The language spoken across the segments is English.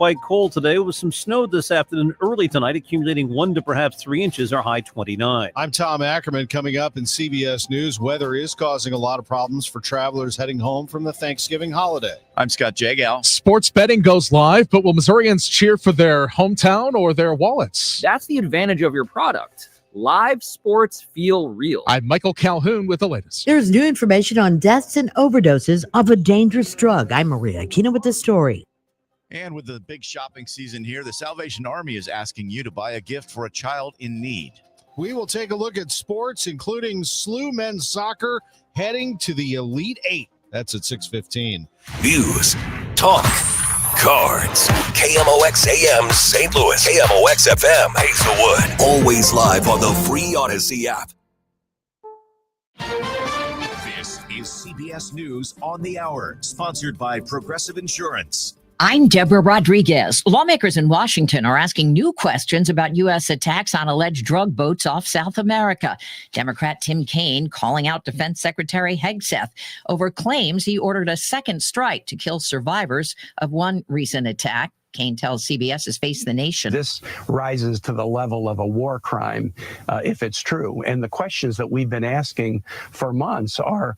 quite cold today with some snow this afternoon early tonight, accumulating 1 to perhaps 3 inches, our high 29. I'm Tom Ackerman. Coming up in CBS News, weather is causing a lot of problems for travelers heading home from the Thanksgiving holiday. I'm Scott Jagow. Sports betting goes live, but will Missourians cheer for their hometown or their wallets? That's the advantage of your product. Live sports feel real. I'm Michael Calhoun with the latest. There's new information on deaths and overdoses of a dangerous drug. I'm Maria Aquino with the story. And with the big shopping season here, the Salvation Army is asking you to buy a gift for a child in need. We will take a look at sports, including SLU men's soccer heading to the Elite Eight. That's at 6:15. News, talk, cards. KMOX AM St. Louis, KMOX FM Hazelwood. Always live on the free Odyssey app. This is CBS News on the Hour, sponsored by Progressive Insurance. I'm Deborah Rodriguez. Lawmakers in Washington are asking new questions about U.S. attacks on alleged drug boats off South America. Democrat Tim Kaine calling out Defense Secretary Hegseth over claims he ordered a second strike to kill survivors of one recent attack. Kaine tells CBS's Face the Nation. This rises to the level of a war crime if it's true. And the questions that we've been asking for months are,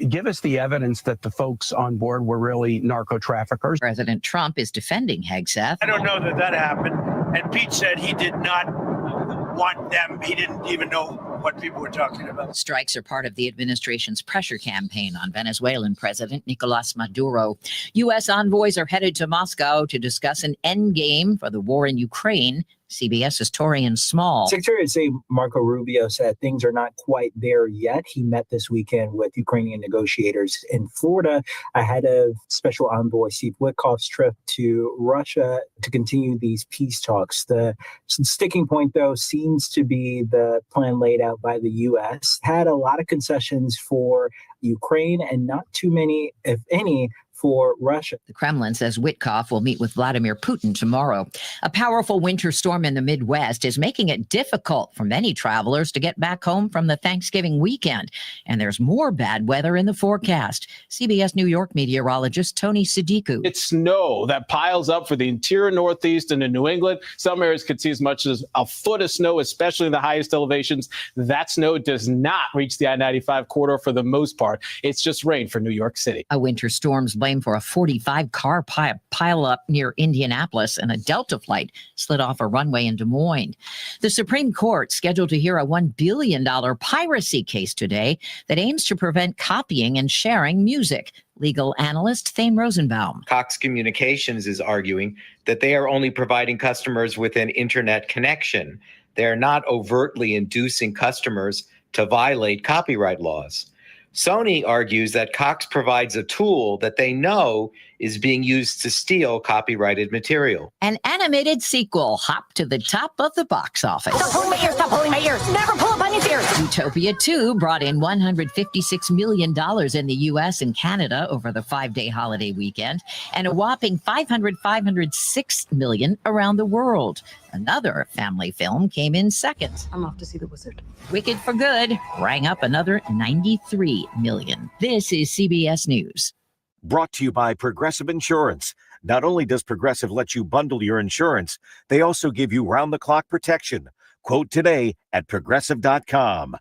give us the evidence that the folks on board were really narco traffickers. President Trump is defending Hegseth. I don't know that happened. And Pete said he did not want them. He didn't even know what people were talking about. Strikes are part of the administration's pressure campaign on Venezuelan President Nicolas Maduro. U.S. envoys are headed to Moscow to discuss an endgame for the war in Ukraine. CBS's Torian Small. Secretary of State Marco Rubio said things are not quite there yet. He met this weekend with Ukrainian negotiators in Florida ahead of Special Envoy Steve Witkoff's trip to Russia to continue these peace talks. The sticking point, though, seems to be the plan laid out by the U.S. Had a lot of concessions for Ukraine and not too many, if any, for Russia. The Kremlin says Witkoff will meet with Vladimir Putin tomorrow. A powerful winter storm in the Midwest is making it difficult for many travelers to get back home from the Thanksgiving weekend. And there's more bad weather in the forecast. CBS New York meteorologist Tony Sadiku. It's snow that piles up for the interior Northeast and in New England. Some areas could see as much as a foot of snow, especially in the highest elevations. That snow does not reach the I-95 corridor for the most part. It's just rain for New York City. A winter storm's blamed for a 45-car pile-up near Indianapolis, and a Delta flight slid off a runway in Des Moines. The Supreme Court scheduled to hear a $1 billion piracy case today that aims to prevent copying and sharing music. Legal analyst Thane Rosenbaum. Cox Communications is arguing that they are only providing customers with an internet connection. They are not overtly inducing customers to violate copyright laws. Sony argues that Cox provides a tool that they know is being used to steal copyrighted material. An animated sequel hopped to the top of the box office. Stop pulling my ears, stop pulling my ears. Never pull up Bunny's ears. Utopia 2 brought in $156 million in the U.S. and Canada over the 5-day holiday weekend, and a whopping $506 million around the world. Another family film came in second. I'm off to see the wizard. Wicked for Good rang up another $93 million. This is CBS News. Brought to you by Progressive Insurance. Not only does Progressive let you bundle your insurance, they also give you round-the-clock protection. Quote today at Progressive.com.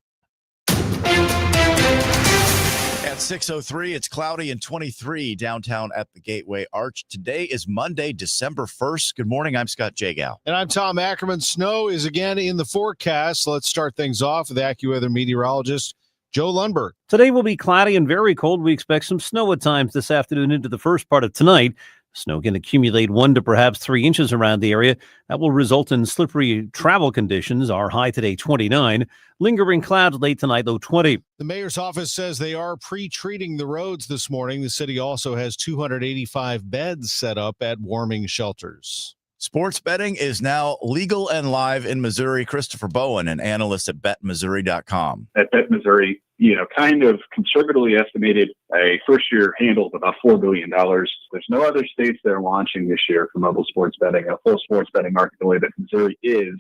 At 6:03, it's cloudy and 23 downtown at the Gateway Arch. Today is Monday, December 1st. Good morning. I'm Scott Jagow. And I'm Tom Ackerman. Snow is again in the forecast. Let's start things off with AccuWeather meteorologist Joe Lundberg. Today will be cloudy and very cold. We expect some snow at times this afternoon into the first part of tonight. Snow can accumulate 1 to perhaps 3 inches around the area. That will result in slippery travel conditions. Our high today, 29. Lingering clouds late tonight, low 20. The mayor's office says they are pre-treating the roads this morning. The city also has 285 beds set up at warming shelters. Sports betting is now legal and live in Missouri. Christopher Bowen, an analyst at BetMissouri.com. At BetMissouri, kind of conservatively estimated a first-year handle of about $4 billion. There's no other states that are launching this year for mobile sports betting, a full sports betting market the way that Missouri is.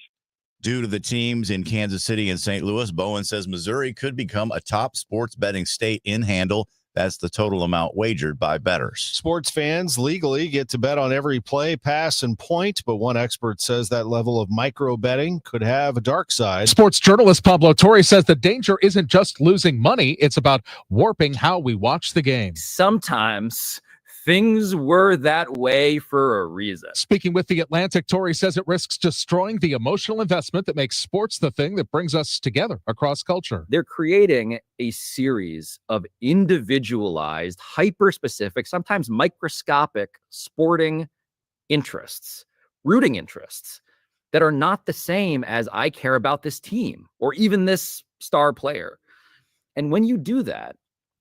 Due to the teams in Kansas City and St. Louis, Bowen says Missouri could become a top sports betting state in handle That's the total amount wagered by bettors. Sports fans legally get to bet on every play, pass, and point, but one expert says that level of micro betting could have a dark side. Sports journalist Pablo Torre says the danger isn't just losing money, it's about warping how we watch the game. Sometimes things were that way for a reason. Speaking with The Atlantic, Torre says it risks destroying the emotional investment that makes sports the thing that brings us together across culture. They're creating a series of individualized, hyper-specific, sometimes microscopic sporting interests, rooting interests that are not the same as I care about this team or even this star player. And when you do that,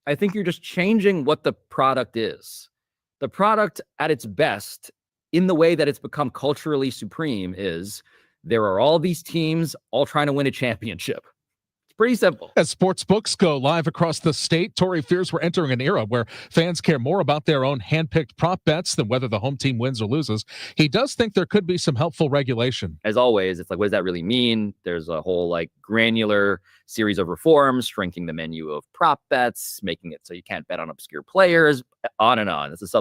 I think you're just changing what the product is. The product at its best, in the way that it's become culturally supreme, is there are all these teams all trying to win a championship. It's pretty simple. As sports books go live across the state, Torre fears we're entering an era where fans care more about their own handpicked prop bets than whether the home team wins or loses. He does think there could be some helpful regulation. As always, it's like, what does that really mean? There's a whole granular series of reforms, shrinking the menu of prop bets, making it so you can't bet on obscure players, on and on. This is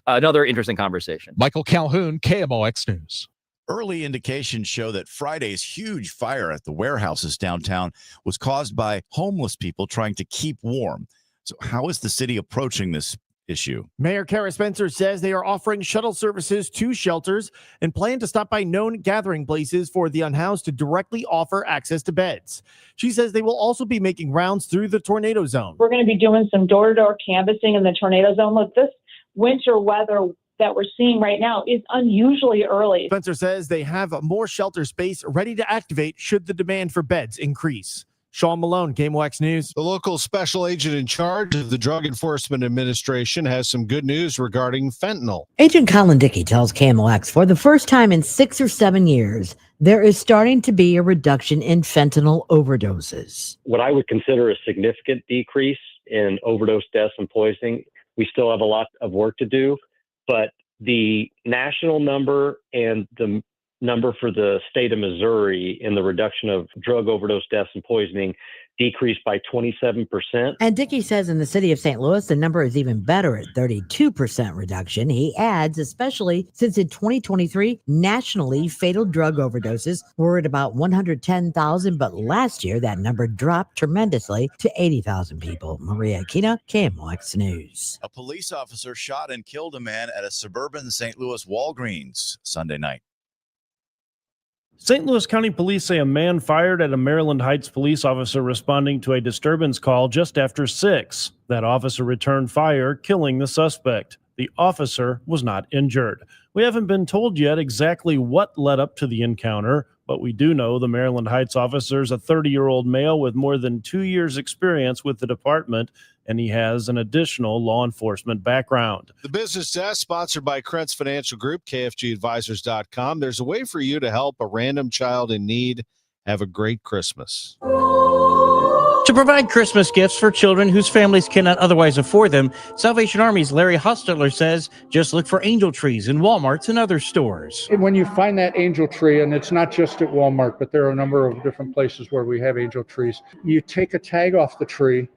another interesting conversation. Michael Calhoun, KMOX News. Early indications show that Friday's huge fire at the warehouses downtown was caused by homeless people trying to keep warm. So how is the city approaching this issue? Mayor Kara Spencer says they are offering shuttle services to shelters and plan to stop by known gathering places for the unhoused to directly offer access to beds. She says they will also be making rounds through the tornado zone. We're going to be doing some door-to-door canvassing in the tornado zone. Look, this winter weather that we're seeing right now is unusually early. Spencer says they have more shelter space ready to activate should the demand for beds increase. Sean Malone, KMOX News. The local special agent in charge of the Drug Enforcement Administration has some good news regarding fentanyl. Agent Colin Dickey tells KMOX for the first time in 6 or 7 years, there is starting to be a reduction in fentanyl overdoses. What I would consider a significant decrease in overdose deaths and poisoning. We still have a lot of work to do, but the national number and the number for the state of Missouri in the reduction of drug overdose deaths and poisoning decreased by 27%. And Dickey says in the city of St. Louis, the number is even better at 32% reduction. He adds, especially since in 2023, nationally, fatal drug overdoses were at about 110,000, but last year that number dropped tremendously to 80,000 people. Maria Aquino, KMOX News. A police officer shot and killed a man at a suburban St. Louis Walgreens Sunday night. St. Louis County Police say a man fired at a Maryland Heights police officer responding to a disturbance call just after 6. That officer returned fire, killing the suspect. The officer was not injured. We haven't been told yet exactly what led up to the encounter, but we do know the Maryland Heights officer is a 30-year-old male with more than 2 years' experience with the department, and he has an additional law enforcement background. The Business Desk, sponsored by Krentz Financial Group, KFGadvisors.com. There's a way for you to help a random child in need have a great Christmas. To provide Christmas gifts for children whose families cannot otherwise afford them, Salvation Army's Larry Hostetler says just look for angel trees in Walmarts and other stores. When you find that angel tree, and it's not just at Walmart, but there are a number of different places where we have angel trees, you take a tag off the tree,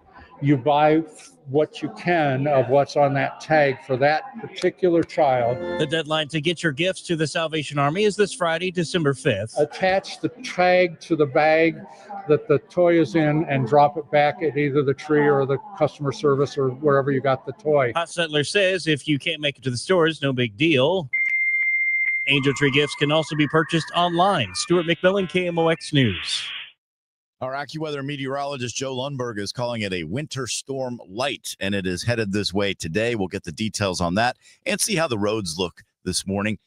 you buy what you can of what's on that tag for that particular child. The deadline to get your gifts to the Salvation Army is this Friday, December 5th. Attach the tag to the bag that the toy is in and drop it back at either the tree or the customer service or wherever you got the toy. Hostetler says if you can't make it to the stores, no big deal. Angel tree gifts can also be purchased online. Stuart McMillan, KMOX News. Our AccuWeather meteorologist Joe Lundberg is calling it a winter storm light, and it is headed this way today. We'll get the details on that and see how the roads look this morning.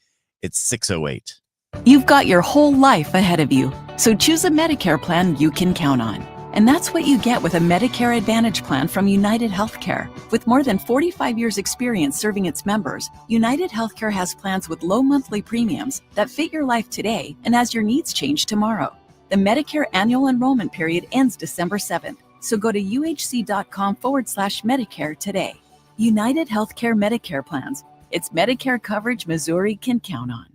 It's 6:08. You've got your whole life ahead of you, so choose a Medicare plan you can count on. And that's what you get with a Medicare Advantage plan from United Healthcare. With more than 45 years' experience serving its members, United Healthcare has plans with low monthly premiums that fit your life today and as your needs change tomorrow. The Medicare annual enrollment period ends December 7th, so go to uhc.com/Medicare today. United Healthcare Medicare plans. It's Medicare coverage Missouri can count on.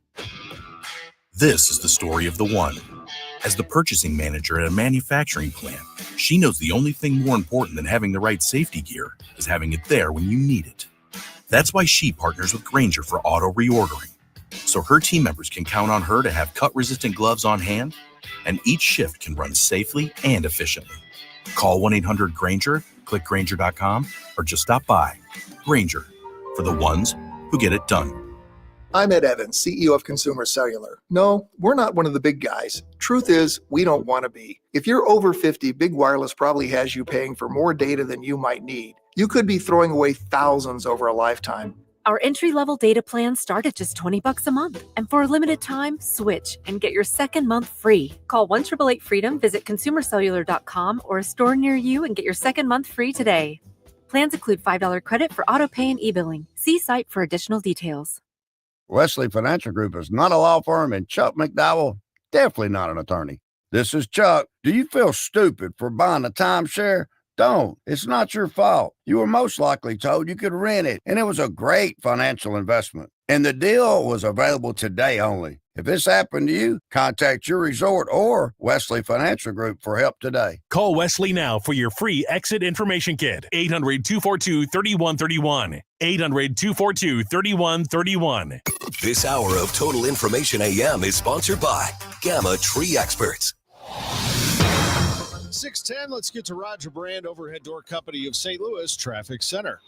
This is the story of the one. As the purchasing manager at a manufacturing plant, she knows the only thing more important than having the right safety gear is having it there when you need it. That's why she partners with Grainger for auto reordering, so her team members can count on her to have cut-resistant gloves on hand, and each shift can run safely and efficiently. Call 1-800-GRAINGER, click Grainger.com, or just stop by. Grainger, for the ones who get it done. I'm Ed Evans, CEO of Consumer Cellular. No, we're not one of the big guys. Truth is, we don't want to be. If you're over 50, Big Wireless probably has you paying for more data than you might need. You could be throwing away thousands over a lifetime. Our entry-level data plans start at just $20 a month. And for a limited time, switch and get your second month free. Call 1-888-FREEDOM, visit consumercellular.com or a store near you and get your second month free today. Plans include $5 credit for auto pay and e-billing. See site for additional details. Wesley Financial Group is not a law firm, and Chuck McDowell, definitely not an attorney. This is Chuck. Do you feel stupid for buying a timeshare? Don't. It's not your fault. You were most likely told you could rent it, and it was a great financial investment. And the deal was available today only. If this happened to you, contact your resort or Wesley Financial Group for help today. Call Wesley now for your free exit information kit. 800-242-3131. 800-242-3131. This hour of Total Information AM is sponsored by Gamma Tree Experts. 6:10, let's get to Roger Brand, Overhead Door Company of St. Louis Traffic Center.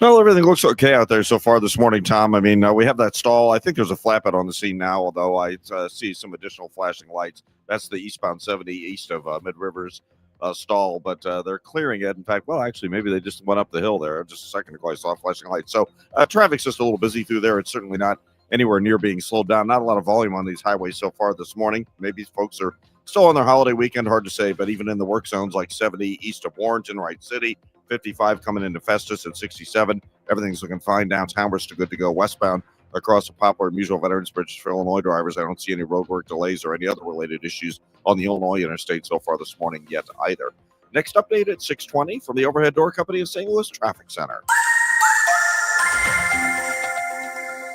Well, everything looks okay out there so far this morning, Tom. I mean, we have that stall. I think there's a flatbed on the scene now, although I see some additional flashing lights. That's the eastbound 70 east of Mid-Rivers stall, but they're clearing it. In fact, well, actually, maybe they just went up the hill there. Just a second ago, I saw flashing lights. So traffic's just a little busy through there. It's certainly not anywhere near being slowed down. Not a lot of volume on these highways so far this morning. Maybe folks are still on their holiday weekend, hard to say, but even in the work zones like 70 east of Warrenton, Wright City, 55 coming into Festus and 67, everything's looking fine. Downtown, we're still good to go. Westbound across the Poplar and Musel Veterans Bridge for Illinois drivers, I don't see any roadwork delays or any other related issues on the Illinois interstate so far this morning yet either. Next update at 6:20 from the Overhead Door Company of St. Louis Traffic Center.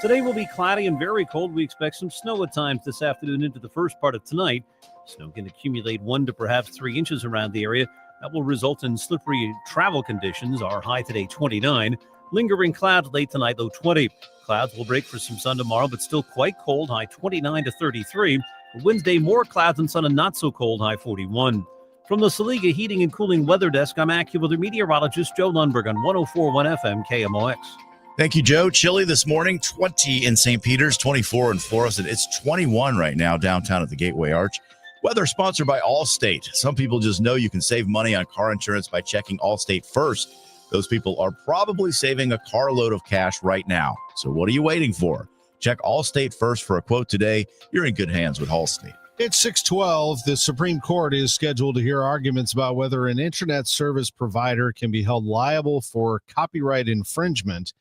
Today will be cloudy and very cold. We expect some snow at times this afternoon into the first part of tonight. Snow can accumulate 1 to perhaps 3 inches around the area. That will result in slippery travel conditions. Our high today, 29. Lingering clouds late tonight, low 20. Clouds will break for some sun tomorrow, but still quite cold, high 29 to 33. Wednesday, more clouds and sun and not so cold, high 41. From the Saliga Heating and Cooling Weather Desk, I'm AccuWeather meteorologist Joe Lundberg on 104.1 FM KMOX. Thank you, Joe. Chilly this morning, 20 in St. Peter's, 24 in Forest, and it's 21 right now downtown at the Gateway Arch. Weather sponsored by Allstate. Some people just know you can save money on car insurance by checking Allstate first. Those people are probably saving a carload of cash right now. So what are you waiting for? Check Allstate first for a quote today. You're in good hands with Allstate. It's 6:12. The Supreme Court is scheduled to hear arguments about whether an internet service provider can be held liable for copyright infringement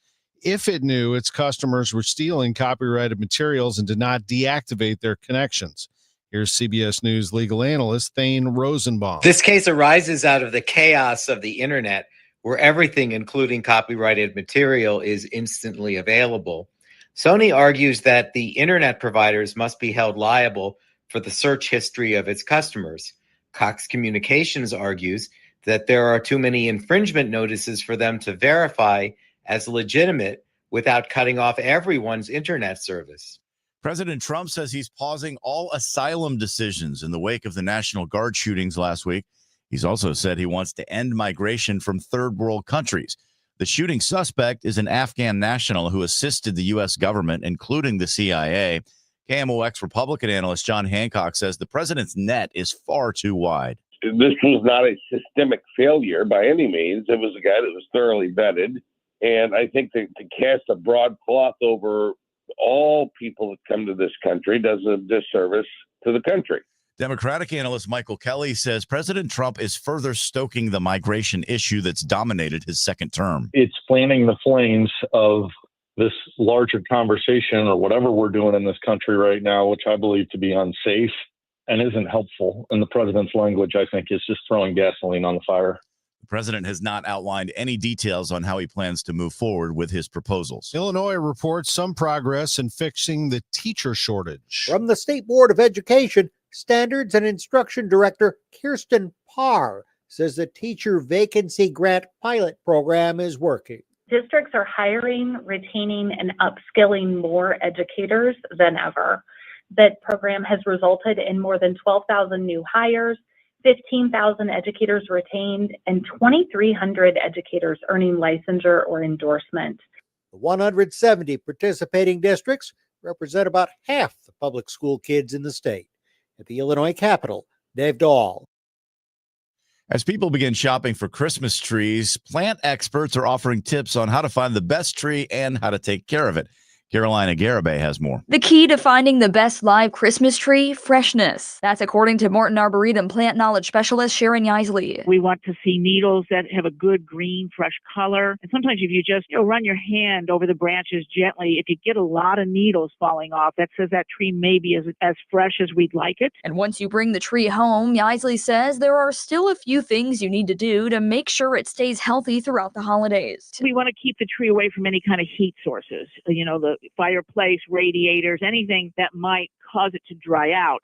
if it knew its customers were stealing copyrighted materials and did not deactivate their connections. Here's CBS News legal analyst Thane Rosenbaum. This case arises out of the chaos of the internet, where everything, including copyrighted material, is instantly available. Sony argues that the internet providers must be held liable for the search history of its customers. Cox Communications argues that there are too many infringement notices for them to verify as legitimate without cutting off everyone's internet service. President Trump says he's pausing all asylum decisions in the wake of the National Guard shootings last week. He's also said he wants to end migration from third world countries. The shooting suspect is an Afghan national who assisted the U.S. government, including the CIA. KMOX Republican analyst John Hancock says the president's net is far too wide. This was not a systemic failure by any means. It was a guy that was thoroughly vetted. And I think to cast a broad cloth over all people that come to this country does a disservice to the country. Democratic analyst Michael Kelly says President Trump is further stoking the migration issue that's dominated his second term. It's fanning the flames of this larger conversation or whatever we're doing in this country right now, which I believe to be unsafe and isn't helpful. And the president's language, I think, is just throwing gasoline on the fire. The president has not outlined any details on how he plans to move forward with his proposals. Illinois reports some progress in fixing the teacher shortage. From the State Board of Education, Standards and Instruction Director Kirsten Parr says the teacher vacancy grant pilot program is working. Districts are hiring, retaining, and upskilling more educators than ever. That program has resulted in more than 12,000 new hires, 15,000 educators retained, and 2,300 educators earning licensure or endorsement. The 170 participating districts represent about half the public school kids in the state. At the Illinois Capitol, Dave Dahl. As people begin shopping for Christmas trees, plant experts are offering tips on how to find the best tree and how to take care of it. Carolina Garibay has more. The key to finding the best live Christmas tree, freshness. That's according to Morton Arboretum plant knowledge specialist Sharon Yeisley. We want to see needles that have a good green, fresh color. And sometimes if you just run your hand over the branches gently, if you get a lot of needles falling off, that says that tree may be as fresh as we'd like it. And once you bring the tree home, Yeisley says there are still a few things you need to do to make sure it stays healthy throughout the holidays. We want to keep the tree away from any kind of heat sources, the fireplace, radiators, anything that might cause it to dry out.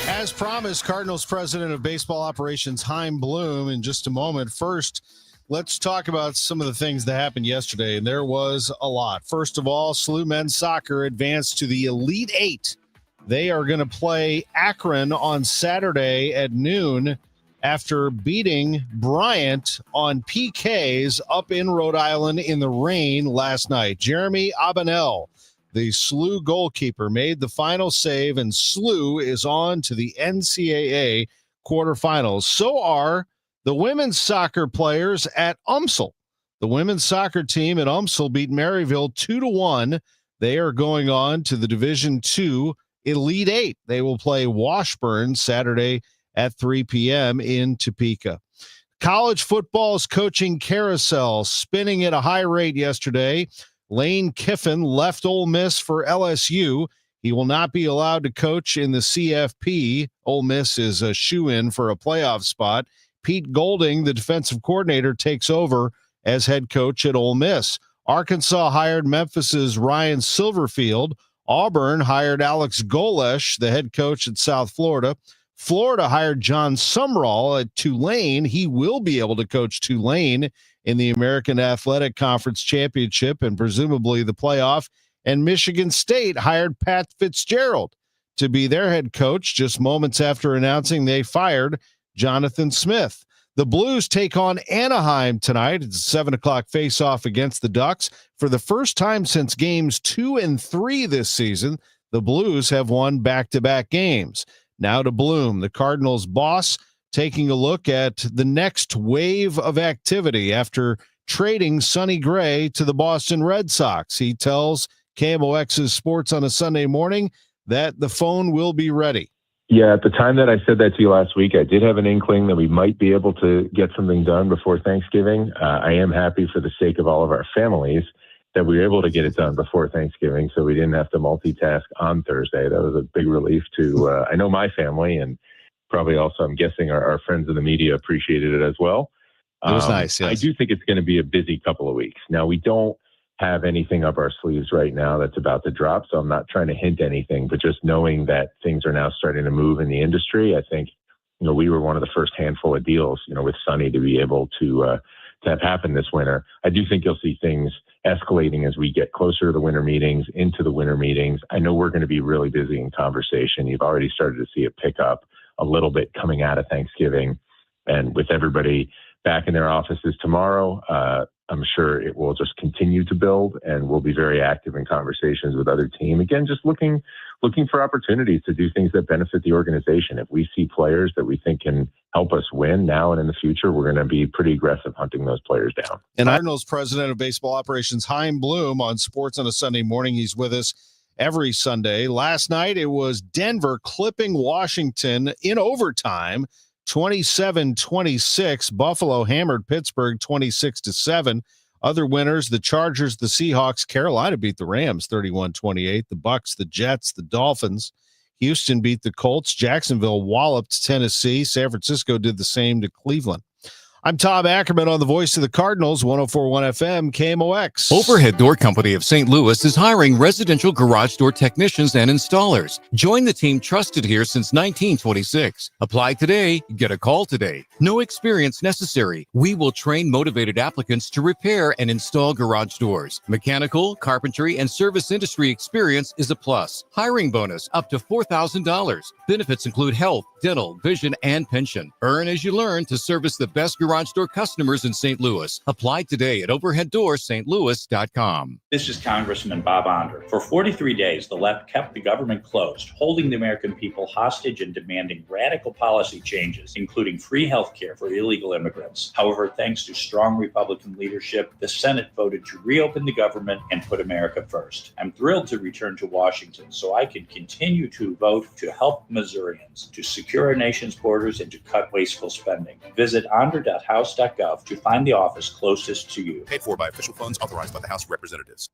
As promised, Cardinals president of baseball operations, Chaim Bloom, in just a moment. First, let's talk about some of the things that happened yesterday, and there was a lot. First of all, SLU men's soccer advanced to the Elite Eight. They are going to play Akron on Saturday at noon after beating Bryant on PKs up in Rhode Island in the rain last night. Jeremy Abanel, the SLU goalkeeper, made the final save, and SLU is on to the NCAA quarterfinals. So are the women's soccer players at UMSL. The women's soccer team at UMSL beat Maryville 2-1. They are going on to the Division II Elite Eight. They will play Washburn Saturday at 3 p.m. in Topeka. College football's coaching carousel spinning at a high rate yesterday. Lane Kiffin left Ole Miss for LSU. He will not be allowed to coach in the CFP. Ole Miss is a shoo-in for a playoff spot. Pete Golding, the defensive coordinator, takes over as head coach at Ole Miss. Arkansas hired Memphis's Ryan Silverfield. Auburn hired Alex Golesh, the head coach at South Florida. Florida hired John Sumrall at Tulane. He will be able to coach Tulane in the American Athletic Conference Championship and presumably the playoff. And Michigan State hired Pat Fitzgerald to be their head coach just moments after announcing they fired Jonathan Smith. The Blues take on Anaheim tonight. It's a 7:00 face-off against the Ducks. For the first time since games 2 and 3 this season, the Blues have won back-to-back games. Now to Bloom, the Cardinals' boss, taking a look at the next wave of activity after trading Sonny Gray to the Boston Red Sox. He tells KMOX's Sports on a Sunday Morning that the phone will be ready. Yeah, at the time that I said that to you last week, I did have an inkling that we might be able to get something done before Thanksgiving. I am happy for the sake of all of our families that we were able to get it done before Thanksgiving, so we didn't have to multitask on Thursday. That was a big relief to, I know my family, and probably also, I'm guessing, our friends in the media appreciated it as well. It was nice, yes. I do think it's going to be a busy couple of weeks. Now, we don't have anything up our sleeves right now that's about to drop, so I'm not trying to hint anything, but just knowing that things are now starting to move in the industry, I think, we were one of the first handful of deals, with Sonny to be able to have happen this winter. I do think you'll see things escalating as we get closer to the winter meetings, into the winter meetings. I know we're going to be really busy in conversation. You've already started to see it pick up a little bit coming out of Thanksgiving. And with everybody back in their offices tomorrow, I'm sure it will just continue to build, and we'll be very active in conversations with other team. Again, just looking for opportunities to do things that benefit the organization. If we see players that we think can help us win now and in the future, we're going to be pretty aggressive hunting those players down. And Cardinals president of baseball operations, Chaim Bloom, on Sports on a Sunday Morning. He's with us every Sunday. Last night, it was Denver clipping Washington in overtime, 27-26. Buffalo hammered Pittsburgh 26-7. Other winners, the Chargers, the Seahawks. Carolina beat the Rams 31-28. The Bucks, the Jets, the Dolphins. Houston beat the Colts. Jacksonville walloped Tennessee. San Francisco did the same to Cleveland. I'm Tom Ackerman on the Voice of the Cardinals, 104.1 FM, KMOX. Overhead Door Company of St. Louis is hiring residential garage door technicians and installers. Join the team trusted here since 1926. Apply today, get a call today. No experience necessary. We will train motivated applicants to repair and install garage doors. Mechanical, carpentry, and service industry experience is a plus. Hiring bonus up to $4,000. Benefits include health, dental, vision, and pension. Earn as you learn to service the best garage door customers in St. Louis. Apply today at overheaddoorsstlouis.com. This is Congressman Bob Onder. For 43 days, the left kept the government closed, holding the American people hostage and demanding radical policy changes, including free health care for illegal immigrants. However, thanks to strong Republican leadership, the Senate voted to reopen the government and put America first. I'm thrilled to return to Washington so I can continue to vote to help Missourians, to secure our nation's borders, and to cut wasteful spending. Visit onder.house.gov to find the office closest to you. Paid for by official funds authorized by the House of Representatives.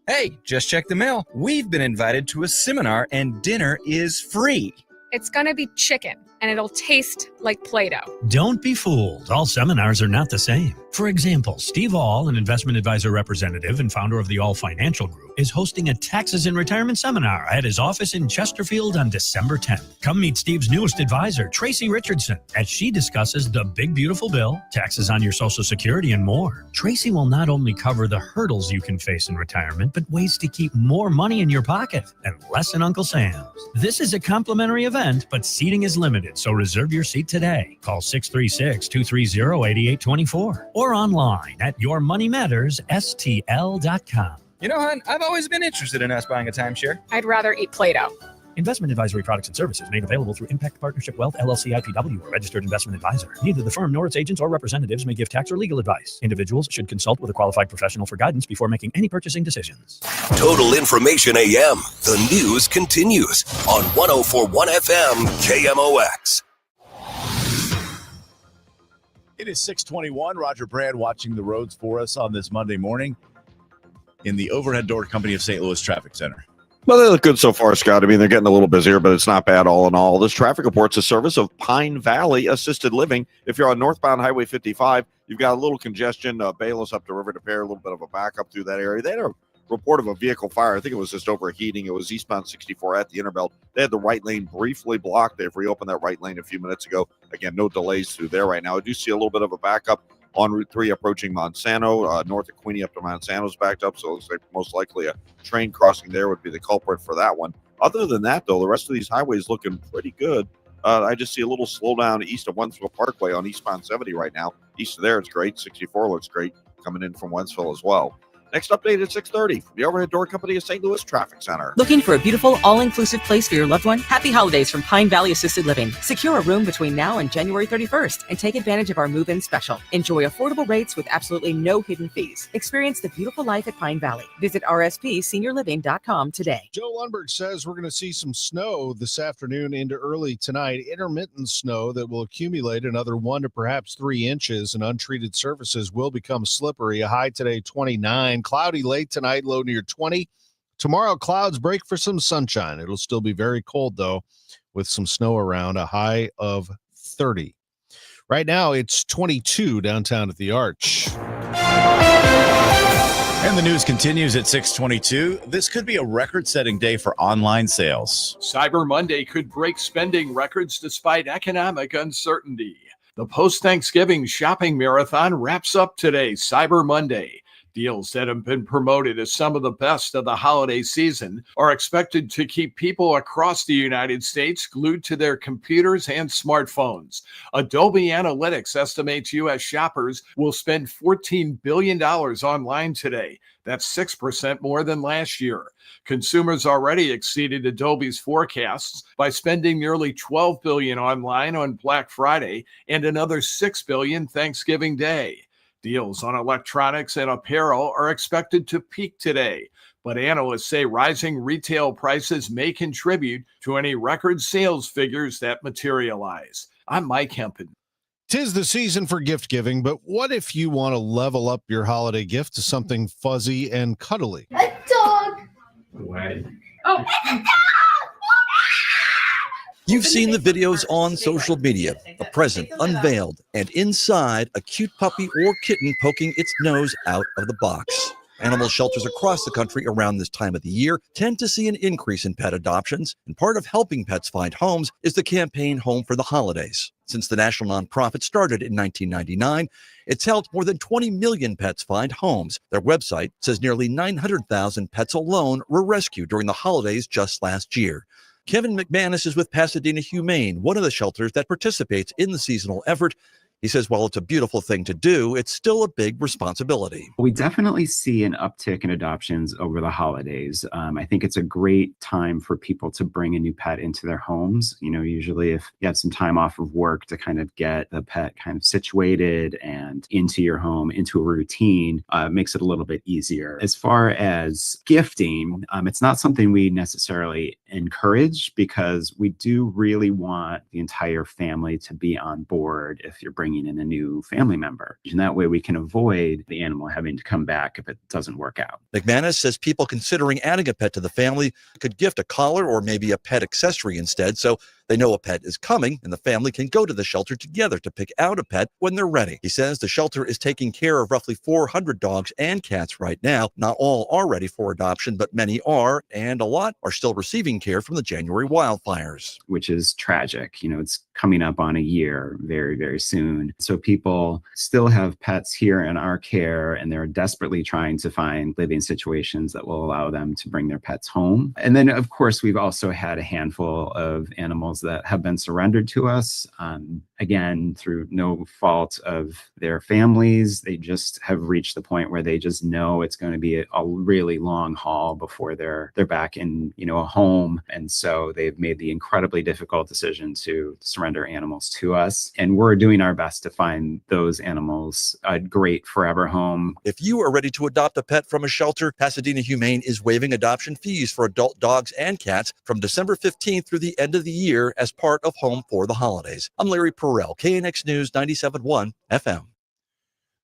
Hey, just check the mail. We've been invited to a seminar and dinner is free. It's gonna be chicken, and it'll taste like Play-Doh. Don't be fooled. All seminars are not the same. For example, Steve All, an investment advisor representative and founder of the All Financial Group, is hosting a taxes and retirement seminar at his office in Chesterfield on December 10th. Come meet Steve's newest advisor, Tracy Richardson, as she discusses the big beautiful bill, taxes on your Social Security, and more. Tracy will not only cover the hurdles you can face in retirement, but ways to keep more money in your pocket and less in Uncle Sam's. This is a complimentary event, but seating is limited, so reserve your seat today. Call 636-230-8824 or online at yourmoneymattersstl.com. You know, hon, I've always been interested in us buying a timeshare. I'd rather eat Play-Doh. Investment advisory products and services made available through Impact Partnership Wealth, LLC IPW, a registered investment advisor. Neither the firm nor its agents or representatives may give tax or legal advice. Individuals should consult with a qualified professional for guidance before making any purchasing decisions. Total Information AM. The news continues on 104.1 FM KMOX. It is 6:21. Roger Brand watching the roads for us on this Monday morning in the Overhead Door Company of St. Louis Traffic Center. Well, they look good so far, Scott. I mean, they're getting a little busier, but it's not bad all in all. This traffic report's a service of Pine Valley Assisted Living. If you're on northbound Highway 55, you've got a little congestion. Bayless up to River de Pere, a little bit of a backup through that area. They had a report of a vehicle fire. I think it was just overheating. It was eastbound 64 at the Interbelt. They had the right lane briefly blocked. They've reopened that right lane a few minutes ago. Again, no delays through there right now. I do see a little bit of a backup on Route 3 approaching Monsanto. North of Queenie up to Monsanto's backed up, so it looks like most likely a train crossing there would be the culprit for that one. Other than that, though, the rest of these highways looking pretty good. I just see a little slowdown east of Wentzville Parkway on eastbound 70 right now. East of there, it's great. 64 looks great coming in from Wentzville as well. Next update at 6:30 from the Overhead Door Company of St. Louis Traffic Center. Looking for a beautiful, all-inclusive place for your loved one? Happy holidays from Pine Valley Assisted Living. Secure a room between now and January 31st and take advantage of our move-in special. Enjoy affordable rates with absolutely no hidden fees. Experience the beautiful life at Pine Valley. Visit rspseniorliving.com today. Joe Lundberg says we're going to see some snow this afternoon into early tonight. Intermittent snow that will accumulate another 1 to perhaps 3 inches, and untreated surfaces will become slippery. A high today, 29. Cloudy late tonight, low near 20. Tomorrow, clouds break for some sunshine. It'll still be very cold, though, with some snow around, a high of 30. Right now, it's 22 downtown at the Arch. And the news continues at 6:22. This could be a record-setting day for online sales. Cyber Monday could break spending records despite economic uncertainty. The post-Thanksgiving shopping marathon wraps up today, Cyber Monday. Deals that have been promoted as some of the best of the holiday season are expected to keep people across the United States glued to their computers and smartphones. Adobe Analytics estimates U.S. shoppers will spend $14 billion online today. That's 6% more than last year. Consumers already exceeded Adobe's forecasts by spending nearly $12 billion online on Black Friday and another $6 billion Thanksgiving Day. Deals on electronics and apparel are expected to peak today, but analysts say rising retail prices may contribute to any record sales figures that materialize. I'm Mike Hempen. 'Tis the season for gift giving, but what if you want to level up your holiday gift to something fuzzy and cuddly? A dog. Away. Oh, it's a dog! You've seen the videos on social media, a present unveiled, and inside a cute puppy or kitten poking its nose out of the box. Animal shelters across the country around this time of the year tend to see an increase in pet adoptions, and part of helping pets find homes is the campaign Home for the Holidays. Since the national nonprofit started in 1999, it's helped more than 20 million pets find homes. Their website says nearly 900,000 pets alone were rescued during the holidays just last year. Kevin McManus is with Pasadena Humane, one of the shelters that participates in the seasonal effort. He says while it's a beautiful thing to do, it's still a big responsibility. We definitely see an uptick in adoptions over the holidays. I think it's a great time for people to bring a new pet into their homes. You know, usually if you have some time off of work to kind of get the pet kind of situated and into your home, into a routine, makes it a little bit easier. As far as gifting, it's not something we necessarily encourage because we do really want the entire family to be on board if you're bringing in a new family member. And that way we can avoid the animal having to come back if it doesn't work out. McManus says people considering adding a pet to the family could gift a collar or maybe a pet accessory instead, so they know a pet is coming and the family can go to the shelter together to pick out a pet when they're ready. He says the shelter is taking care of roughly 400 dogs and cats right now. Not all are ready for adoption, but many are, and a lot are still receiving care from the January wildfires. Which is tragic. You know, it's coming up on a year very, very soon. So people still have pets here in our care, and they're desperately trying to find living situations that will allow them to bring their pets home. And then, of course, we've also had a handful of animals that have been surrendered to us, again, through no fault of their families. They just have reached the point where they just know it's going to be a really long haul before they're back in, you know, a home. And so they've made the incredibly difficult decision to surrender animals to us. And we're doing our best to find those animals a great forever home. If you are ready to adopt a pet from a shelter, Pasadena Humane is waiving adoption fees for adult dogs and cats from December 15th through the end of the year as part of Home for the Holidays. I'm Larry Perrell, KNX News 97.1 FM.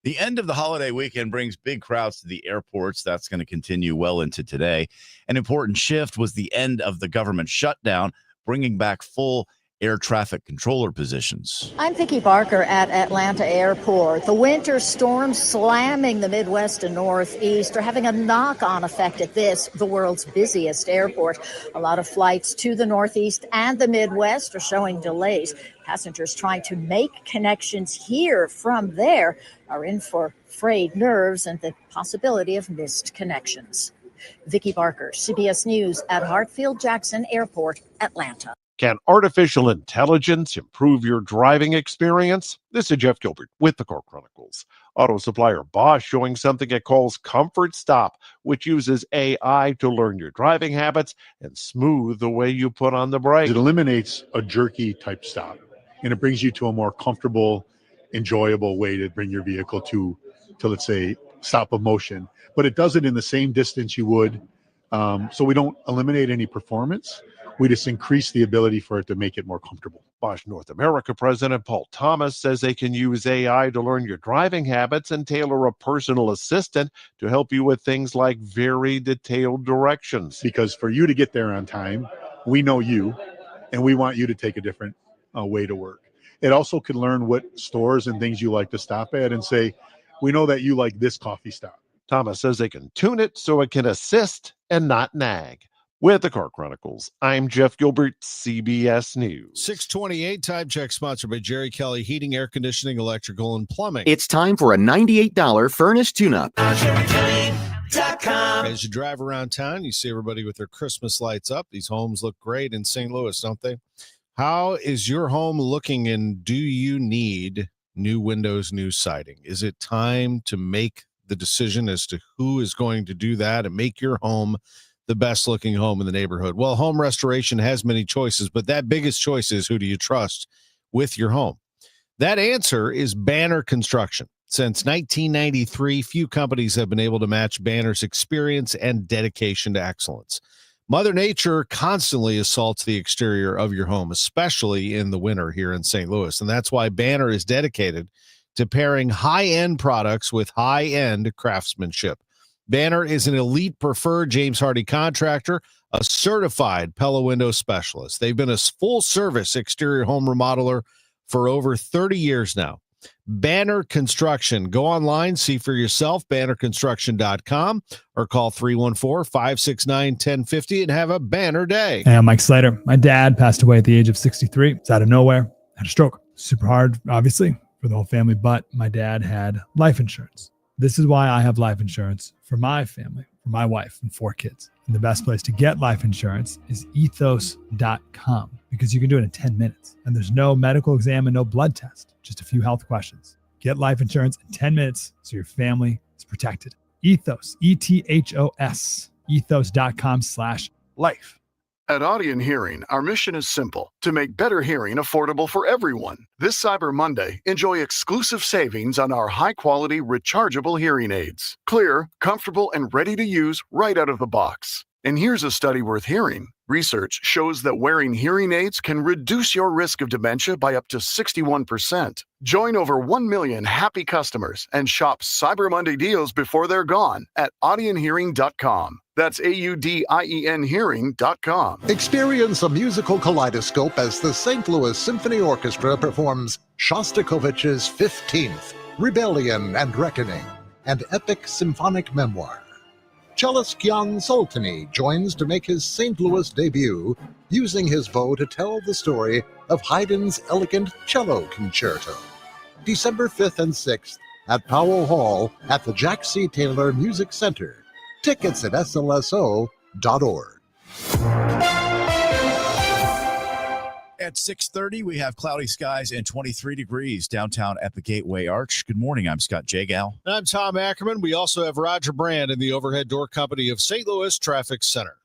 The end of the holiday weekend brings big crowds to the airports. That's going to continue well into today. An important shift was the end of the government shutdown, bringing back full air traffic controller positions. I'm Vicki Barker at Atlanta Airport. The winter storms slamming the Midwest and Northeast are having a knock-on effect at this, the world's busiest airport. A lot of flights to the Northeast and the Midwest are showing delays. Passengers trying to make connections here from there are in for frayed nerves and the possibility of missed connections. Vicki Barker, CBS News at Hartsfield-Jackson Airport, Atlanta. Can artificial intelligence improve your driving experience? This is Jeff Gilbert with the Car Chronicles. Auto supplier Bosch showing something it calls Comfort Stop, which uses AI to learn your driving habits and smooth the way you put on the brakes. It eliminates a jerky type stop, and it brings you to a more comfortable, enjoyable way to bring your vehicle to let's say, stop of motion. But it does it in the same distance you would. So we don't eliminate any performance. We just increase the ability for it to make it more comfortable. Bosch North America President Paul Thomas says they can use AI to learn your driving habits and tailor a personal assistant to help you with things like very detailed directions. Because for you to get there on time, we know you, and we want you to take a different way to work. It also can learn what stores and things you like to stop at and say, we know that you like this coffee stop. Thomas says they can tune it so it can assist and not nag. With the Car Chronicles, I'm Jeff Gilbert, CBS News. 628 Time Check, sponsored by Jerry Kelly Heating, Air Conditioning, Electrical, and Plumbing. It's time for a $98 furnace tune-up. As you drive around town, you see everybody with their Christmas lights up. These homes look great in St. Louis, don't they? How is your home looking, and do you need new windows, new siding? Is it time to make the decision as to who is going to do that and make your home the best looking home in the neighborhood? Well, home restoration has many choices, but that biggest choice is who do you trust with your home? That answer is Banner Construction. Since 1993, few companies have been able to match Banner's experience and dedication to excellence. Mother Nature constantly assaults the exterior of your home, especially in the winter here in St. Louis. And that's why Banner is dedicated to pairing high-end products with high-end craftsmanship. Banner is an elite preferred James Hardie contractor, a certified Pella window specialist. They've been a full-service exterior home remodeler for over 30 years now. Banner Construction. Go online, see for yourself, bannerconstruction.com, or call 314-569-1050 and have a banner day. Hey, I'm Mike Slater. My dad passed away at the age of 63. It's out of nowhere. Had a stroke. Super hard, obviously, for the whole family, but my dad had life insurance. This is why I have life insurance for my family, for my wife and 4 kids. And the best place to get life insurance is ethos.com, because you can do it in 10 minutes. And there's no medical exam and no blood test, just a few health questions. Get life insurance in 10 minutes so your family is protected. Ethos, ETHOS, ethos.com/life. At Audion Hearing, our mission is simple: to make better hearing affordable for everyone. This Cyber Monday, enjoy exclusive savings on our high-quality rechargeable hearing aids. Clear, comfortable, and ready to use right out of the box. And here's a study worth hearing. Research shows that wearing hearing aids can reduce your risk of dementia by up to 61%. Join over 1 million happy customers and shop Cyber Monday deals before they're gone at audionhearing.com. That's AUDIEN hearing.com. Experience a musical kaleidoscope as the St. Louis Symphony Orchestra performs Shostakovich's 15th, Rebellion and Reckoning, an epic symphonic memoir. Cellist Jan Soltany joins to make his St. Louis debut, using his bow to tell the story of Haydn's elegant cello concerto. December 5th and 6th at Powell Hall at the Jack C. Taylor Music Center. Tickets at slso.org. At 6:30, we have cloudy skies and 23 degrees downtown at the Gateway Arch. Good morning. I'm Scott Jagow. And I'm Tom Ackerman. We also have Roger Brand in the Overhead Door Company of St. Louis Traffic Center.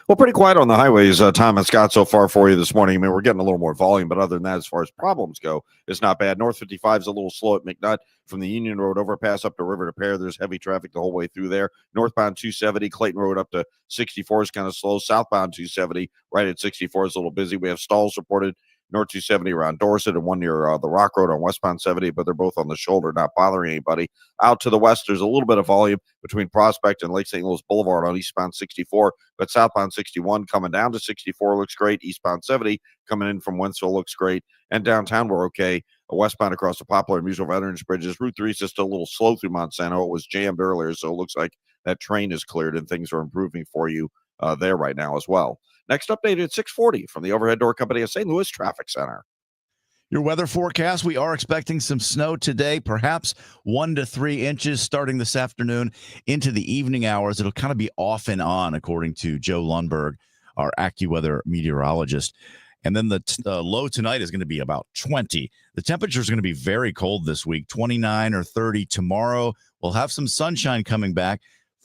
Well, pretty quiet on the highways, Tom and Scott, so far for you this morning. I mean, we're getting a little more volume, but other than that, as far as problems go, it's not bad. North 55 is a little slow at McNutt. From the Union Road overpass up to River to Pear, there's heavy traffic the whole way through there. Northbound 270, Clayton Road up to 64 is kind of slow. Southbound 270, right at 64 is a little busy. We have stalls reported North 270 around Dorset and one near the Rock Road on westbound 70, but they're both on the shoulder, not bothering anybody. Out to the west, there's a little bit of volume between Prospect and Lake St. Louis Boulevard on eastbound 64, but southbound 61 coming down to 64 looks great. Eastbound 70 coming in from Wentzville looks great. And downtown, we're okay. Westbound across the Poplar and Musial Veterans Bridges. Route 3 is just a little slow through Monsanto. It was jammed earlier, so it looks like that train is cleared and things are improving for you there right now as well. Next update at 6:40 from the Overhead Door Company of St. Louis Traffic Center. Your weather forecast, we are expecting some snow today, perhaps 1 to 3 inches starting this afternoon into the evening hours. It'll kind of be off and on, according to Joe Lundberg, our AccuWeather meteorologist. And then the low tonight is going to be about 20. The temperature is going to be very cold this week, 29 or 30 tomorrow. We'll have some sunshine coming back.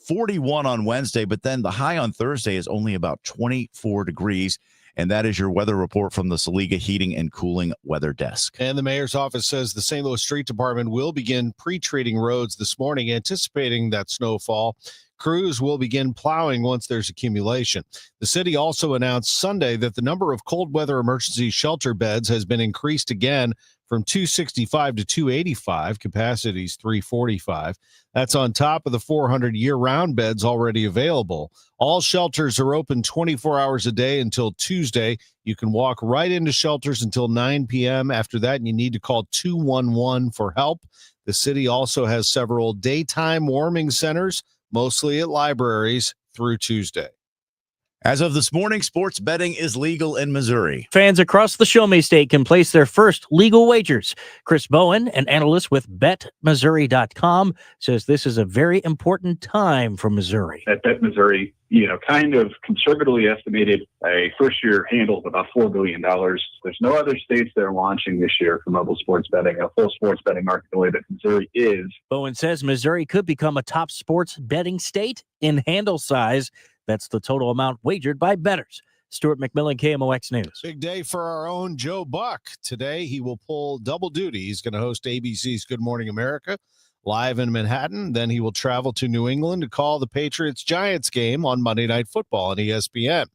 41 on Wednesday, but then the high on Thursday is only about 24 degrees. And that is your weather report from the Saliga Heating and Cooling Weather Desk. And the mayor's office says the St. Louis Street Department will begin pre-treating roads this morning, anticipating that snowfall. Crews will begin plowing once there's accumulation. The city also announced Sunday that the number of cold weather emergency shelter beds has been increased again from 265 to 285. Capacity is 345. That's on top of the 400 year-round beds already available. All shelters are open 24 hours a day until Tuesday. You can walk right into shelters until 9 p.m. After that, you need to call 211 for help. The city also has several daytime warming centers, mostly at libraries, through Tuesday. As of this morning, sports betting is legal in Missouri. Fans across the Show Me State can place their first legal wagers. Chris Bowen, an analyst with BetMissouri.com, says this is a very important time for Missouri. At BetMissouri, kind of conservatively estimated a first-year handle of about $4 billion. There's no other states that are launching this year for mobile sports betting, a full sports betting market the way that Missouri is. Bowen says Missouri could become a top sports betting state in handle size. That's the total amount wagered by bettors. Stuart McMillan, KMOX News. Big day for our own Joe Buck. Today, he will pull double duty. He's going to host ABC's Good Morning America live in Manhattan. Then he will travel to New England to call the Patriots-Giants game on Monday Night Football on ESPN.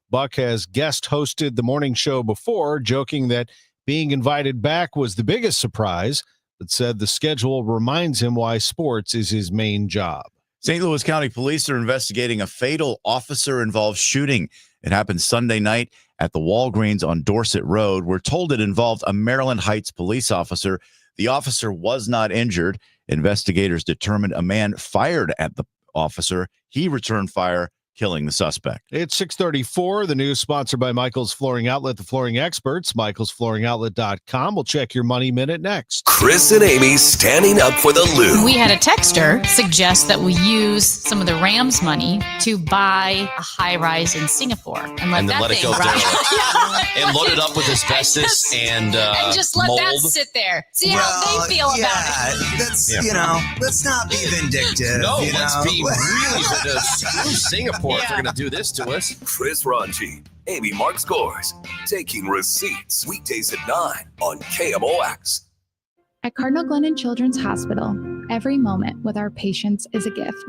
Buck has guest hosted the morning show before, joking that being invited back was the biggest surprise, but said the schedule reminds him why sports is his main job. St. Louis County Police are investigating a fatal officer-involved shooting. It happened Sunday night at the Walgreens on Dorset Road. We're told it involved a Maryland Heights police officer. The officer was not injured. Investigators determined a man fired at the officer. He returned fire, killing the suspect. It's 6:34. The news sponsored by Michael's Flooring Outlet, the flooring experts, michaelsflooringoutlet.com. We'll check your money minute next. Chris and Amy standing up for the Lou. We had a texter suggest that we use some of the Rams money to buy a high rise in Singapore and let it go down and load it up with asbestos and just let mold. that sit there. See how they feel about it. Let's not be vindictive. No, let's be really vindictive. Screw Singapore if they're going to do this to us. Chris Ranji, Amy Mark Scores, taking receipts weekdays at 9 on KMOX. At Cardinal Glennon Children's Hospital, every moment with our patients is a gift.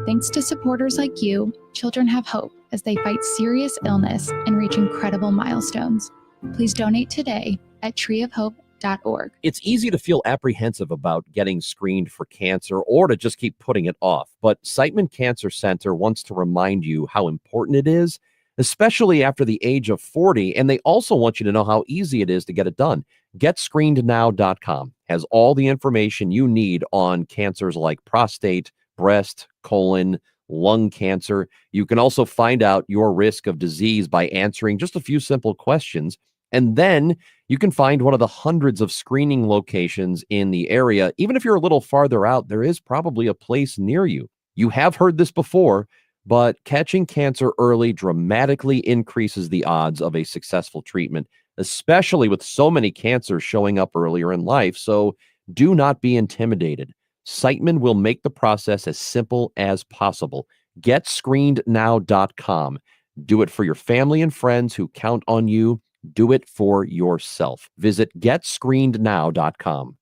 Thanks to supporters like you, children have hope as they fight serious illness and reach incredible milestones. Please donate today at treeofhope.org. It's easy to feel apprehensive about getting screened for cancer or to just keep putting it off. But Siteman Cancer Center wants to remind you how important it is, especially after the age of 40. And they also want you to know how easy it is to get it done. GetScreenedNow.com has all the information you need on cancers like prostate, breast, colon, lung cancer. You can also find out your risk of disease by answering just a few simple questions. And then you can find one of the hundreds of screening locations in the area. Even if you're a little farther out, there is probably a place near you. You have heard this before, but catching cancer early dramatically increases the odds of a successful treatment, especially with so many cancers showing up earlier in life. So do not be intimidated. Siteman will make the process as simple as possible. GetScreenedNow.com. Do it for your family and friends who count on you. Do it for yourself. Visit GetScreenedNow.com.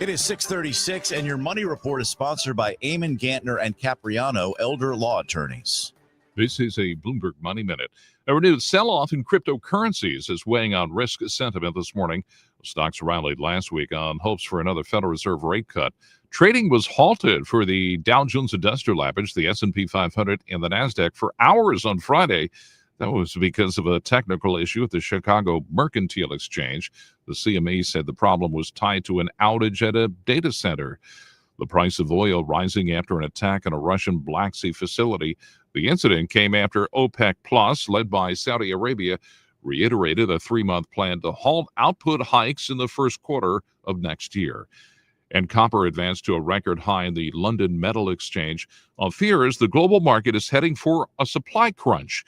It is 6:36, and your money report is sponsored by Eamon Gantner and Capriano, elder law attorneys. This is a Bloomberg Money Minute. A renewed sell-off in cryptocurrencies is weighing on risk sentiment this morning. Stocks rallied last week on hopes for another Federal Reserve rate cut. Trading was halted for the Dow Jones Industrial Average, the S&P 500, and the NASDAQ for hours on Friday. That was because of a technical issue at the Chicago Mercantile Exchange. The CME said the problem was tied to an outage at a data center. The price of oil rising after an attack on a Russian Black Sea facility. The incident came after OPEC Plus, led by Saudi Arabia, reiterated a 3-month plan to halt output hikes in the first quarter of next year. And copper advanced to a record high in the London Metal Exchange on fears the global market is heading for a supply crunch.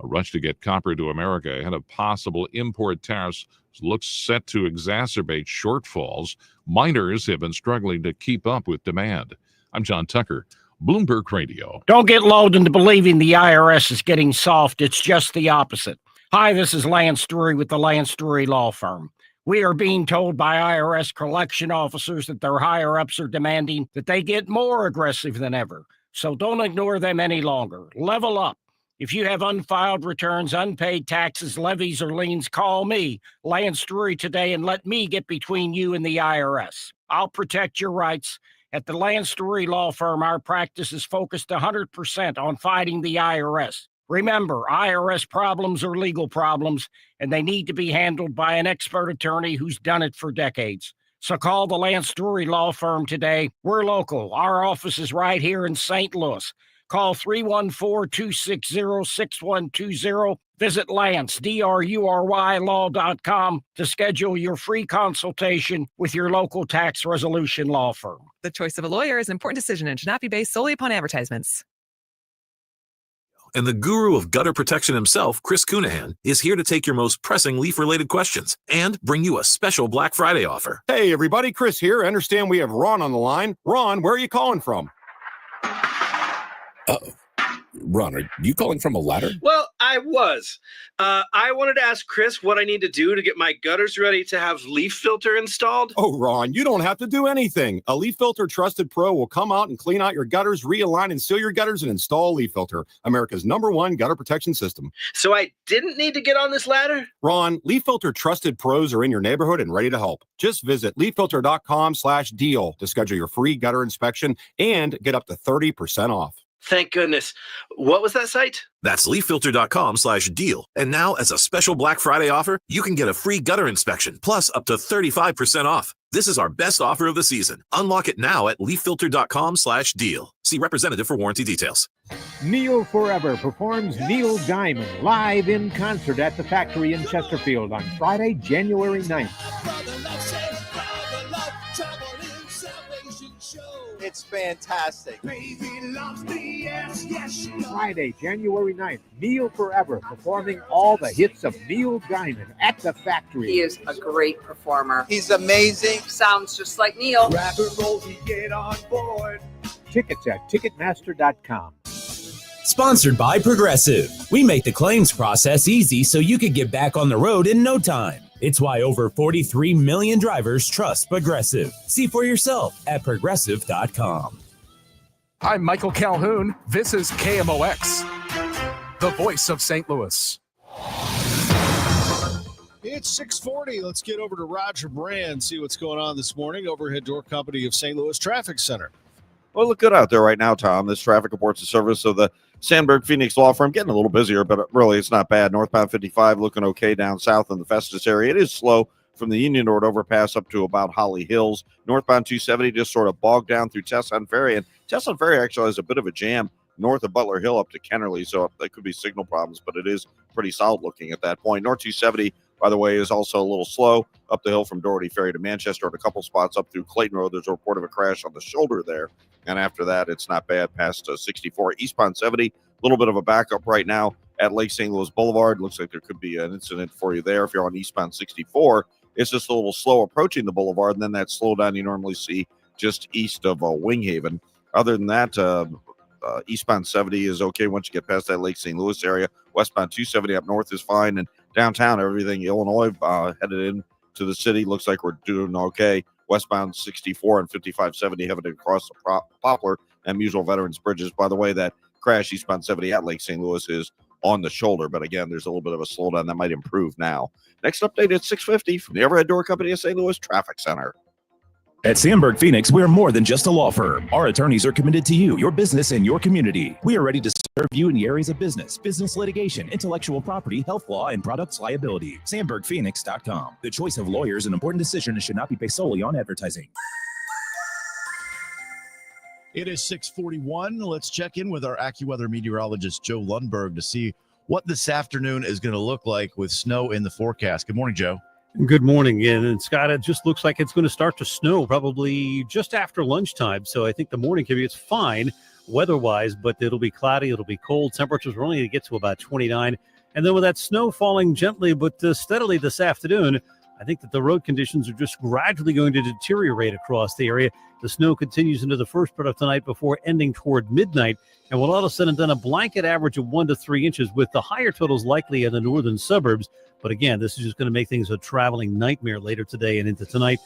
A rush to get copper to America ahead of possible import tariffs looks set to exacerbate shortfalls. Miners have been struggling to keep up with demand. I'm John Tucker, Bloomberg Radio. Don't get lulled into believing the IRS is getting soft. It's just the opposite. Hi, this is Lance Drury with the Lance Drury Law Firm. We are being told by IRS collection officers that their higher-ups are demanding that they get more aggressive than ever. So don't ignore them any longer. Level up. If you have unfiled returns, unpaid taxes, levies, or liens, call me, Lance Drury, today and let me get between you and the IRS. I'll protect your rights. At the Lance Drury Law Firm, our practice is focused 100% on fighting the IRS. Remember, IRS problems are legal problems, and they need to be handled by an expert attorney who's done it for decades. So call the Lance Drury Law Firm today. We're local. Our office is right here in St. Louis. Call 314-260-6120. Visit Lance, D-R-U-R-Y, law.com to schedule your free consultation with your local tax resolution law firm. The choice of a lawyer is an important decision and should not be based solely upon advertisements. And the guru of gutter protection himself, Chris Cunahan, is here to take your most pressing leaf-related questions and bring you a special Black Friday offer. Hey, everybody, Chris here. I understand we have Ron on the line. Ron, where are you calling from? Ron, are you calling from a ladder? Well, I was. I wanted to ask Chris what I need to do to get my gutters ready to have leaf filter installed. Oh, Ron, you don't have to do anything. A Leaf Filter Trusted Pro will come out and clean out your gutters, realign and seal your gutters, and install a Leaf Filter, America's #1 gutter protection system. So I didn't need to get on this ladder? Ron, Leaf Filter Trusted Pros are in your neighborhood and ready to help. Just visit leaffilter.com/deal to schedule your free gutter inspection and get up to 30% off. Thank goodness. What was that site? That's leaffilter.com/deal. And now, as a special Black Friday offer, you can get a free gutter inspection plus up to 35% off. This is our best offer of the season. Unlock it now at leaffilter.com/deal. See representative for warranty details. Neil Forever performs Neil Diamond live in concert at the Factory in Chesterfield on Friday, January 9th. It's fantastic. Friday, January 9th, Neil Forever performing all the hits of Neil Diamond at the Factory. He is a great performer. He's amazing. Sounds just like Neil. Get on board. Tickets at Ticketmaster.com. Sponsored by Progressive. We make the claims process easy so you can get back on the road in no time. It's why over 43 million drivers trust Progressive. See for yourself at Progressive.com. I'm Michael Calhoun. This is KMOX, the voice of St. Louis. It's 6:40. Let's get over to Roger Brand, see what's going on this morning. Overhead Door Company of St. Louis Traffic Center. Well, look good out there right now, Tom. This traffic reports the service of the Sandberg Phoenix Law Firm. Getting a little busier, but really it's not bad. Northbound 55 looking okay down south in the Festus area. It is slow from the Union Road overpass up to about Holly Hills. Northbound 270 just sort of bogged down through Tesson Ferry. And Tesson Ferry actually has a bit of a jam north of Butler Hill up to Kennerly. So that could be signal problems, but it is pretty solid looking at that point. North 270, by the way, is also a little slow up the hill from Doherty Ferry to Manchester and a couple spots up through Clayton Road. There's a report of a crash on the shoulder there. And after that, it's not bad past 64. Eastbound 70, a little bit of a backup right now at Lake St. Louis Boulevard. Looks like there could be an incident for you there if you're on eastbound 64. It's just a little slow approaching the boulevard, and then that slowdown you normally see just east of Winghaven. Other than that, eastbound 70 is okay once you get past that Lake St. Louis area. Westbound 270 up north is fine, and downtown, everything Illinois headed in to the city looks like we're doing okay. Westbound 64 and 5570 headed across the Poplar and Musel Veterans Bridges. By the way, that crash eastbound 70 at Lake St. Louis is on the shoulder, but again, there's a little bit of a slowdown that might improve now. Next update at 6:50 from the Overhead Door Company of St. Louis Traffic Center. At Sandberg Phoenix, we're more than just a law firm. Our attorneys are committed to you, your business, and your community. We are ready to serve you in the areas of business litigation, intellectual property, health law, and products liability. SandbergPhoenix.com. The choice of lawyers is an important decision and should not be based solely on advertising. It is 6:41. Let's check in with our AccuWeather meteorologist, Joe Lundberg, to see what this afternoon is going to look like with snow in the forecast. Good morning, Joe. Good morning, and Scott, it just looks like it's going to start to snow probably just after lunchtime. So I think the morning commute is fine weather-wise, but it'll be cloudy, it'll be cold. Temperatures are only going to get to about 29. And then with that snow falling gently but steadily this afternoon, I think that the road conditions are just gradually going to deteriorate across the area. The snow continues into the first part of tonight before ending toward midnight. And we'll all of a sudden done a blanket average of 1 to 3 inches, with the higher totals likely in the northern suburbs. But again, this is just going to make things a traveling nightmare later today and into tonight.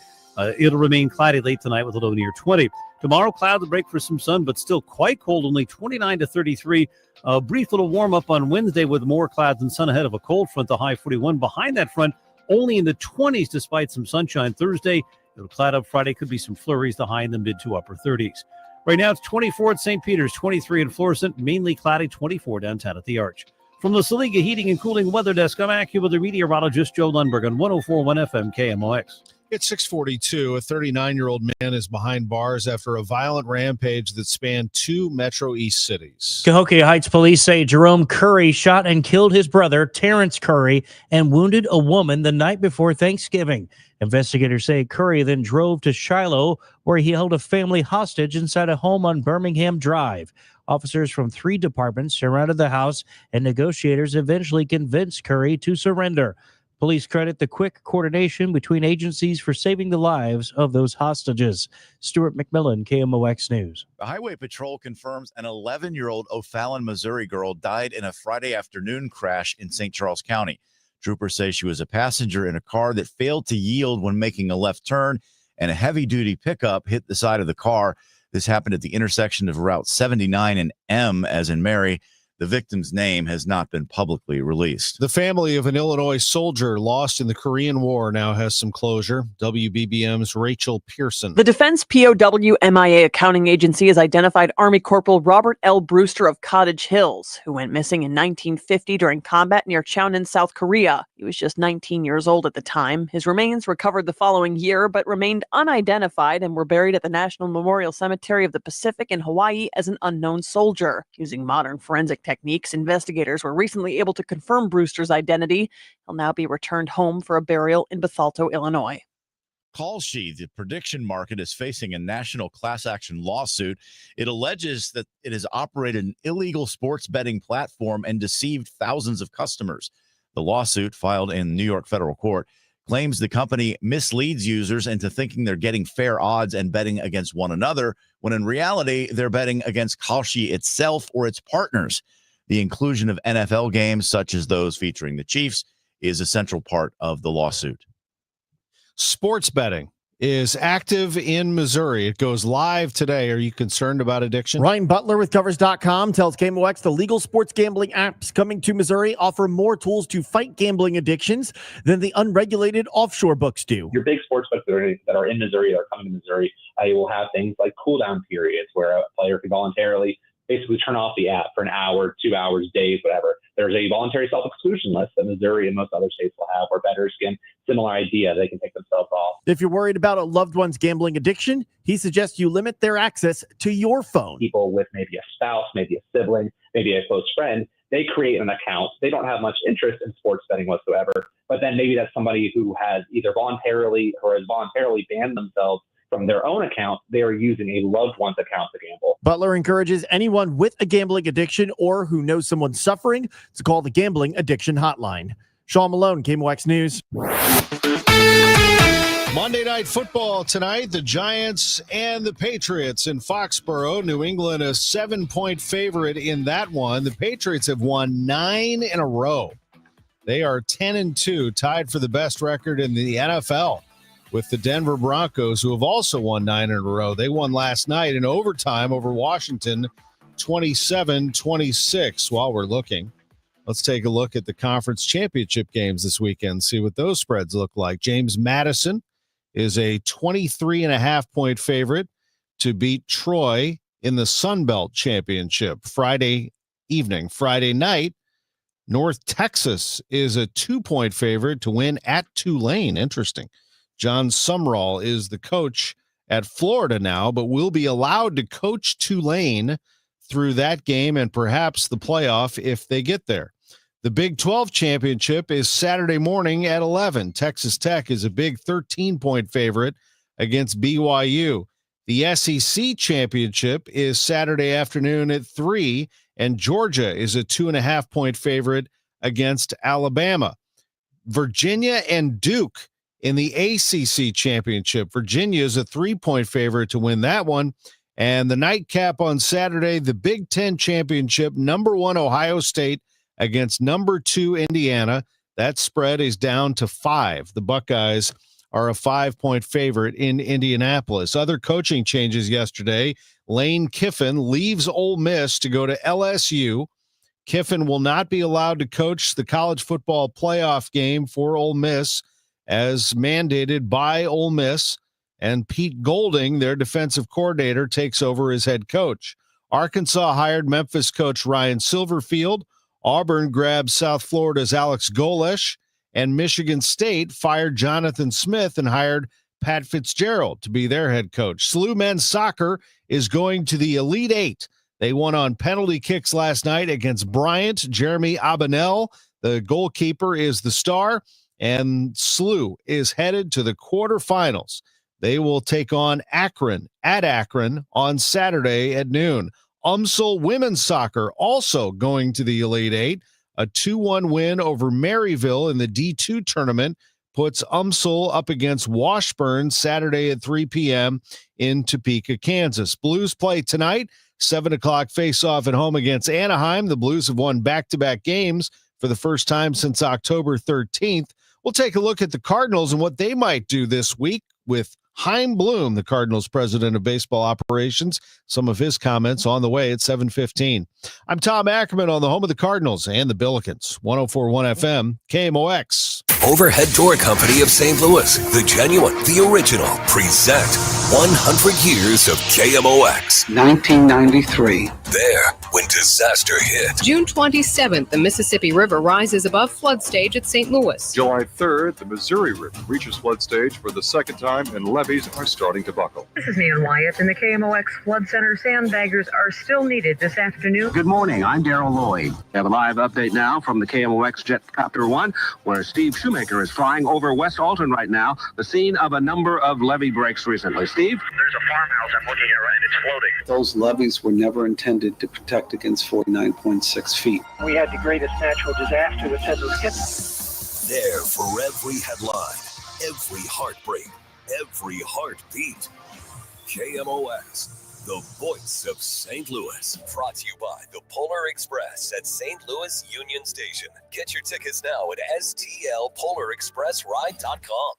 It'll remain cloudy late tonight with a low near 20. Tomorrow, clouds will break for some sun, but still quite cold, only 29 to 33. A brief little warm up on Wednesday with more clouds and sun ahead of a cold front, the high 41. Behind that front, only in the 20s despite some sunshine. Thursday, it'll cloud up. Friday could be some flurries, the high in the mid to upper 30s. Right now, it's 24 at St. Peter's, 23 in Florissant, mainly cloudy, 24 downtown at the Arch. From the Saliga Heating and Cooling Weather Desk, I'm AccuWeather meteorologist Joe Lundberg on 104.1 FM KMOX. It's 6:42. A 39-year-old man is behind bars after a violent rampage that spanned 2 Metro East cities. Cahokia Heights police say Jerome Curry shot and killed his brother, Terrence Curry, and wounded a woman the night before Thanksgiving. Investigators say Curry then drove to Shiloh, where he held a family hostage inside a home on Birmingham Drive. Officers from 3 departments surrounded the house, and negotiators eventually convinced Curry to surrender. Police credit the quick coordination between agencies for saving the lives of those hostages. Stuart McMillan, KMOX News. The Highway Patrol confirms an 11-year-old O'Fallon, Missouri girl died in a Friday afternoon crash in St. Charles County. Troopers say she was a passenger in a car that failed to yield when making a left turn, and a heavy-duty pickup hit the side of the car. This happened at the intersection of Route 79 and M, as in Mary. The victim's name has not been publicly released. The family of an Illinois soldier lost in the Korean War now has some closure. WBBM's Rachel Pearson. The Defense POW MIA accounting agency has identified Army Corporal Robert L. Brewster of Cottage Hills, who went missing in 1950 during combat near Cheonan, South Korea. He was just 19 years old at the time. His remains recovered the following year, but remained unidentified and were buried at the National Memorial Cemetery of the Pacific in Hawaii as an unknown soldier. Using modern forensic techniques, investigators were recently able to confirm Brewster's identity. He'll now be returned home for a burial in Bethalto, Illinois. Kalshi, the prediction market, is facing a national class action lawsuit. It alleges that it has operated an illegal sports betting platform and deceived thousands of customers. The lawsuit, filed in New York federal court, claims the company misleads users into thinking they're getting fair odds and betting against one another, when in reality, they're betting against Kalshi itself or its partners. The inclusion of NFL games, such as those featuring the Chiefs, is a central part of the lawsuit. Sports betting is active in Missouri. It goes live today. Are you concerned about addiction? Ryan Butler with Covers.com tells KMOX the legal sports gambling apps coming to Missouri offer more tools to fight gambling addictions than the unregulated offshore books do. Your big sports books that are in Missouri, that are coming to Missouri, you will have things like cool-down periods where a player can voluntarily basically turn off the app for an hour, 2 hours, days, whatever. There's a voluntary self-exclusion list that Missouri and most other states will have, where bettors can, similar idea, they can take themselves off. If you're worried about a loved one's gambling addiction, he suggests you limit their access to your phone. People with maybe a spouse, maybe a sibling, maybe a close friend, they create an account. They don't have much interest in sports betting whatsoever, but then maybe that's somebody who has either voluntarily or has voluntarily banned themselves from their own account. They are using a loved one's account to gamble. Butler encourages anyone with a gambling addiction or who knows someone suffering to call the Gambling Addiction Hotline. Sean Malone, KMOX News. Monday Night Football tonight, the Giants and the Patriots in Foxborough. New England a 7-point favorite in that one. The Patriots have won 9 in a row. They are 10-2, tied for the best record in the NFL with the Denver Broncos, who have also won 9 in a row. They won last night in overtime over Washington, 27-26. While we're looking, let's take a look at the conference championship games this weekend, see what those spreads look like. James Madison is a 23.5-point favorite to beat Troy in the Sun Belt Championship Friday evening. Friday night, North Texas is a 2-point favorite to win at Tulane. Interesting. John Sumrall is the coach at Florida now, but will be allowed to coach Tulane through that game and perhaps the playoff if they get there. The Big 12 championship is Saturday morning at 11. Texas Tech is a big 13-point favorite against BYU. The SEC championship is Saturday afternoon at 3, and Georgia is a 2.5-point favorite against Alabama. Virginia and Duke in the ACC championship. Virginia is a 3-point favorite to win that one. And the nightcap on Saturday, the Big 10 championship, number 1 Ohio State against number 2 Indiana. That spread is down to 5. The Buckeyes are a 5-point favorite in Indianapolis. Other coaching changes yesterday. Lane Kiffin leaves Ole Miss to go to LSU. Kiffin will not be allowed to coach the college football playoff game for Ole Miss, as mandated by Ole Miss, and Pete Golding, their defensive coordinator, takes over as head coach. Arkansas hired Memphis coach Ryan Silverfield. Auburn grabbed South Florida's Alex Golesh, and Michigan State fired Jonathan Smith and hired Pat Fitzgerald to be their head coach. SLU men's soccer is going to the Elite Eight. They won on penalty kicks last night against Bryant. Jeremy Abinell, the goalkeeper, is the star. And SLU is headed to the quarterfinals. They will take on Akron at Akron on Saturday at noon. UMSL women's soccer also going to the Elite Eight. A 2-1 win over Maryville in the D2 tournament puts UMSL up against Washburn Saturday at 3 p.m. in Topeka, Kansas. Blues play tonight, 7 o'clock face-off at home against Anaheim. The Blues have won back-to-back games for the first time since October 13th. We'll take a look at the Cardinals and what they might do this week with Chaim Bloom, the Cardinals president of baseball operations. Some of his comments on the way at 7:15. I'm Tom Ackerman on the home of the Cardinals and the Billikens. 104.1 FM, KMOX. Overhead Door Company of St. Louis, the genuine, the original, present 100 years of KMOX. 1993. There, when disaster hit. June 27th, the Mississippi River rises above flood stage at St. Louis. July 3rd, the Missouri River reaches flood stage for the second time and levees are starting to buckle. This is Nan Wyatt in the KMOX Flood Center. Sandbaggers are still needed this afternoon. Good morning. I'm Daryl Lloyd. We have a live update now from the KMOX Jetcopter 1, where Steve Shoemaker is flying over West Alton right now, the scene of a number of levee breaks recently. Steve? There's a farmhouse I'm looking at and it's floating. Those levees were never intended to protect against 49.6 feet. We had the greatest natural disaster that's ever hit. There for every headline, every heartbreak, every heartbeat. KMOX, the voice of St. Louis. Brought to you by the Polar Express at St. Louis Union Station. Get your tickets now at stlpolarexpressride.com.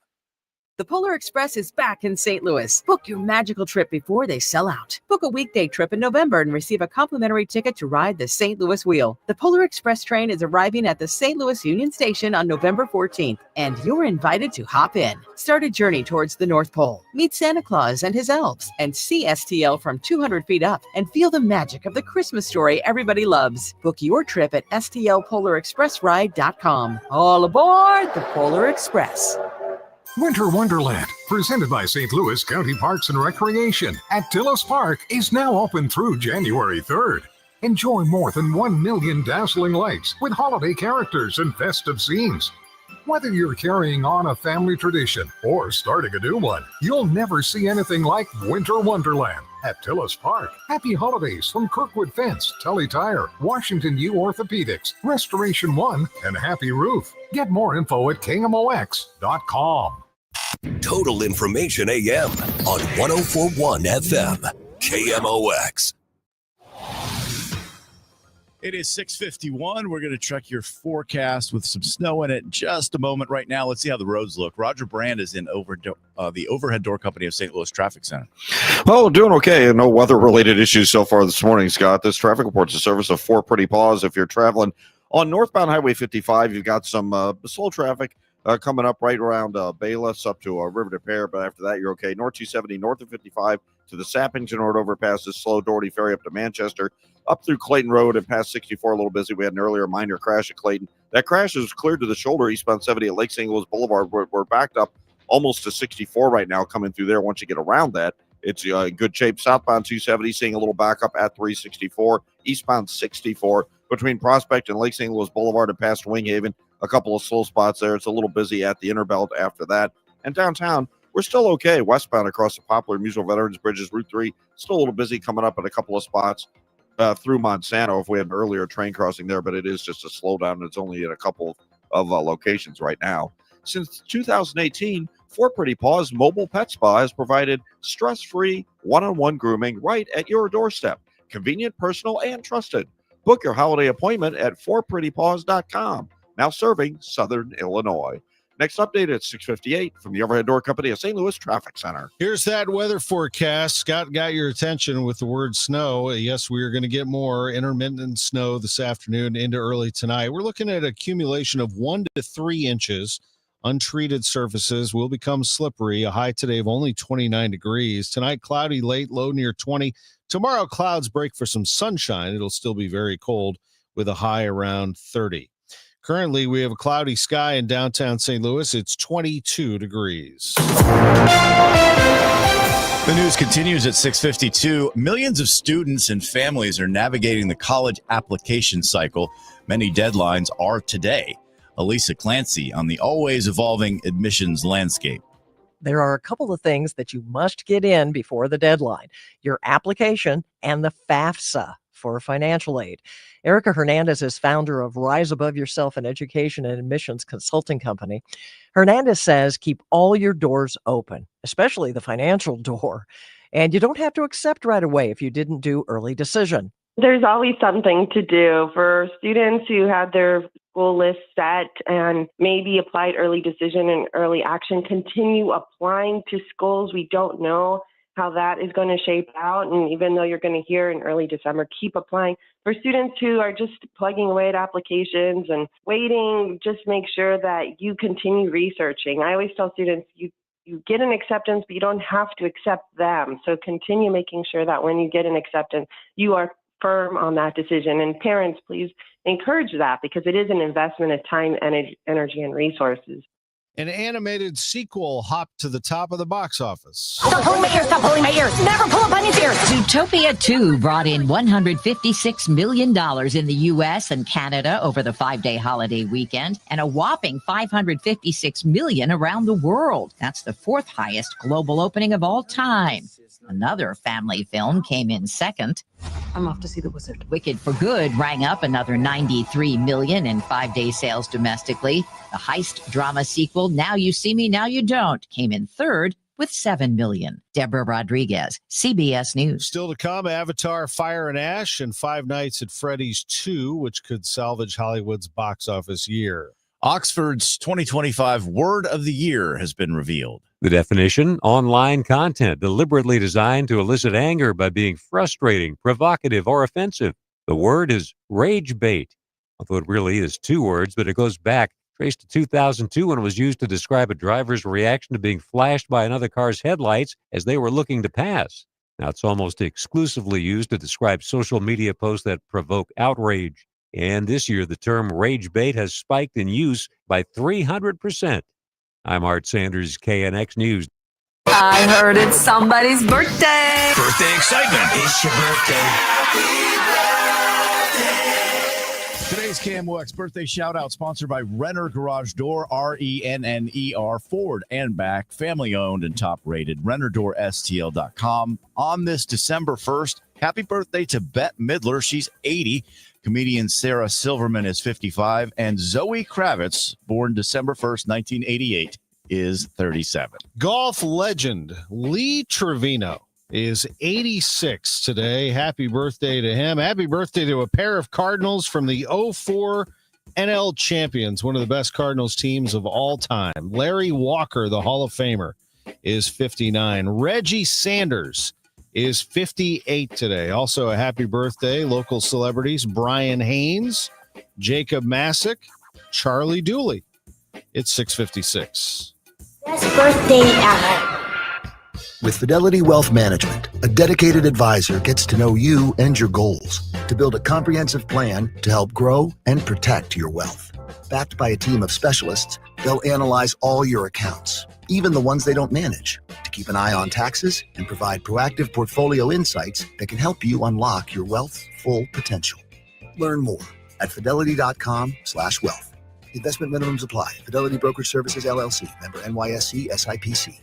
The Polar Express is back in St. Louis. Book your magical trip before they sell out. Book a weekday trip in November and receive a complimentary ticket to ride the St. Louis Wheel. The Polar Express train is arriving at the St. Louis Union Station on November 14th, and you're invited to hop in. Start a journey towards the North Pole. Meet Santa Claus and his elves, and see STL from 200 feet up, and feel the magic of the Christmas story everybody loves. Book your trip at stlpolarexpressride.com. All aboard the Polar Express. Winter Wonderland, presented by St. Louis County Parks and Recreation at Tillis Park, is now open through January 3rd. Enjoy more than 1 million dazzling lights with holiday characters and festive scenes. Whether you're carrying on a family tradition or starting a new one, you'll never see anything like Winter Wonderland at Tillis Park. Happy holidays from Kirkwood Fence, Tully Tire, Washington U Orthopedics, Restoration One, and Happy Roof. Get more info at KMOX.com. Total Information AM on 104.1 FM. KMOX. It is 6:51. We're going to check your forecast with some snow in it in just a moment. Right now, let's see how the roads look. Roger Brand is in the Overhead Door Company of St. Louis Traffic Center. Well, doing okay. No weather-related issues so far this morning, Scott. This traffic report's a service of Four Pretty Paws. If you're traveling on northbound Highway 55, you've got some slow traffic coming up right around Bayless up to River de Pere, but after that, you're okay. North 270, north of 55 to the Sappington Road overpass is slow. Doherty Ferry up to Manchester, up through Clayton Road and past 64, a little busy. We had an earlier minor crash at Clayton. That crash is cleared to the shoulder, eastbound 70 at Lake St. Louis Boulevard. We're backed up almost to 64 right now coming through there. Once you get around that, it's in good shape. Southbound 270, seeing a little backup at 364. Eastbound 64 between Prospect and Lake St. Louis Boulevard and past Winghaven. A couple of slow spots there. It's a little busy at the Interbelt after that. And downtown, we're still okay. Westbound across the Poplar Musial Veterans Bridges, Route 3, still a little busy coming up at a couple of spots through Monsanto if we had an earlier train crossing there, but it is just a slowdown. It's only at a couple of locations right now. Since 2018, Four Pretty Paws Mobile Pet Spa has provided stress-free one-on-one grooming right at your doorstep. Convenient, personal, and trusted. Book your holiday appointment at fourprettypaws.com. Now serving Southern Illinois. Next update at 6:58 from the Overhead Door Company of St. Louis Traffic Center. Here's that weather forecast. Scott got your attention with the word snow. Yes, we are going to get more intermittent snow this afternoon into early tonight. We're looking at accumulation of 1 to 3 inches. Untreated surfaces will become slippery. A high today of only 29 degrees. Tonight, cloudy late, low near 20. Tomorrow, clouds break for some sunshine. It'll still be very cold with a high around 30. Currently, we have a cloudy sky in downtown St. Louis. It's 22 degrees. The news continues at 6:52. Millions of students and families are navigating the college application cycle. Many deadlines are today. Elisa Clancy on the always evolving admissions landscape. There are a couple of things that you must get in before the deadline: your application and the FAFSA, for financial aid. Erica Hernandez is founder of Rise Above Yourself, an education and admissions consulting company. Hernandez says keep all your doors open, especially the financial door. And you don't have to accept right away if you didn't do early decision. There's always something to do for students who had their school list set and maybe applied early decision and early action. Continue applying to schools. We don't know how that is going to shape out. And even though you're going to hear in early December, keep applying. For students who are just plugging away at applications and waiting, just make sure that you continue researching. I always tell students, you get an acceptance, but you don't have to accept them. So continue making sure that when you get an acceptance, you are firm on that decision. And parents, please encourage that because it is an investment of time, energy, and resources. An animated sequel hopped to the top of the box office. Stop pulling my ears, stop pulling my ears. Never pull a bunny's ears. Zootopia 2 brought in $156 million in the U.S. and Canada over the 5-day holiday weekend and a whopping $556 million around the world. That's the fourth highest global opening of all time. Another family film came in second. I'm off to see the wizard. Wicked for Good rang up another $93 million in 5-day sales domestically. The heist drama sequel, Now You See Me, Now You Don't, came in third with $7 million. Deborah Rodriguez, CBS News. Still to come, Avatar, Fire and Ash, and Five Nights at Freddy's 2, which could salvage Hollywood's box office year. Oxford's 2025 Word of the Year has been revealed. The definition, online content deliberately designed to elicit anger by being frustrating, provocative, or offensive. The word is rage bait, although it really is two words, but it goes back, traced to 2002 when it was used to describe a driver's reaction to being flashed by another car's headlights as they were looking to pass. Now it's almost exclusively used to describe social media posts that provoke outrage. And this year, the term rage bait has spiked in use by 300%. I'm Art Sanders, KNX News. I heard it's somebody's birthday. Birthday excitement. It's your birthday. Today's KMOX birthday shout out sponsored by Renner Garage Door, RENNER, forward and back, family owned and top rated, RennerDoorSTL.com. On this December 1st, happy birthday to Bette Midler. She's 80. Comedian Sarah Silverman is 55, and Zoe Kravitz, born December 1st, 1988, is 37. Golf legend Lee Trevino is 86 today. Happy birthday to him. Happy birthday to a pair of Cardinals from the 04 NL champions, one of the best Cardinals teams of all time. Larry Walker, the Hall of Famer, is 59. Reggie Sanders is 58 today. Also a happy birthday, local celebrities, Brian Haynes, Jacob Masick, Charlie Dooley. It's 6:56. Best birthday ever. With Fidelity Wealth Management, a dedicated advisor gets to know you and your goals to build a comprehensive plan to help grow and protect your wealth. Backed by a team of specialists, they'll analyze all your accounts, even the ones they don't manage, to keep an eye on taxes and provide proactive portfolio insights that can help you unlock your wealth's full potential. Learn more at fidelity.com/wealth. Investment minimums apply. Fidelity Brokerage Services, LLC, member NYSE, SIPC.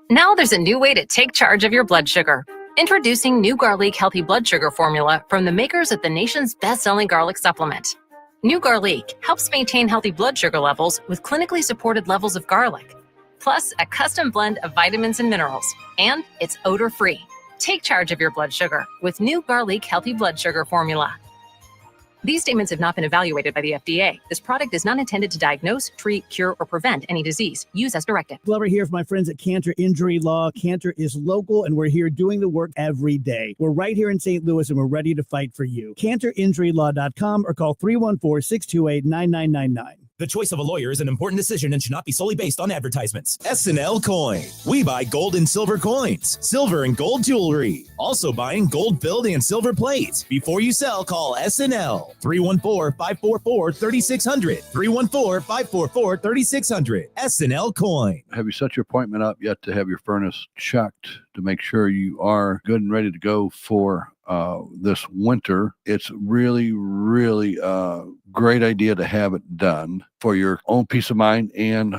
Now there's a new way to take charge of your blood sugar. Introducing new Garlic Healthy Blood Sugar Formula from the makers of the nation's best-selling garlic supplement. New Garlic helps maintain healthy blood sugar levels with clinically supported levels of garlic, plus a custom blend of vitamins and minerals, and it's odor-free. Take charge of your blood sugar with New Garlic Healthy Blood Sugar Formula. These statements have not been evaluated by the FDA. This product is not intended to diagnose, treat, cure, or prevent any disease. Use as directed. Glover here for my friends at Cantor Injury Law. Cantor is local, and we're here doing the work every day. We're right here in St. Louis, and we're ready to fight for you. CantorInjuryLaw.com or call 314-628-9999. The choice of a lawyer is an important decision and should not be solely based on advertisements. SNL Coin. We buy gold and silver coins, silver and gold jewelry. Also buying gold-filled and silver plates. Before you sell, call SNL. 314-544-3600. 314-544-3600. SNL Coin. Have you set your appointment up yet to have your furnace checked to make sure you are good and ready to go for this winter? It's really, really great idea to have it done for your own peace of mind and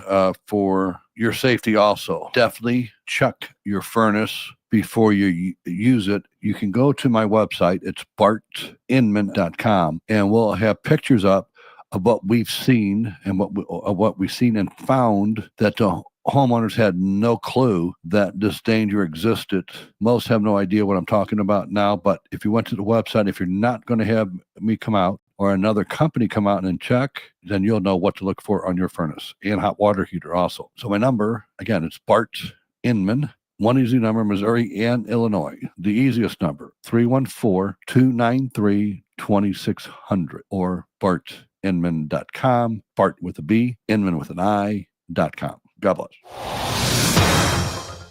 for your safety also. Definitely check your furnace before you use it, you can go to my website. It's bartinman.com, and we'll have pictures up of what we've seen and what we've seen and found that the homeowners had no clue that this danger existed. Most have no idea what I'm talking about now, but if you went to the website, if you're not going to have me come out or another company come out and check, then you'll know what to look for on your furnace and hot water heater also. So my number, again, it's Bart Inman, one easy number, Missouri and Illinois. The easiest number, 314-293-2600 or bartinman.com, Bart with a B, Inman with an I.com. God bless.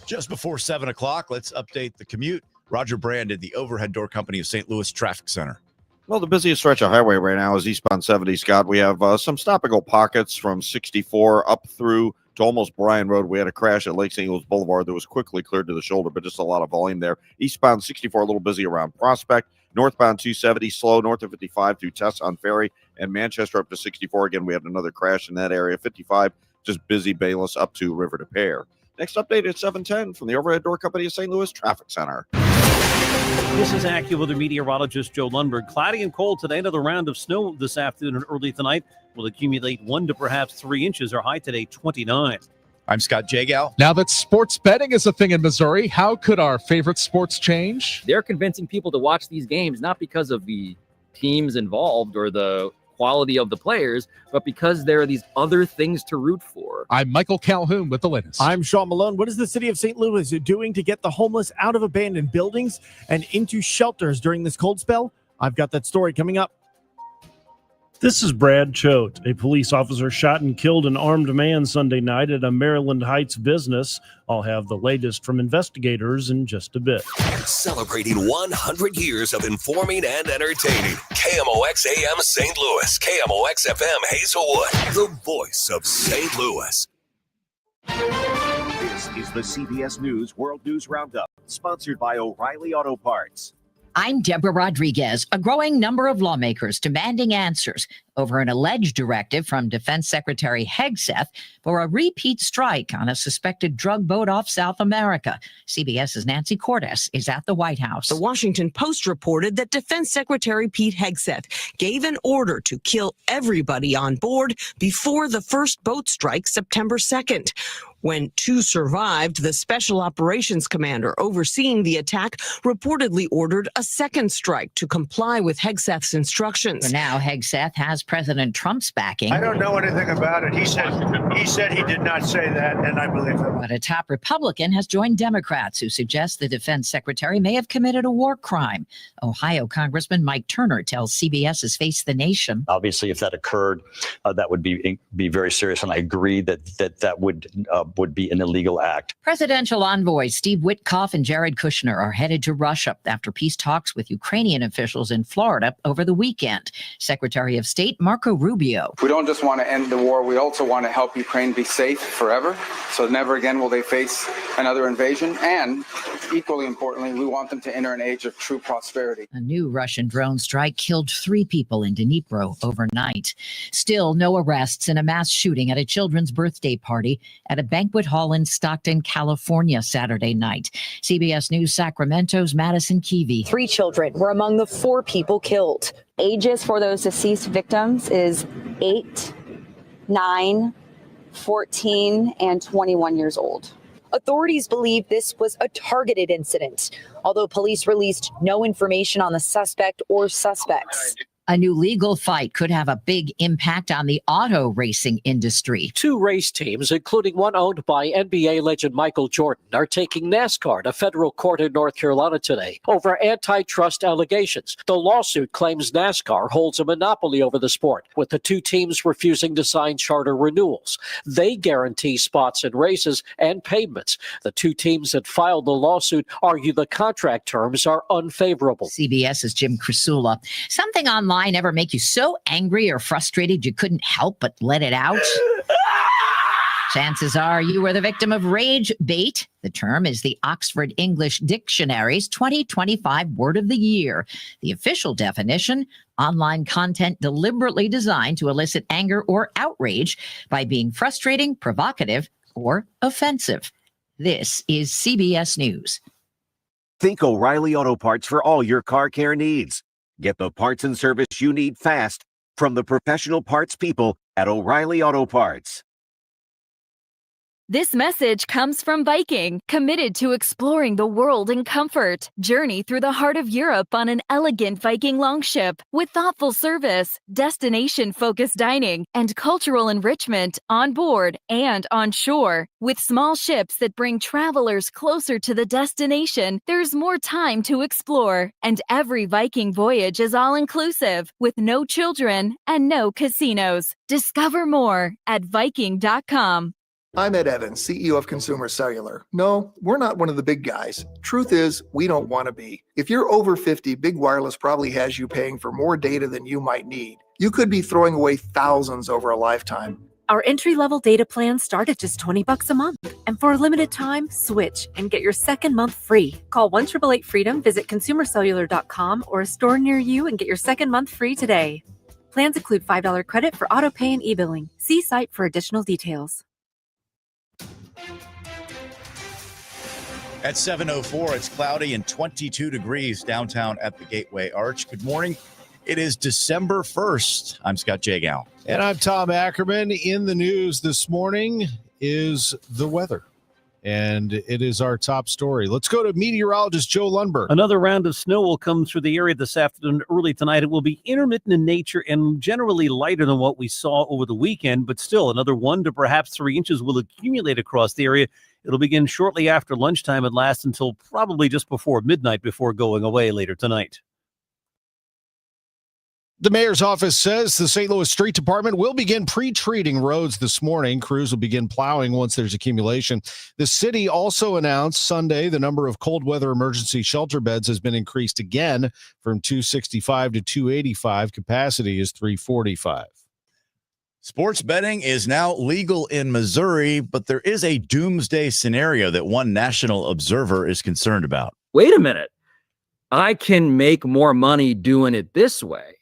Just before 7 o'clock, let's update the commute. Roger Brand at the Overhead Door Company of St. Louis Traffic Center. Well, the busiest stretch of highway right now is eastbound 70, Scott. We have some stop-and-go pockets from 64 up through to almost Bryan Road. We had a crash at Lake St. Louis Boulevard that was quickly cleared to the shoulder, but just a lot of volume there. Eastbound 64, a little busy around Prospect. Northbound 270, slow north of 55 through Tess on Ferry. And Manchester up to 64. Again, we had another crash in that area. 55, just busy Bayless up to River to Pear. Next update at 7:10 from the Overhead Door Company of St. Louis Traffic Center. This is AccuWeather meteorologist Joe Lundberg. Cloudy and cold today. Another round of snow this afternoon and early tonight will accumulate 1 to perhaps 3 inches. Our high today, 29. I'm Scott Jagow. Now that sports betting is a thing in Missouri, how could our favorite sports change? They're convincing people to watch these games, not because of the teams involved or the quality of the players, but because there are these other things to root for. I'm Michael Calhoun with the latest. I'm Sean Malone. What is the city of St. Louis doing to get the homeless out of abandoned buildings and into shelters during this cold spell? I've got that story coming up. This is Brad Choate. A police officer shot and killed an armed man Sunday night at a Maryland Heights business. I'll have the latest from investigators in just a bit. Celebrating 100 years of informing and entertaining. KMOX AM St. Louis, KMOX FM Hazelwood, the voice of St. Louis. This is the CBS News World News Roundup, sponsored by O'Reilly Auto Parts. I'm Deborah Rodriguez. A growing number of lawmakers demanding answers over an alleged directive from Defense Secretary Hegseth for a repeat strike on a suspected drug boat off South America. CBS's Nancy Cordes is at the White House. The Washington Post reported that Defense Secretary Pete Hegseth gave an order to kill everybody on board before the first boat strike September 2nd. When 2 survived, the Special Operations Commander overseeing the attack reportedly ordered a second strike to comply with Hegseth's instructions. For now, Hegseth has President Trump's backing. I don't know anything about it. He said he did not say that, and I believe him. But a top Republican has joined Democrats who suggest the defense secretary may have committed a war crime. Ohio Congressman Mike Turner tells CBS's Face the Nation. Obviously, if that occurred, that would be very serious, and I agree that would be an illegal act. Presidential envoys Steve Witkoff and Jared Kushner are headed to Russia after peace talks with Ukrainian officials in Florida over the weekend. Secretary of State Marco Rubio. We don't just want to end the war, we also want to help Ukraine be safe forever, so never again will they face another invasion. And equally importantly, we want them to enter an age of true prosperity. A new Russian drone strike killed 3 people in Dnipro overnight. Still no arrests in a mass shooting at a children's birthday party at a banquet hall in Stockton, California, Saturday night. CBS News Sacramento's Madison Keevy. 3 children were among the 4 people killed. Ages for those deceased victims is 8, 9, 14, and 21 years old. Authorities believe this was a targeted incident, although police released no information on the suspect or suspects. A new legal fight could have a big impact on the auto racing industry. 2 race teams, including one owned by NBA legend Michael Jordan, are taking NASCAR to federal court in North Carolina today over antitrust allegations. The lawsuit claims NASCAR holds a monopoly over the sport, with the 2 teams refusing to sign charter renewals. They guarantee spots in races and pavements. The 2 teams that filed the lawsuit argue the contract terms are unfavorable. CBS's Jim Krasula. Something online ever make you so angry or frustrated you couldn't help but let it out? Chances are you were the victim of rage bait. The term is the Oxford English Dictionary's 2025 Word of the Year. The official definition, online content deliberately designed to elicit anger or outrage by being frustrating, provocative, or offensive. This is CBS News. Think O'Reilly Auto Parts for all your car care needs. Get the parts and service you need fast from the professional parts people at O'Reilly Auto Parts. This message comes from Viking, committed to exploring the world in comfort. Journey through the heart of Europe on an elegant Viking longship with thoughtful service, destination-focused dining, and cultural enrichment on board and on shore. With small ships that bring travelers closer to the destination, there's more time to explore. And every Viking voyage is all-inclusive, with no children and no casinos. Discover more at Viking.com. I'm Ed Evans, CEO of Consumer Cellular. No, we're not one of the big guys. Truth is, we don't want to be. If you're over 50, Big Wireless probably has you paying for more data than you might need. You could be throwing away thousands over a lifetime. Our entry-level data plans start at just $20 a month. And for a limited time, switch and get your second month free. Call 1-888-FREEDOM, visit consumercellular.com or a store near you and get your second month free today. Plans include $5 credit for auto pay and e-billing. See site for additional details. At 7:04, it's cloudy and 22 degrees downtown at the Gateway Arch. Good morning. It is December 1st. I'm Scott Jagow. And I'm Tom Ackerman. In the news this morning is the weather. And it is our top story. Let's go to meteorologist Joe Lundberg. Another round of snow will come through the area this afternoon, early tonight. It will be intermittent in nature and generally lighter than what we saw over the weekend, but still another 1 to perhaps 3 inches will accumulate across the area. It'll begin shortly after lunchtime and last until probably just before midnight before going away later tonight. The mayor's office says the St. Louis Street Department will begin pre-treating roads this morning. Crews will begin plowing once there's accumulation. The city also announced Sunday the number of cold weather emergency shelter beds has been increased again from 265 to 285. Capacity is 345. Sports betting is now legal in Missouri, but there is a doomsday scenario that one national observer is concerned about. Wait a minute. I can make more money doing it this way.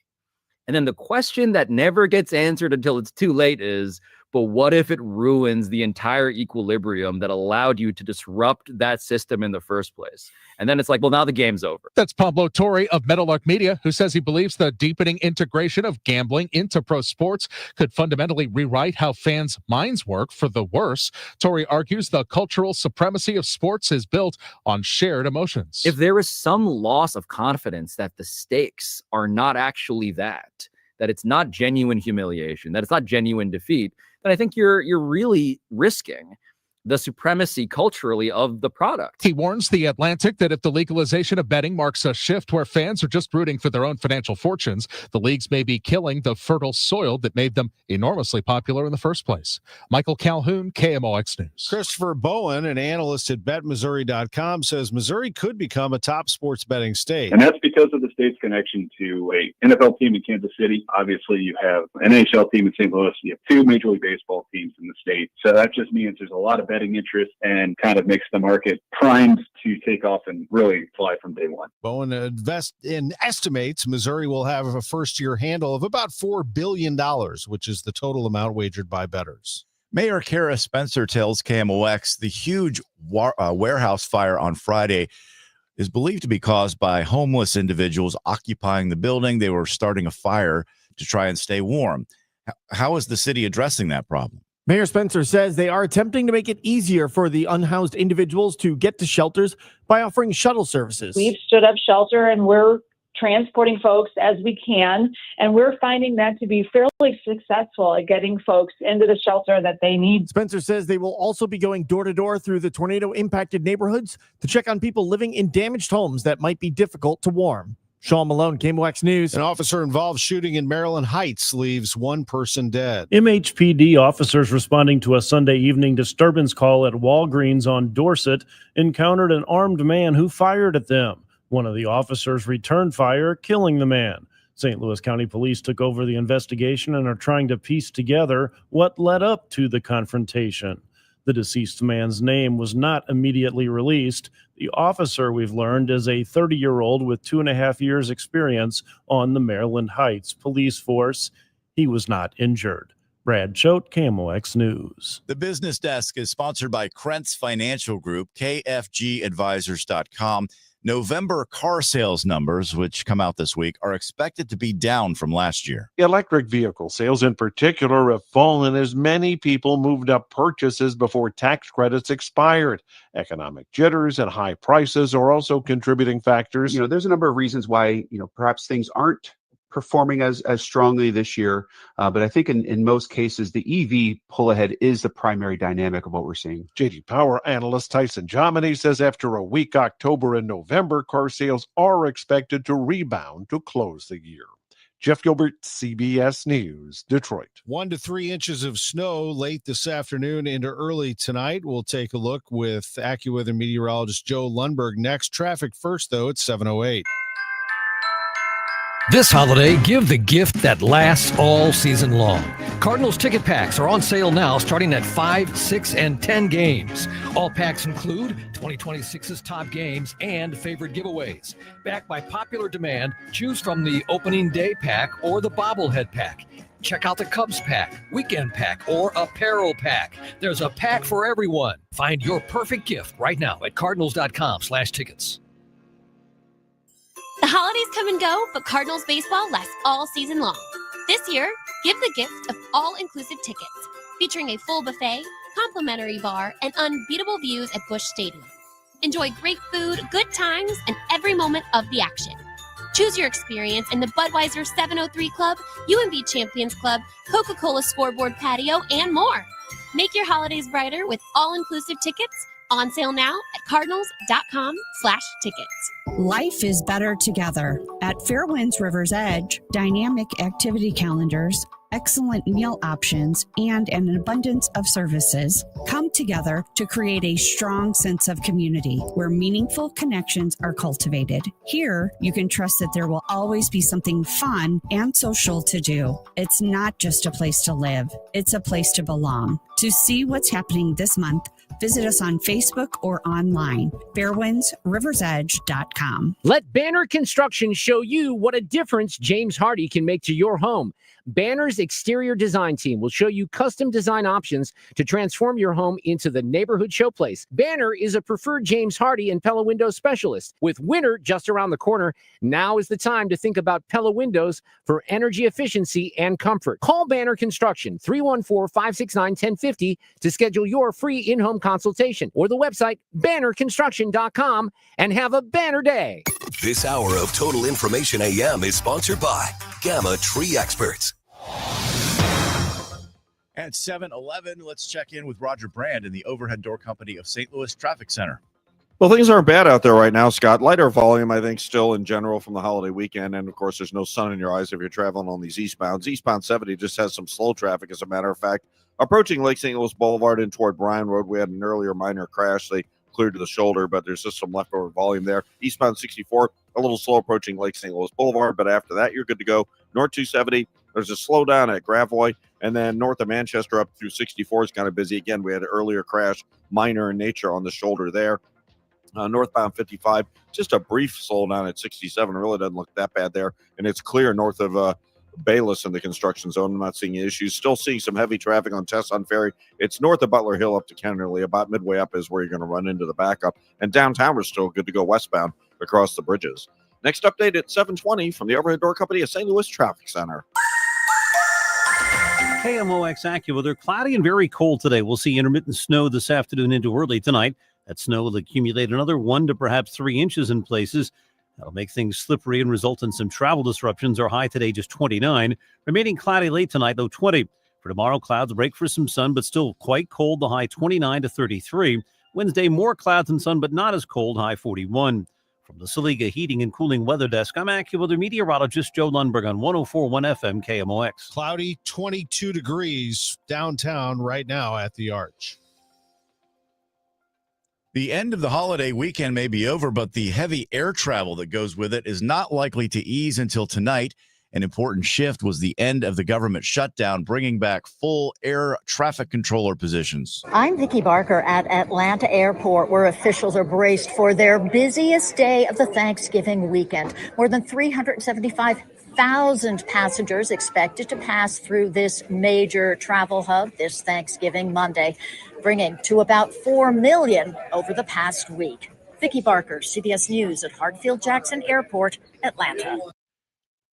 And then the question that never gets answered until it's too late is, but what if it ruins the entire equilibrium that allowed you to disrupt that system in the first place? And then it's like, well, now the game's over. That's Pablo Torre of Meadowlark Media, who says he believes the deepening integration of gambling into pro sports could fundamentally rewrite how fans' minds work for the worse. Torre argues the cultural supremacy of sports is built on shared emotions. If there is some loss of confidence that the stakes are not actually that it's not genuine humiliation, that it's not genuine defeat, then I think you're really risking the supremacy culturally of the product. He warns The Atlantic that if the legalization of betting marks a shift where fans are just rooting for their own financial fortunes, the leagues may be killing the fertile soil that made them enormously popular in the first place. Michael Calhoun, KMOX News. Christopher Bowen, an analyst at BetMissouri.com, says Missouri could become a top sports betting state. And that's because of the state's connection to a NFL team in Kansas City. Obviously, you have an NHL team in St. Louis. You have 2 Major League Baseball teams in the state. So that just means there's a lot of betting interest and kind of makes the market primed to take off and really fly from day one. Bowen estimates Missouri will have a first-year handle of about $4 billion, which is the total amount wagered by bettors. Mayor Kara Spencer tells KMOX the huge warehouse fire on Friday is believed to be caused by homeless individuals occupying the building. They were starting a fire to try and stay warm. How is the city addressing that problem? Mayor Spencer says they are attempting to make it easier for the unhoused individuals to get to shelters by offering shuttle services. We've stood up shelter and we're transporting folks as we can, and we're finding that to be fairly successful at getting folks into the shelter that they need. Spencer says they will also be going door to door through the tornado-impacted neighborhoods to check on people living in damaged homes that might be difficult to warm. Sean Malone, KMOX News. An officer-involved shooting in Maryland Heights leaves one person dead. MHPD officers responding to a Sunday evening disturbance call at Walgreens on Dorset encountered an armed man who fired at them. One of the officers returned fire, killing the man. St. Louis County Police took over the investigation and are trying to piece together what led up to the confrontation. The deceased man's name was not immediately released. The officer, we've learned, is a 30-year-old with 2.5 years experience on the Maryland Heights police force. He was not injured. Brad Choate, KMOX News. The Business Desk is sponsored by Krentz Financial Group, KFGadvisors.com. November car sales numbers, which come out this week, are expected to be down from last year. Electric vehicle sales in particular have fallen as many people moved up purchases before tax credits expired. Economic jitters and high prices are also contributing factors. There's a number of reasons why, perhaps things aren't performing as strongly this year. But I think in most cases, the EV pull ahead is the primary dynamic of what we're seeing. JD Power analyst Tyson Jominy says after a weak October and November, car sales are expected to rebound to close the year. Jeff Gilbert, CBS News, Detroit. 1 to 3 inches of snow late this afternoon into early tonight. We'll take a look with AccuWeather meteorologist Joe Lundberg next. Traffic first, though, at 7:08. This holiday, give the gift that lasts all season long. Cardinals ticket packs are on sale now, starting at 5, 6, and 10 games. All packs include 2026's top games and favorite giveaways. Backed by popular demand, choose from the opening day pack or the bobblehead pack. Check out the Cubs pack, weekend pack, or apparel pack. There's a pack for everyone. Find your perfect gift right now at cardinals.com/tickets. The holidays come and go, but Cardinals baseball lasts all season long. This year, give the gift of all-inclusive tickets, featuring a full buffet, complimentary bar, and unbeatable views at Busch Stadium. Enjoy great food, good times, and every moment of the action. Choose your experience in the Budweiser 703 Club, UMB Champions Club, Coca-Cola Scoreboard Patio, and more. Make your holidays brighter with all-inclusive tickets. On sale now at cardinals.com/tickets. Life is better together. At Fairwinds River's Edge, dynamic activity calendars, excellent meal options, and an abundance of services come together to create a strong sense of community where meaningful connections are cultivated. Here, you can trust that there will always be something fun and social to do. It's not just a place to live, it's a place to belong. To see what's happening this month, visit us on Facebook or online, fairwindsriversedge.com. Let Banner Construction show you what a difference James Hardy can make to your home. Banner's exterior design team will show you custom design options to transform your home into the neighborhood showplace. Banner is a preferred James Hardy and Pella Window specialist. With winter just around the corner, now is the time to think about Pella Windows for energy efficiency and comfort. Call Banner Construction 314-569-1050 to schedule your free in-home consultation, or the website bannerconstruction.com, and have a banner day. This hour of Total Information AM is sponsored by Gamma Tree Experts. At 7:11, let's check in with Roger Brand in the Overhead Door Company of St. Louis Traffic Center. Well, things aren't bad out there right now, Scott. Lighter volume, I think, still in general from the holiday weekend. And, of course, there's no sun in your eyes if you're traveling on these eastbounds. Eastbound 70 just has some slow traffic, as a matter of fact. Approaching Lake St. Louis Boulevard in toward Bryan Road, we had an earlier minor crash. They cleared to the shoulder, but there's just some leftover volume there. Eastbound 64, a little slow approaching Lake St. Louis Boulevard, but after that, you're good to go. North 270, there's a slowdown at Gravois, and then north of Manchester up through 64 is kind of busy. Again, we had an earlier crash, minor in nature, on the shoulder there. Northbound 55, just a brief slowdown at 67. Really doesn't look that bad there, and it's clear north of Bayless in the construction zone. I'm not seeing any issues. Still seeing some heavy traffic on Tesson Ferry. It's north of Butler Hill up to Kennerly. About midway up is where you're going to run into the backup. And downtown, we're still good to go westbound across the bridges. Next update at 7:20 from the Overhead Door Company of St. Louis Traffic Center. KMOX AccuWeather, cloudy and very cold today. We'll see intermittent snow this afternoon into early tonight. That snow will accumulate another 1 to perhaps 3 inches in places. That'll make things slippery and result in some travel disruptions. Our high today just 29. Remaining cloudy late tonight, though 20. For tomorrow, clouds break for some sun, but still quite cold. The high 29 to 33. Wednesday, more clouds and sun, but not as cold. High 41. From the Saliga Heating and Cooling Weather Desk, I'm AccuWeather meteorologist Joe Lundberg on 104.1 FM KMOX. Cloudy, 22 degrees downtown right now at the Arch. The end of the holiday weekend may be over, but the heavy air travel that goes with it is not likely to ease until tonight. An important shift was the end of the government shutdown, bringing back full air traffic controller positions. I'm Vicki Barker at Atlanta Airport, where officials are braced for their busiest day of the Thanksgiving weekend. More than 375,000 passengers expected to pass through this major travel hub this Thanksgiving Monday, bringing to about 4 million over the past week. Vicki Barker, CBS News at Hartsfield-Jackson Airport, Atlanta.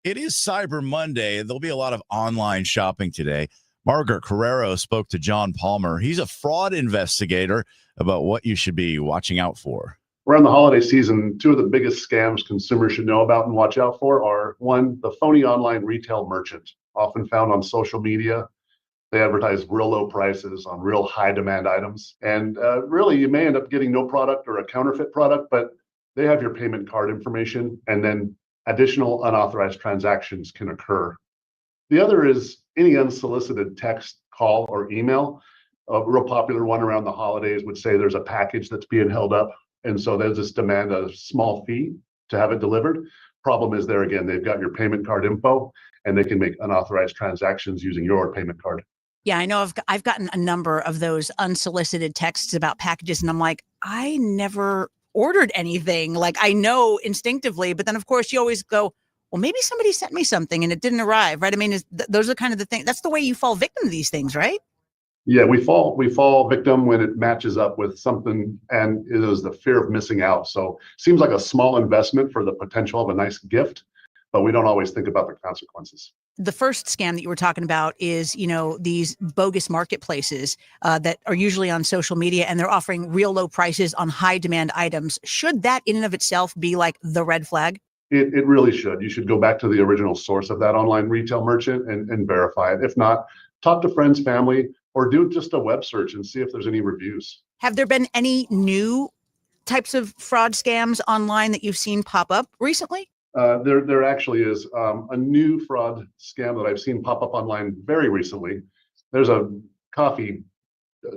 It is Cyber Monday. There'll be a lot of online shopping today. Margaret Carrero spoke to John Palmer. He's a fraud investigator about what you should be watching out for. Around the holiday season, two of the biggest scams consumers should know about and watch out for are, one, the phony online retail merchant, often found on social media. They advertise real low prices on real high demand items. And really, you may end up getting no product or a counterfeit product, but they have your payment card information, and then additional unauthorized transactions can occur. The other is any unsolicited text, call, or email. A real popular one around the holidays would say there's a package that's being held up, and so they'll just demand a small fee to have it delivered. Problem is there again, they've got your payment card info, and they can make unauthorized transactions using your payment card. Yeah, I know I've gotten a number of those unsolicited texts about packages, and I'm like, I never ordered anything. Like, I know instinctively, but then of course you always go, well, maybe somebody sent me something and it didn't arrive, right? I mean, those are kind of the things. That's the way you fall victim to these things, right? Yeah, we fall victim when it matches up with something, and it is the fear of missing out. So seems like a small investment for the potential of a nice gift, but we don't always think about the consequences. The first scam that you were talking about is, these bogus marketplaces that are usually on social media, and they're offering real low prices on high demand items. Should that in and of itself be like the red flag? It really should. You should go back to the original source of that online retail merchant and verify it. If not, talk to friends, family, or do just a web search and see if there's any reviews. Have there been any new types of fraud scams online that you've seen pop up recently? There actually is a new fraud scam that I've seen pop up online very recently. There's a coffee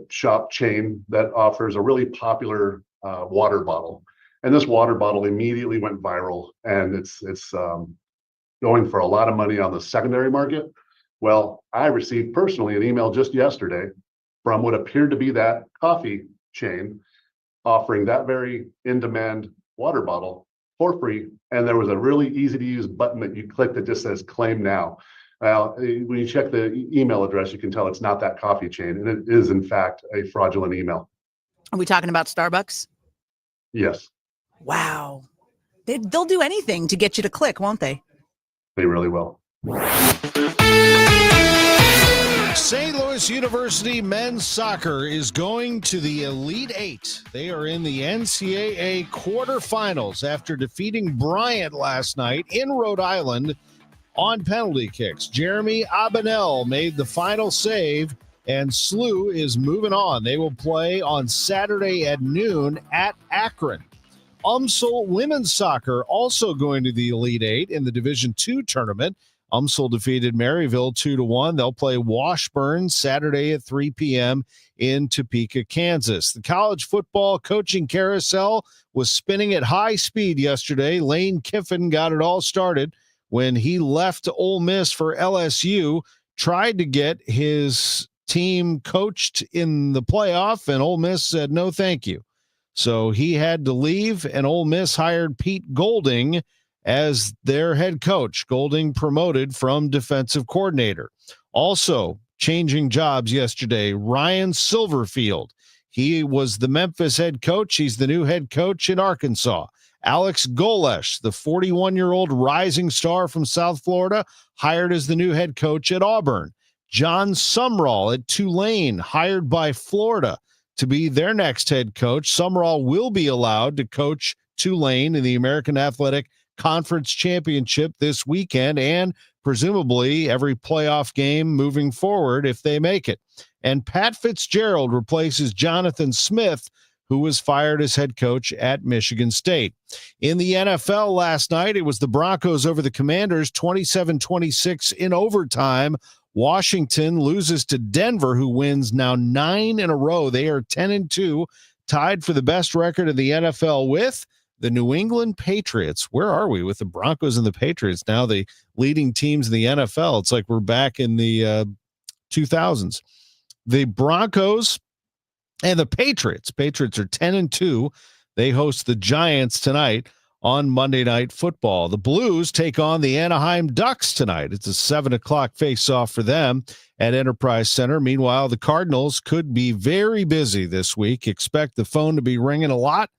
shop chain that offers a really popular water bottle. And this water bottle immediately went viral, and it's going for a lot of money on the secondary market. Well, I received personally an email just yesterday from what appeared to be that coffee chain offering that very in-demand water bottle for free. And there was a really easy to use button that you click that just says claim now. Well, when you check the email address, you can tell it's not that coffee chain, and it is in fact a fraudulent email. Are we talking about Starbucks? Yes. Wow. They'll do anything to get you to click, won't they? They really will. St. Louis University men's soccer is going to the Elite Eight. They are in the NCAA quarterfinals after defeating Bryant last night in Rhode Island on penalty kicks. Jeremy Abenel made the final save, and SLU is moving on. They will play on Saturday at noon at Akron. UMSL women's soccer also going to the Elite Eight in the Division II tournament. UMSL defeated Maryville 2-1. They'll play Washburn Saturday at 3 p.m. in Topeka, Kansas. The college football coaching carousel was spinning at high speed yesterday. Lane Kiffin got it all started when he left Ole Miss for LSU, tried to get his team coached in the playoff, and Ole Miss said no thank you. So he had to leave, and Ole Miss hired Pete Golding as their head coach. Golding promoted from defensive coordinator. Also changing jobs yesterday, Ryan Silverfield. He was the Memphis head coach. He's the new head coach in Arkansas. Alex Golesh, the 41-year-old rising star from South Florida, hired as the new head coach at Auburn. John Sumrall at Tulane, hired by Florida to be their next head coach. Sumrall will be allowed to coach Tulane in the American Athletic Conference Championship this weekend, and presumably every playoff game moving forward if they make it. And Pat Fitzgerald replaces Jonathan Smith, who was fired as head coach at Michigan State. In the NFL last night, it was the Broncos over the Commanders, 27-26 in overtime. Washington loses to Denver, who wins now 9 in a row. They are 10-2, tied for the best record in the NFL with the New England Patriots. Where are we with the Broncos and the Patriots now, the leading teams in the NFL? It's like we're back in the 2000s. The Broncos and the Patriots. Patriots are 10-2. They host the Giants tonight on Monday Night Football. The Blues take on the Anaheim Ducks tonight. It's a 7:00 face-off for them at Enterprise Center. Meanwhile, the Cardinals could be very busy this week. Expect the phone to be ringing a lot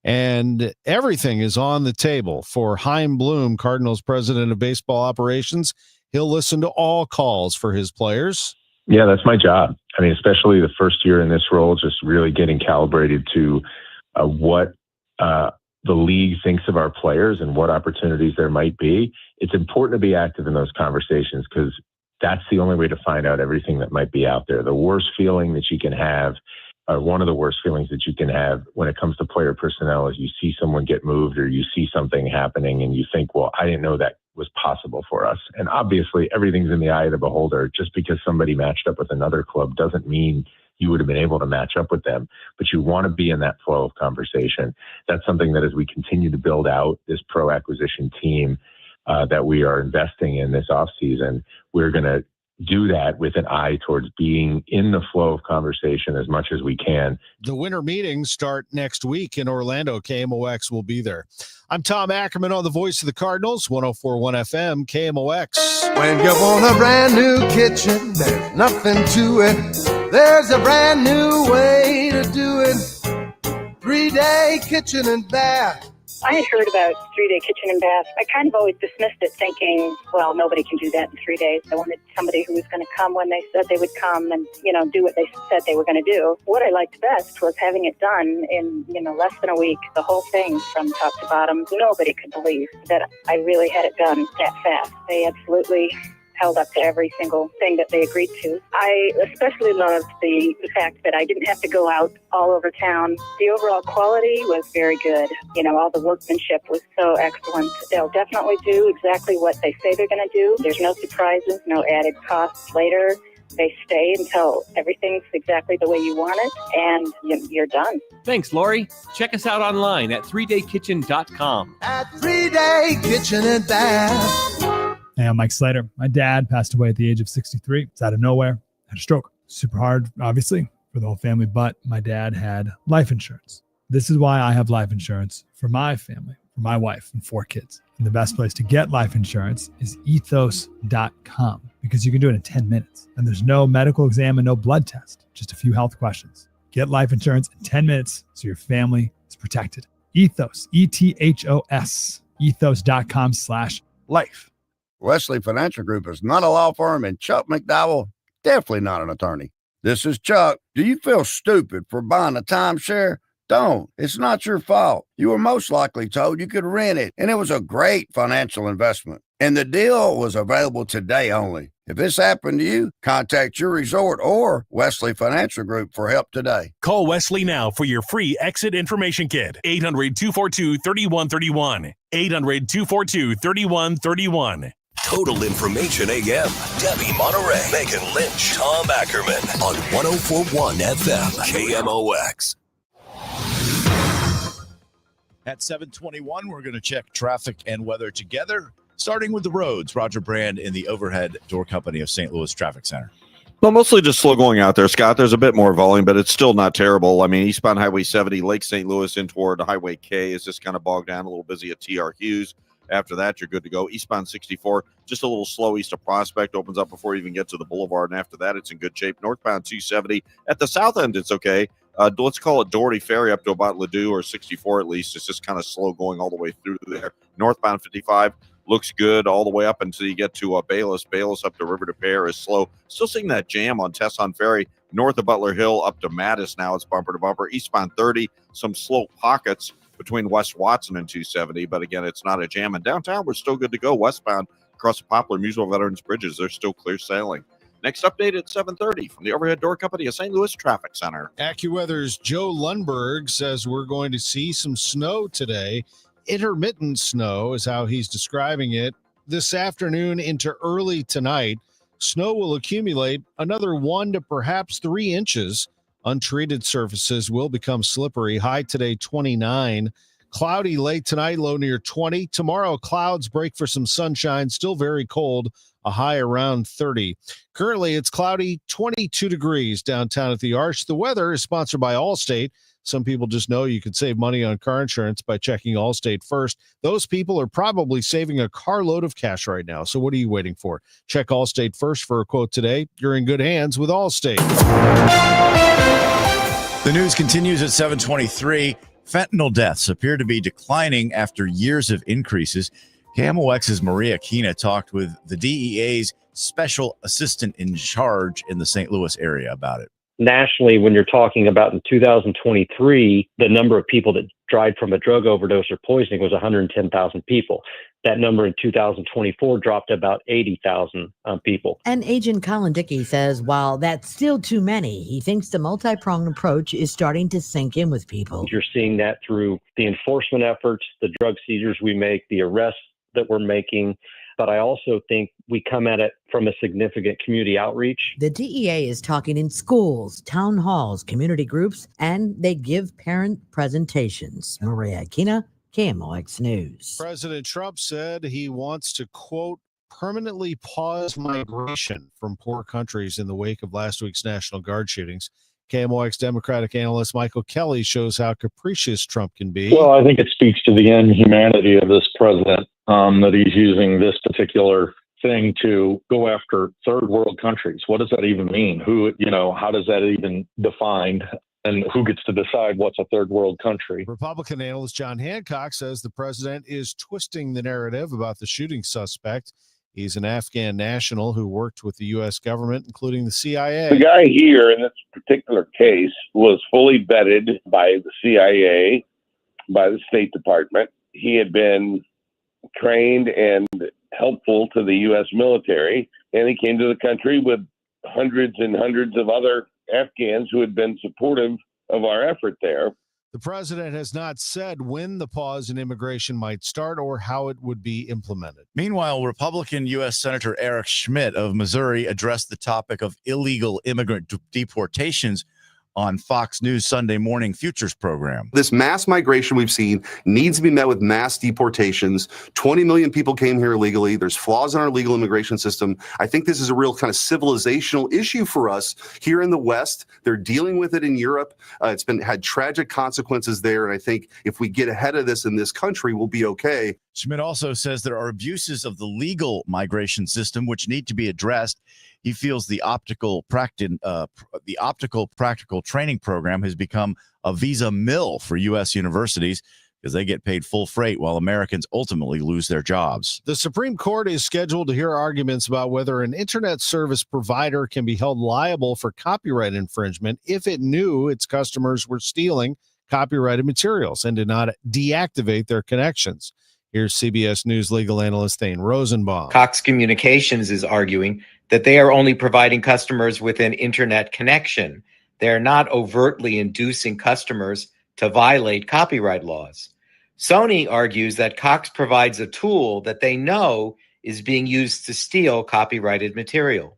And everything is on the table for Chaim Bloom, Cardinals president of baseball operations. He'll listen to all calls for his players. Yeah, that's my job. I mean, especially the first year in this role, just really getting calibrated to what the league thinks of our players and what opportunities there might be. It's important to be active in those conversations because that's the only way to find out everything that might be out there. The worst feeling that you can have, or one of the worst feelings that you can have when it comes to player personnel, is you see someone get moved or you see something happening and you think, well, I didn't know that was possible for us. And obviously everything's in the eye of the beholder. Just because somebody matched up with another club doesn't mean you would have been able to match up with them, but you want to be in that flow of conversation. That's something that as we continue to build out this pro acquisition team that we are investing in this offseason, we're going to do that with an eye towards being in the flow of conversation as much as we can. The winter meetings start next week in Orlando. KMOX will be there. I'm Tom Ackerman on the Voice of the Cardinals, 104.1 FM, KMOX. When you want a brand new kitchen, there's nothing to it. There's a brand new way to do it. 3-day kitchen and bath. I had heard about 3-day kitchen and bath. I kind of always dismissed it thinking, well, nobody can do that in 3 days. I wanted somebody who was going to come when they said they would come and, do what they said they were going to do. What I liked best was having it done in, less than a week, the whole thing from top to bottom. Nobody could believe that I really had it done that fast. They absolutely held up to every single thing that they agreed to. I especially loved the fact that I didn't have to go out all over town. The overall quality was very good. All the workmanship was so excellent. They'll definitely do exactly what they say they're going to do. There's no surprises, no added costs later. They stay until everything's exactly the way you want it, and you're done. Thanks, Lori. Check us out online at 3daykitchen.com. At 3-day kitchen and bath. Hey, I'm Mike Slater. My dad passed away at the age of 63. It's out of nowhere. Had a stroke. Super hard, obviously, for the whole family, but my dad had life insurance. This is why I have life insurance for my family, for my wife and 4 kids. And the best place to get life insurance is ethos.com because you can do it in 10 minutes. And there's no medical exam and no blood test, just a few health questions. Get life insurance in 10 minutes so your family is protected. Ethos, ETHOS, ethos.com/life. Wesley Financial Group is not a law firm, and Chuck McDowell, definitely not an attorney. This is Chuck. Do you feel stupid for buying a timeshare? Don't. It's not your fault. You were most likely told you could rent it, and it was a great financial investment. And the deal was available today only. If this happened to you, contact your resort or Wesley Financial Group for help today. Call Wesley now for your free exit information kit. 800-242-3131. 800-242-3131. Total Information AM. Debbie Monterey, Megan Lynch, Tom Ackerman on 104.1 FM KMOX. At 7:21, we're going to check traffic and weather together, starting with the roads. Roger Brand in the Overhead Door Company of St. Louis Traffic Center. Well, mostly just slow going out there, Scott. There's a bit more volume, but it's still not terrible. I mean, eastbound Highway 70, Lake St. Louis in toward Highway K is just kind of bogged down, a little busy at TR Hughes. After that, you're good to go. Eastbound 64, just a little slow east of Prospect, opens up before you even get to the boulevard, and after that, it's in good shape. Northbound 270, at the south end, it's okay. Let's call it Doherty Ferry up to about Ladue or 64 at least. It's just kind of slow going all the way through there. Northbound 55 looks good all the way up until you get to Bayless. Bayless up to River de Pere is slow. Still seeing that jam on Tesson Ferry. North of Butler Hill up to Mattis now. It's bumper to bumper. Eastbound 30, some slow pockets between West Watson and 270. But again, it's not a jam. And downtown, we're still good to go. Westbound across the Poplar Musewell Veterans Bridges, they're still clear sailing. Next update at 7:30 from the Overhead Door Company of St. Louis Traffic Center. AccuWeather's Joe Lundberg says we're going to see some snow today. Intermittent snow is how he's describing it. This afternoon into early tonight, snow will accumulate another 1 to perhaps 3 inches. Untreated surfaces will become slippery. High today, 29. Cloudy late tonight, low near 20. Tomorrow, clouds break for some sunshine. Still very cold, a high around 30. Currently, it's cloudy, 22 degrees downtown at the Arch. The weather is sponsored by Allstate. Some people just know you could save money on car insurance by checking Allstate first. Those people are probably saving a carload of cash right now. So what are you waiting for? Check Allstate first for a quote today. You're in good hands with Allstate. The news continues at 7:23. Fentanyl deaths appear to be declining after years of increases. KMOX's Maria Kina talked with the DEA's special assistant in charge in the St. Louis area about it. Nationally, when you're talking about in 2023, the number of people that died from a drug overdose or poisoning was 110,000 people. That number in 2024 dropped to about 80,000 people. And Agent Colin Dickey says while that's still too many, he thinks the multi-pronged approach is starting to sink in with people. You're seeing that through the enforcement efforts, the drug seizures we make, the arrests that we're making. But I also think we come at it from a significant community outreach. The DEA is talking in schools, town halls, community groups, and they give parent presentations. Maria Kina, KMOX News. President Trump said he wants to, quote, permanently pause migration from poor countries in the wake of last week's National Guard shootings. KMOX Democratic analyst Michael Kelly shows how capricious Trump can be. Well, I think it speaks to the inhumanity of this president, that he's using this particular thing to go after third world countries. What does that even mean? How does that even define? And who gets to decide what's a third world country? Republican analyst John Hancock says the president is twisting the narrative about the shooting suspect. He's an Afghan national who worked with the U.S. government, including the CIA. The guy here in this particular case was fully vetted by the CIA, by the State Department. He had been trained and helpful to the U.S. military, and he came to the country with hundreds and hundreds of other Afghans who had been supportive of our effort there. The president has not said when the pause in immigration might start or how it would be implemented. Meanwhile, Republican U.S. Senator Eric Schmidt of Missouri addressed the topic of illegal immigrant deportations on Fox News Sunday Morning Futures program. This mass migration we've seen needs to be met with mass deportations. 20 million people came here illegally. There's flaws in our legal immigration system. I think this is a real kind of civilizational issue for us here in the West. They're dealing with it in Europe. It's had tragic consequences there. And I think if we get ahead of this in this country, we'll be okay. Schmidt also says there are abuses of the legal migration system which need to be addressed. He feels the optical practical training program has become a visa mill for U.S. universities because they get paid full freight while Americans ultimately lose their jobs. The Supreme Court is scheduled to hear arguments about whether an internet service provider can be held liable for copyright infringement if it knew its customers were stealing copyrighted materials and did not deactivate their connections. Here's CBS News legal analyst Thane Rosenbaum. Cox Communications is arguing that they are only providing customers with an internet connection. They're not overtly inducing customers to violate copyright laws. Sony argues that Cox provides a tool that they know is being used to steal copyrighted material.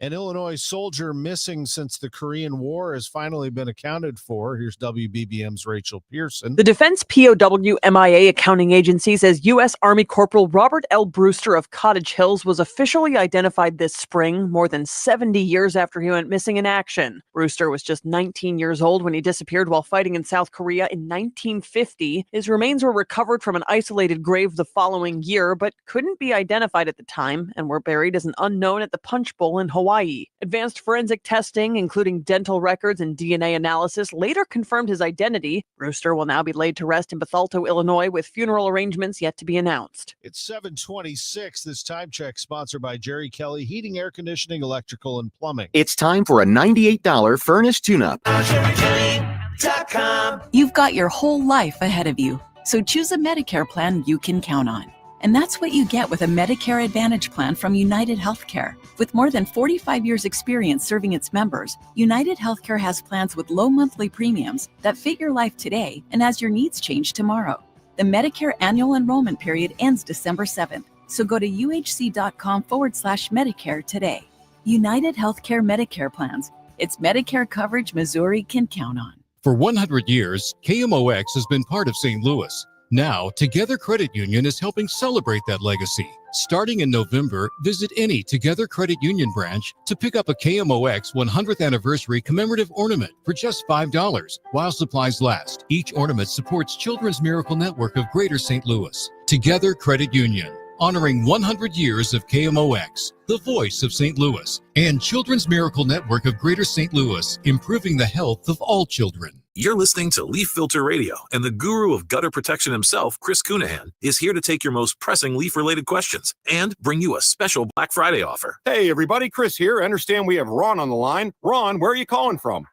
An Illinois soldier missing since the Korean War has finally been accounted for. Here's WBBM's Rachel Pearson. The Defense POW MIA accounting agency says U.S. Army Corporal Robert L. Brewster of Cottage Hills was officially identified this spring, more than 70 years after he went missing in action. Brewster was just 19 years old when he disappeared while fighting in South Korea in 1950. His remains were recovered from an isolated grave the following year, but couldn't be identified at the time and were buried as an unknown at the Punch Bowl in Hawaii. Advanced forensic testing, including dental records and DNA analysis, later confirmed his identity. Brewster will now be laid to rest in Bethalto, Illinois, with funeral arrangements yet to be announced. It's 7:26. This time check sponsored by Jerry Kelly Heating, Air Conditioning, Electrical, and Plumbing. It's time for a $98 furnace tune-up. You've got your whole life ahead of you, so choose a Medicare plan you can count on. And that's what you get with a Medicare Advantage plan from United Healthcare. With more than 45 years' experience serving its members, United Healthcare has plans with low monthly premiums that fit your life today and as your needs change tomorrow. The Medicare annual enrollment period ends December 7th, so go to uhc.com/Medicare today. United Healthcare Medicare plans. It's Medicare coverage Missouri can count on. For 100 years, KMOX has been part of St. Louis. Now, Together Credit Union is helping celebrate that legacy. Starting in November, visit any Together Credit Union branch to pick up a KMOX 100th anniversary commemorative ornament for just $5 while supplies last. Each ornament supports Children's Miracle Network of Greater St. Louis. Together Credit Union, honoring 100 years of KMOX, the voice of St. Louis, and Children's Miracle Network of Greater St. Louis, improving the health of all children. You're listening to Leaf Filter Radio, and the guru of gutter protection himself, Chris Cunahan, is here to take your most pressing leaf-related questions and bring you a special Black Friday offer. Hey, everybody, Chris here. I understand we have Ron on the line. Ron, where are you calling from?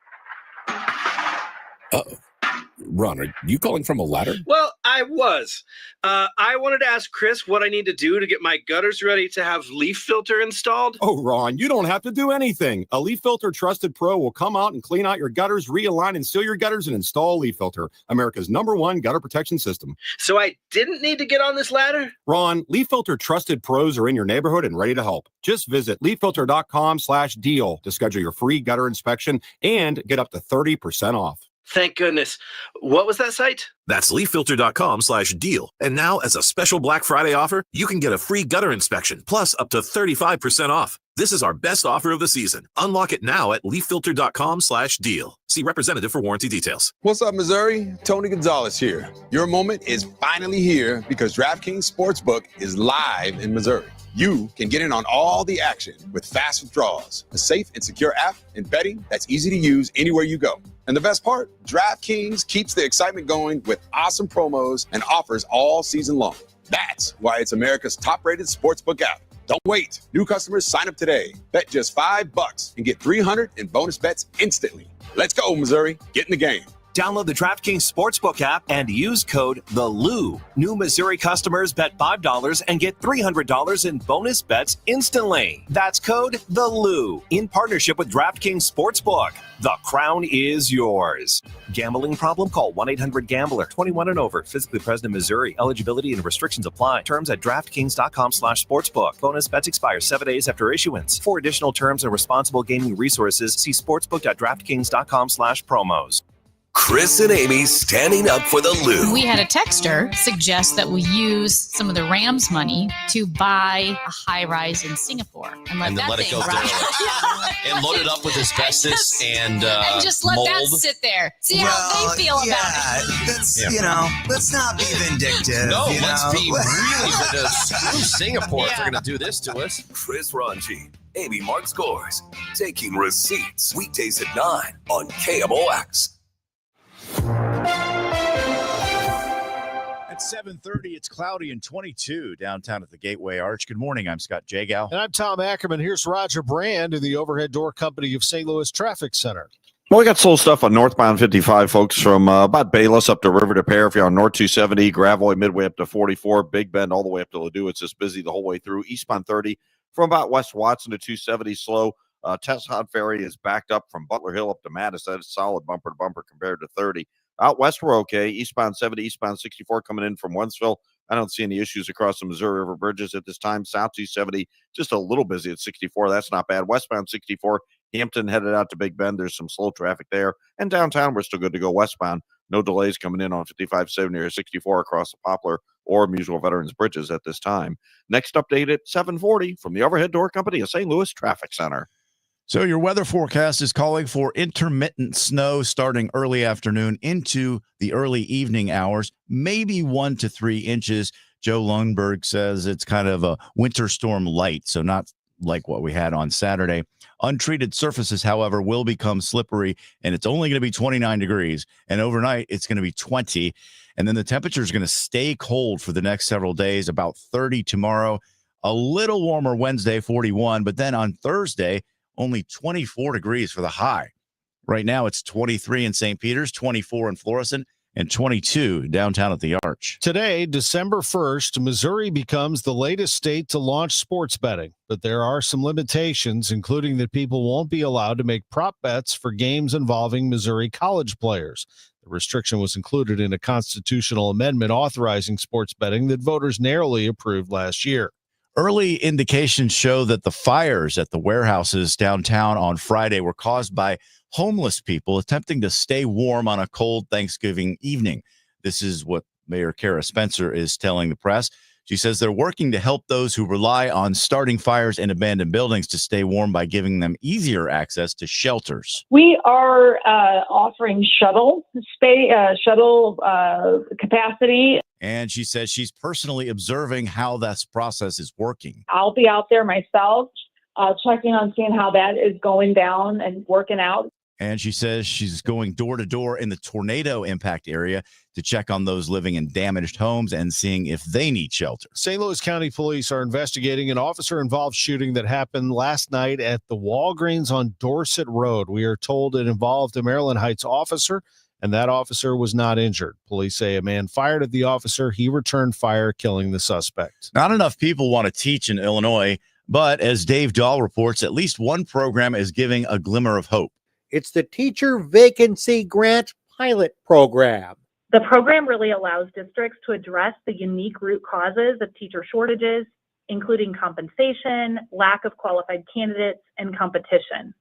Ron, are you calling from a ladder? Well, I was. I wanted to ask Chris what I need to do to get my gutters ready to have leaf filter installed. Oh, Ron, you don't have to do anything. A Leaf Filter Trusted Pro will come out and clean out your gutters, realign and seal your gutters, and install Leaf Filter, America's #1 gutter protection system. So I didn't need to get on this ladder? Ron, Leaf Filter Trusted Pros are in your neighborhood and ready to help. Just visit leaffilter.com/deal to schedule your free gutter inspection and get up to 30% off. Thank goodness. What was that site? That's leaffilter.com/deal. And now, as a special Black Friday offer, you can get a free gutter inspection, plus up to 35% off. This is our best offer of the season. Unlock it now at leaffilter.com/deal. See representative for warranty details. What's up, Missouri? Tony Gonzalez here. Your moment is finally here because DraftKings Sportsbook is live in Missouri. You can get in on all the action with fast withdrawals, a safe and secure app, and betting that's easy to use anywhere you go. And the best part, DraftKings keeps the excitement going with awesome promos and offers all season long. That's why it's America's top-rated sportsbook app. Don't wait. New customers sign up today. Bet just $5 and get $300 in bonus bets instantly. Let's go, Missouri. Get in the game. Download the DraftKings Sportsbook app and use code THELOU. New Missouri customers bet $5 and get $300 in bonus bets instantly. That's code THELOU in partnership with DraftKings Sportsbook. The crown is yours. Gambling problem? Call 1-800-GAMBLER. 21 and over. Physically present in Missouri. Eligibility and restrictions apply. Terms at DraftKings.com/sportsbook. Bonus bets expire 7 days after issuance. For additional terms and responsible gaming resources, see sportsbook.draftkings.com/promos. Chris and Amy standing up for the Lou. We had a texter suggest that we use some of the Rams money to buy a high rise in Singapore and let it go derelict. And load it up with asbestos and just let mold. that sit there. See how they feel about it. Let's not be vindictive. No, let's be really vindictive. Screw Singapore if they're going to do this to us. Chris Ranji, Amy Mark Scores, taking receipts weekdays at 9 on KMOX. At 7:30, it's cloudy and 22 downtown at the Gateway Arch. Good morning. I'm Scott Jagow. And I'm Tom Ackerman. Here's Roger Brand of the Overhead Door Company of St. Louis Traffic Center. Well, we got slow stuff on northbound 55, folks, from about Bayless up to River to Pear. If you're on North 270, Gravois midway up to 44, Big Bend all the way up to Ladue. It's just busy the whole way through. Eastbound 30 from about West Watson to 270, slow. Tessot Ferry is backed up from Butler Hill up to Madison. It's solid bumper to bumper compared to 30. Out west, we're okay. Eastbound 70, eastbound 64 coming in from Wentzville. I don't see any issues across the Missouri River bridges at this time. South 270, just a little busy at 64. That's not bad. Westbound 64, Hampton headed out to Big Bend. There's some slow traffic there. And downtown, we're still good to go westbound. No delays coming in on 5570 or 64 across the Poplar or Musial Veterans Bridges at this time. Next update at 7:40 from the Overhead Door Company of St. Louis Traffic Center. So your weather forecast is calling for intermittent snow starting early afternoon into the early evening hours, maybe 1 to 3 inches. Joe Lundberg says it's kind of a winter storm light, so not like what we had on Saturday. Untreated surfaces, however, will become slippery, and it's only going to be 29 degrees. And overnight, it's going to be 20. And then the temperature is going to stay cold for the next several days, about 30 tomorrow, a little warmer Wednesday, 41. But then on Thursday, only 24 degrees for the high. Right now, it's 23 in St. Peters, 24 in Florissant, and 22 downtown at the Arch. Today, December 1st, Missouri becomes the latest state to launch sports betting. But there are some limitations, including that people won't be allowed to make prop bets for games involving Missouri college players. The restriction was included in a constitutional amendment authorizing sports betting that voters narrowly approved last year. Early indications show that the fires at the warehouses downtown on Friday were caused by homeless people attempting to stay warm on a cold Thanksgiving evening. This is what Mayor Kara Spencer is telling the press. She says they're working to help those who rely on starting fires in abandoned buildings to stay warm by giving them easier access to shelters. We are offering shuttle capacity. And she says she's personally observing how this process is working. I'll be out there myself, checking on seeing how that is going down and working out. And she says she's going door to door in the tornado impact area to check on those living in damaged homes and seeing if they need shelter. St. Louis County Police are investigating an officer-involved shooting that happened last night at the Walgreens on Dorset Road. We are told it involved a Maryland Heights officer, and that officer was not injured. Police say a man fired at the officer. He returned fire, killing the suspect. Not enough people want to teach in Illinois, but as Dave Dahl reports, at least one program is giving a glimmer of hope. It's the Teacher Vacancy Grant Pilot Program. The program really allows districts to address the unique root causes of teacher shortages, including compensation, lack of qualified candidates, and competition.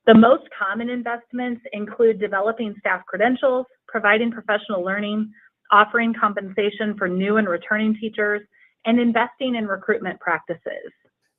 The most common investments include developing staff credentials, providing professional learning, offering compensation for new and returning teachers, and investing in recruitment practices.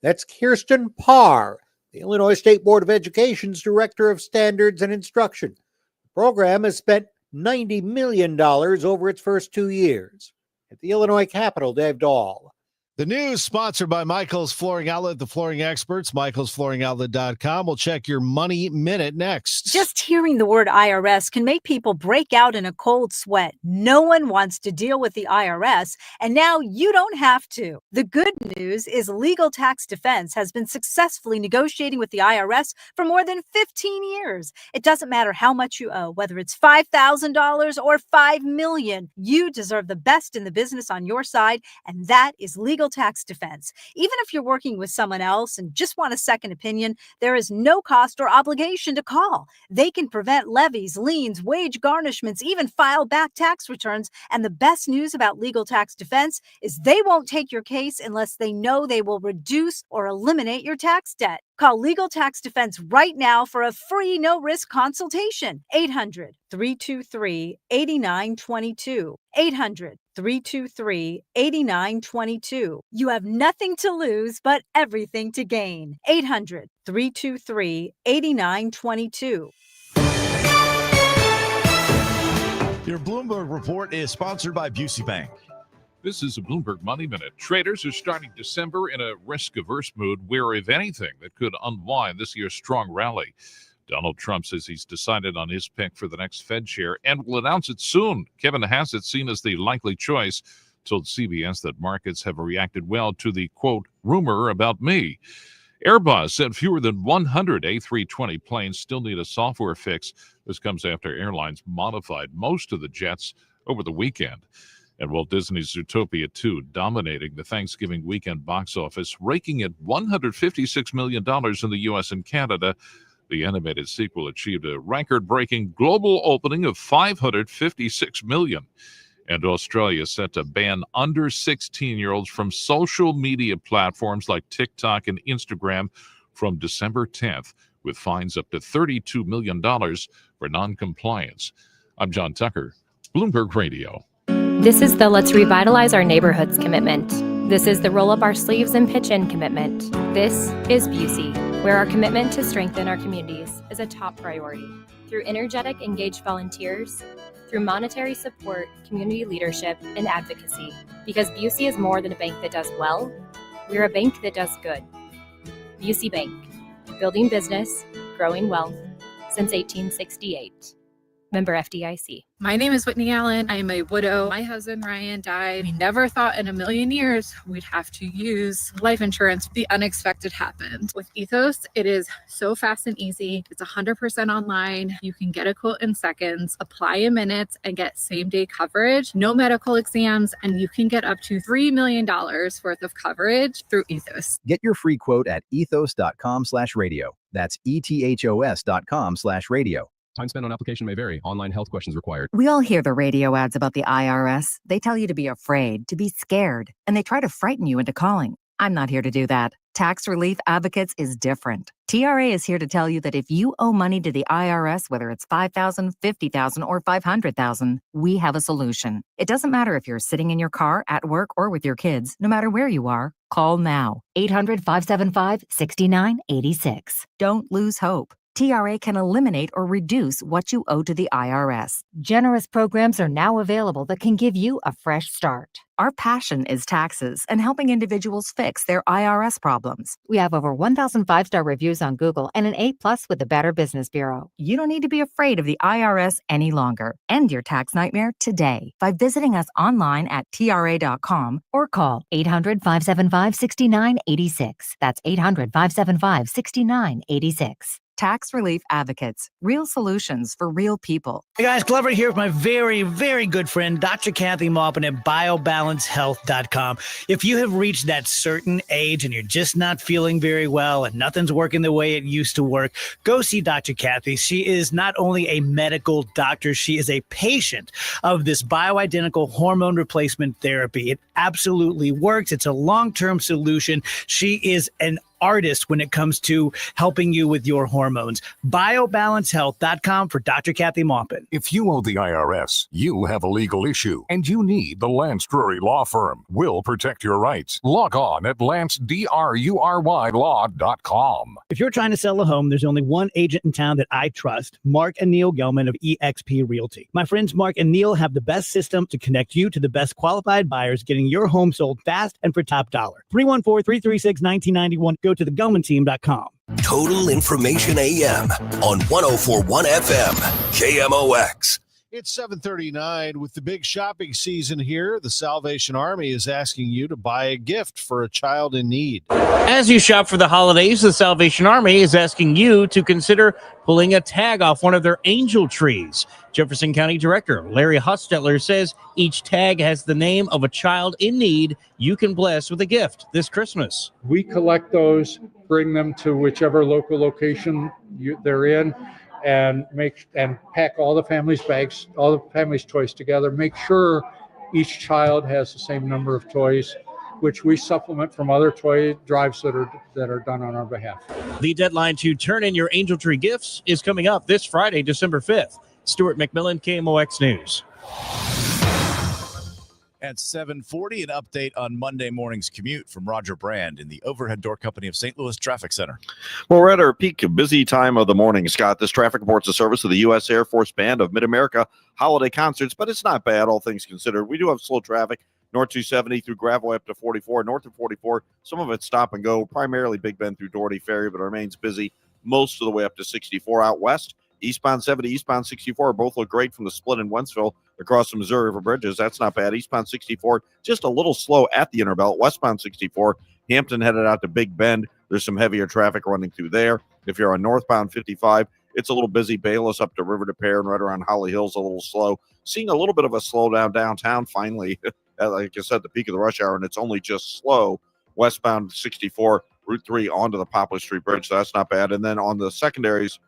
That's Kirsten Parr, the Illinois State Board of Education's Director of Standards and Instruction. The program has spent $90 million over its first 2 years. At the Illinois Capitol, Dave Dahl. The news sponsored by Michael's Flooring Outlet, the flooring experts, michaelsflooringoutlet.com. We'll check your money minute next. Just hearing the word IRS can make people break out in a cold sweat. No one wants to deal with the IRS, and now you don't have to. The good news is Legal Tax Defense has been successfully negotiating with the IRS for more than 15 years. It doesn't matter how much you owe, whether it's $5,000 or $5 million. You deserve the best in the business on your side, and that is Legal Tax Defense. Even if you're working with someone else and just want a second opinion, there is no cost or obligation to call. They can prevent levies, liens, wage garnishments, even file back tax returns. And the best news about Legal Tax Defense is they won't take your case unless they know they will reduce or eliminate your tax debt. Call Legal Tax Defense right now for a free no-risk consultation. 800-323-8922. 800-323-8922. You have nothing to lose, but everything to gain. 800-323-8922. Your Bloomberg Report is sponsored by Busey Bank. This is a Bloomberg Money Minute. Traders are starting December in a risk-averse mood, wary of anything that could unwind this year's strong rally. Donald Trump says he's decided on his pick for the next Fed chair and will announce it soon. Kevin Hassett, seen as the likely choice, told CBS that markets have reacted well to the, quote, rumor about me. Airbus said fewer than 100 A320 planes still need a software fix. This comes after airlines modified most of the jets over the weekend. And Walt Disney's Zootopia 2 dominating the Thanksgiving weekend box office, raking at $156 million in the U.S. and Canada. The animated sequel achieved a record-breaking global opening of $556 million. And Australia is set to ban under 16-year-olds from social media platforms like TikTok and Instagram from December 10th, with fines up to $32 million for noncompliance. I'm John Tucker, Bloomberg Radio. This is the Let's Revitalize Our Neighborhoods commitment. This is the Roll Up Our Sleeves and Pitch In commitment. This is Busey, where our commitment to strengthen our communities is a top priority. Through energetic, engaged volunteers, through monetary support, community leadership, and advocacy. Because Busey is more than a bank that does well, we're a bank that does good. Busey Bank, building business, growing wealth, since 1868. Member FDIC. My name is Whitney Allen. I am a widow. My husband, Ryan, died. We never thought in a million years we'd have to use life insurance. The unexpected happened. With Ethos, it is so fast and easy. It's 100% online. You can get a quote in seconds, apply in minutes, and get same-day coverage. No medical exams, and you can get up to $3 million worth of coverage through Ethos. Get your free quote at ethos.com/radio. That's ethos.com/radio. Time spent on application may vary. Online health questions required. We all hear the radio ads about the IRS. They tell you to be afraid, to be scared, and they try to frighten you into calling. I'm not here to do that. Tax Relief Advocates is different. TRA is here to tell you that if you owe money to the IRS, whether it's $5,000, $50,000, or $500,000, we have a solution. It doesn't matter if you're sitting in your car, at work, or with your kids. No matter where you are, call now. 800-575-6986. Don't lose hope. TRA can eliminate or reduce what you owe to the IRS. Generous programs are now available that can give you a fresh start. Our passion is taxes and helping individuals fix their IRS problems. We have over 1,000 5-star reviews on Google and an A+ with the Better Business Bureau. You don't need to be afraid of the IRS any longer. End your tax nightmare today by visiting us online at TRA.com Or call 800-575-6986. That's 800-575-6986. Tax Relief Advocates. Real solutions for real people. Hey guys, Glover here with my very, very good friend, Dr. Kathy Maupin at BioBalanceHealth.com. If you have reached that certain age and you're just not feeling very well and nothing's working the way it used to work, go see Dr. Kathy. She is not only a medical doctor, she is a patient of this bioidentical hormone replacement therapy. It absolutely works. It's a long-term solution. She is an artist when it comes to helping you with your hormones. BioBalanceHealth.com for Dr. Kathy Maupin. If you owe the IRS, you have a legal issue, and you need the Lance Drury Law Firm. We'll protect your rights. Log on at LanceDruryLaw.com. If you're trying to sell a home, there's only one agent in town that I trust, Mark and Neil Gelman of eXp Realty. My friends Mark and Neil have the best system to connect you to the best qualified buyers, getting your home sold fast and for top dollar. 314-336-1991. Go to thegelmanteam.com. Total Information AM on 104.1 FM, KMOX. It's 7:39 with the big shopping season here. The Salvation Army is asking you to buy a gift for a child in need. As you shop for the holidays, the Salvation Army is asking you to consider pulling a tag off one of their angel trees. Jefferson County Director Larry Hostetler says each tag has the name of a child in need you can bless with a gift this Christmas. We collect those, bring them to whichever local location they're in, and pack all the family's bags, all the family's toys together. Make sure each child has the same number of toys, which we supplement from other toy drives that are done on our behalf. The deadline to turn in your angel tree gifts is coming up this Friday, December 5th. Stuart McMillan, KMOX News. At 7:40, an update on Monday morning's commute from Roger Brand in the Overhead Door Company of St. Louis Traffic Center. Well, we're at our peak busy time of the morning, Scott. This traffic reports the service of the U.S. Air Force Band of Mid-America holiday concerts, but it's not bad, all things considered. We do have slow traffic, north 270 through Gravois up to 44, north of 44. Some of it stop and go, primarily Big Bend through Doherty Ferry, but remains busy most of the way up to 64 out west. Eastbound 70, eastbound 64 both look great from the split in Wentzville across the Missouri River bridges. That's not bad. Eastbound 64, just a little slow at the Interbelt. Westbound 64, Hampton headed out to Big Bend. There's some heavier traffic running through there. If you're on northbound 55, it's a little busy. Bayless up to River de Pere and right around Holly Hills a little slow. Seeing a little bit of a slowdown downtown finally, like I said, the peak of the rush hour, and it's only just slow. Westbound 64, Route 3 onto the Poplar Street Bridge, so that's not bad. And then on the secondaries,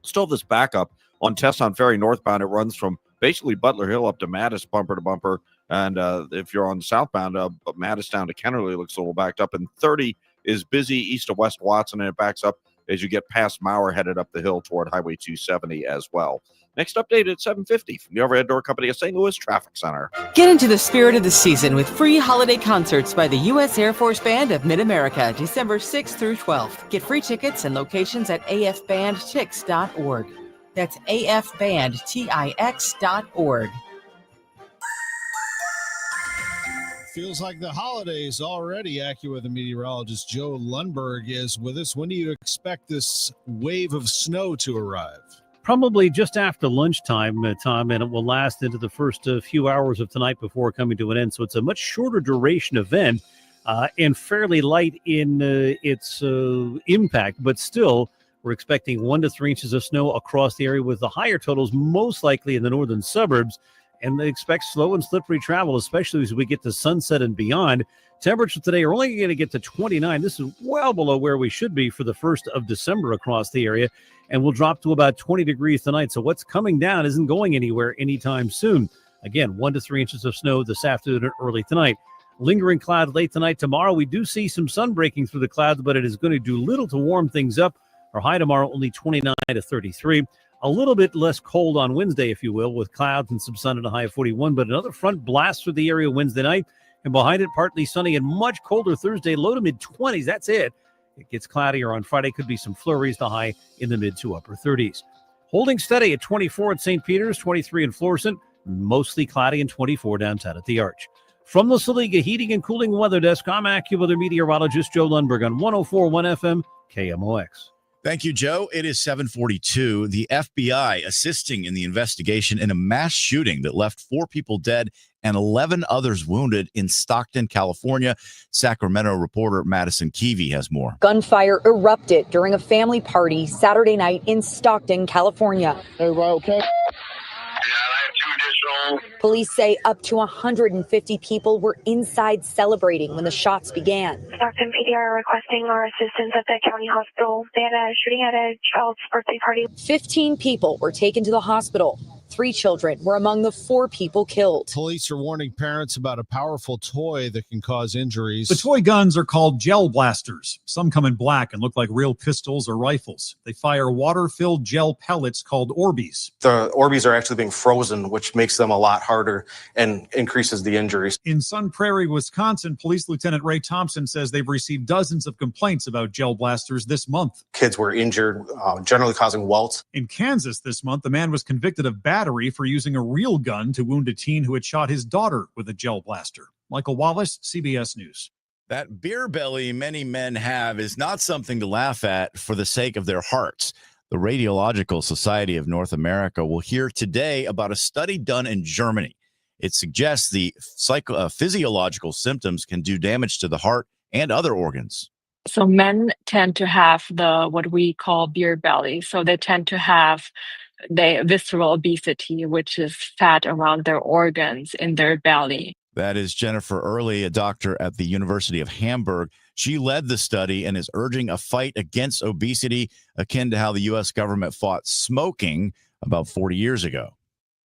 still this backup on Tesson Ferry northbound. It runs from basically Butler Hill up to Mattis bumper to bumper. And if you're on southbound, Mattis down to Kennerly looks a little backed up. And 30 is busy east of West Watson, and it backs up as you get past Mauer, headed up the hill toward Highway 270 as well. Next update at 7:50 from the Overhead Door Company of St. Louis Traffic Center. Get into the spirit of the season with free holiday concerts by the U.S. Air Force Band of Mid-America, December 6th through 12th. Get free tickets and locations at afbandtix.org. That's afbandtix.org. Feels like the holidays already. AccuWeather meteorologist Joe Lundberg is with us. When do you expect this wave of snow to arrive? Probably just after lunchtime, Tom, and it will last into the first few hours of tonight before coming to an end. So it's a much shorter duration event and fairly light in its impact. But still, we're expecting 1 to 3 inches of snow across the area, with the higher totals most likely in the northern suburbs. And they expect slow and slippery travel, especially as we get to sunset and beyond. Temperatures today are only going to get to 29. This is well below where we should be for the 1st of December across the area. And we'll drop to about 20 degrees tonight. So what's coming down isn't going anywhere anytime soon. Again, 1 to 3 inches of snow this afternoon and early tonight. Lingering cloud late tonight. Tomorrow, we do see some sun breaking through the clouds, but it is going to do little to warm things up. Our high tomorrow, only 29 to 33. A little bit less cold on Wednesday, if you will, with clouds and some sun at a high of 41. But another front blasts through the area Wednesday night. And behind it, partly sunny and much colder Thursday, low to mid-20s. That's it. It gets cloudier on Friday. Could be some flurries, the high in the mid to upper 30s. Holding steady at 24 at St. Peter's, 23 in Florissant, mostly cloudy, and 24 downtown at the Arch. From the Saliga Heating and Cooling Weather Desk, I'm AccuWeather meteorologist Joe Lundberg on 104.1 FM KMOX. Thank you, Joe. It is 7:42. The FBI assisting in the investigation in a mass shooting that left 4 people dead and 11 others wounded in Stockton, California. Sacramento reporter Madison Keevy has more. Gunfire erupted during a family party Saturday night in Stockton, California. Everybody okay? Police say up to 150 people were inside celebrating when the shots began. Stockton PD are requesting our assistance at the county hospital. They had a shooting at a child's birthday party. 15 people were taken to the hospital. 3 children were among the 4 people killed. Police are warning parents about a powerful toy that can cause injuries. The toy guns are called gel blasters. Some come in black and look like real pistols or rifles. They fire water-filled gel pellets called Orbeez. The Orbeez are actually being frozen, which makes them a lot harder and increases the injuries. In Sun Prairie, Wisconsin, Police Lieutenant Ray Thompson says they've received dozens of complaints about gel blasters this month. Kids were injured, generally causing welts. In Kansas this month, a man was convicted of battery for using a real gun to wound a teen who had shot his daughter with a gel blaster. Michael Wallace, CBS News. That beer belly many men have is not something to laugh at for the sake of their hearts. The Radiological Society of North America will hear today about a study done in Germany. It suggests the physiological symptoms can do damage to the heart and other organs. So men tend to have what we call beer belly. So they tend to have the visceral obesity, which is fat around their organs in their belly. That is Jennifer Early, a doctor at the University of Hamburg. She led the study and is urging a fight against obesity, akin to how the U.S. government fought smoking about 40 years ago.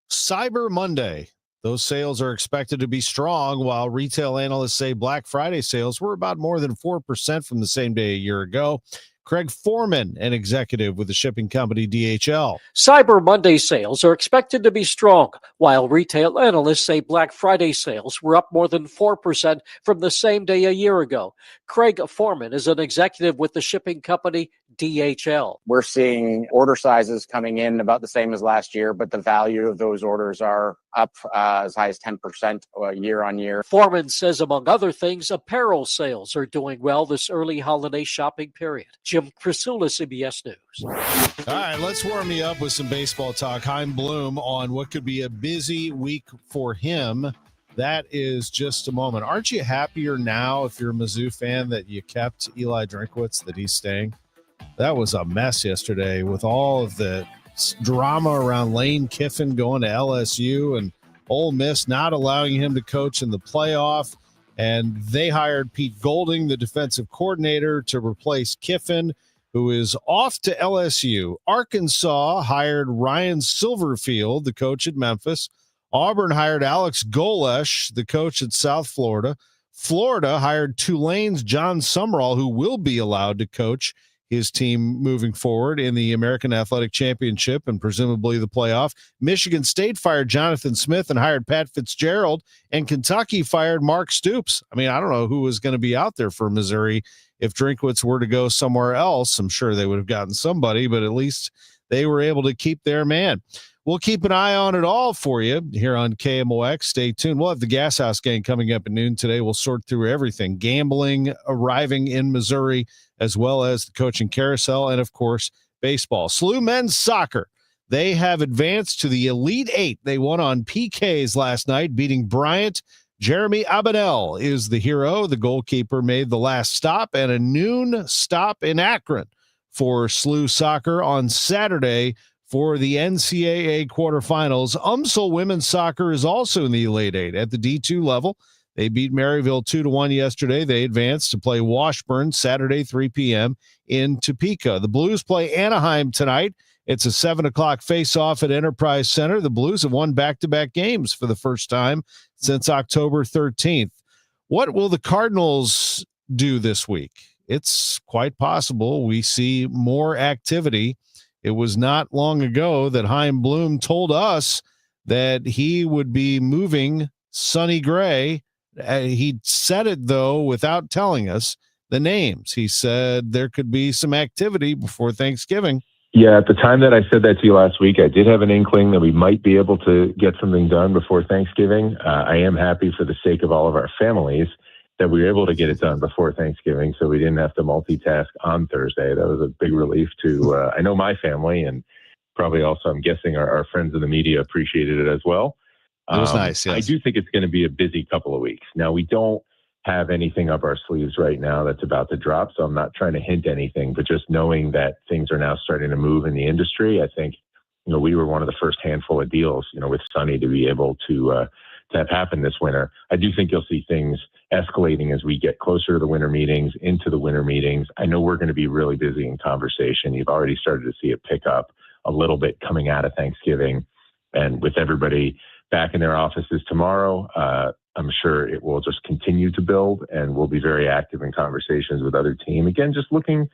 Cyber Monday. Those sales are expected to be strong, while retail analysts say Black Friday sales were about more than 4% from the same day a year ago. Craig Foreman, an executive with the shipping company DHL. Cyber Monday sales are expected to be strong, while retail analysts say Black Friday sales were up more than 4% from the same day a year ago. Craig Foreman is an executive with the shipping company DHL. We're seeing order sizes coming in about the same as last year, but the value of those orders are up as high as 10% year on year. Foreman says, among other things, apparel sales are doing well this early holiday shopping period. Jim Crisula, CBS News. All right, let's warm you up with some baseball talk. Chaim Bloom on what could be a busy week for him. That is just a moment. Aren't you happier now, if you're a Mizzou fan, that you kept Eli Drinkwitz, that he's staying? That was a mess yesterday with all of the drama around Lane Kiffin going to LSU and Ole Miss not allowing him to coach in the playoff. And they hired Pete Golding, the defensive coordinator, to replace Kiffin, who is off to LSU. Arkansas hired Ryan Silverfield, the coach at Memphis. Auburn hired Alex Golesh, the coach at South Florida. Florida hired Tulane's John Summerall, who will be allowed to coach his team moving forward in the American Athletic Championship and presumably the playoff. Michigan State fired Jonathan Smith and hired Pat Fitzgerald, and Kentucky fired Mark Stoops. I mean, I don't know who was going to be out there for Missouri if Drinkwitz were to go somewhere else. I'm sure they would have gotten somebody, but at least they were able to keep their man. We'll keep an eye on it all for you here on KMOX. Stay tuned. We'll have the Gas House Gang coming up at noon today. We'll sort through everything. Gambling arriving in Missouri, as well as the coaching carousel, and, of course, baseball. SLU men's soccer. They have advanced to the Elite Eight. They won on PKs last night, beating Bryant. Jeremy Abinell is the hero. The goalkeeper made the last stop, and a noon stop in Akron for SLU soccer on Saturday for the NCAA quarterfinals. UMSL women's soccer is also in the Elite Eight at the D2 level. They beat Maryville 2-1 yesterday. They advanced to play Washburn Saturday, 3 p.m. in Topeka. The Blues play Anaheim tonight. It's a 7 o'clock face-off at Enterprise Center. The Blues have won back-to-back games for the first time since October 13th. What will the Cardinals do this week? It's quite possible we see more activity. It was not long ago that Chaim Bloom told us that he would be moving Sonny Gray. He said it, though, without telling us the names. He said there could be some activity before Thanksgiving. Yeah, at the time that I said that to you last week, I did have an inkling that we might be able to get something done before Thanksgiving. I am happy for the sake of all of our families that we were able to get it done before Thanksgiving, so we didn't have to multitask on Thursday. That was a big relief to, I know my family, and probably also, I'm guessing, our friends in the media appreciated it as well. It was nice, yes. I do think it's going to be a busy couple of weeks. Now, we don't have anything up our sleeves right now that's about to drop, so I'm not trying to hint anything, but just knowing that things are now starting to move in the industry, I think, we were one of the first handful of deals, with Sunny to be able to have happen this winter. I do think you'll see things escalating as we get closer to the winter meetings, into the winter meetings. I know we're going to be really busy in conversation. You've already started to see it pick up a little bit coming out of Thanksgiving, and with everybody back in their offices tomorrow, I'm sure it will just continue to build, and we'll be very active in conversations with other team. Again, just looking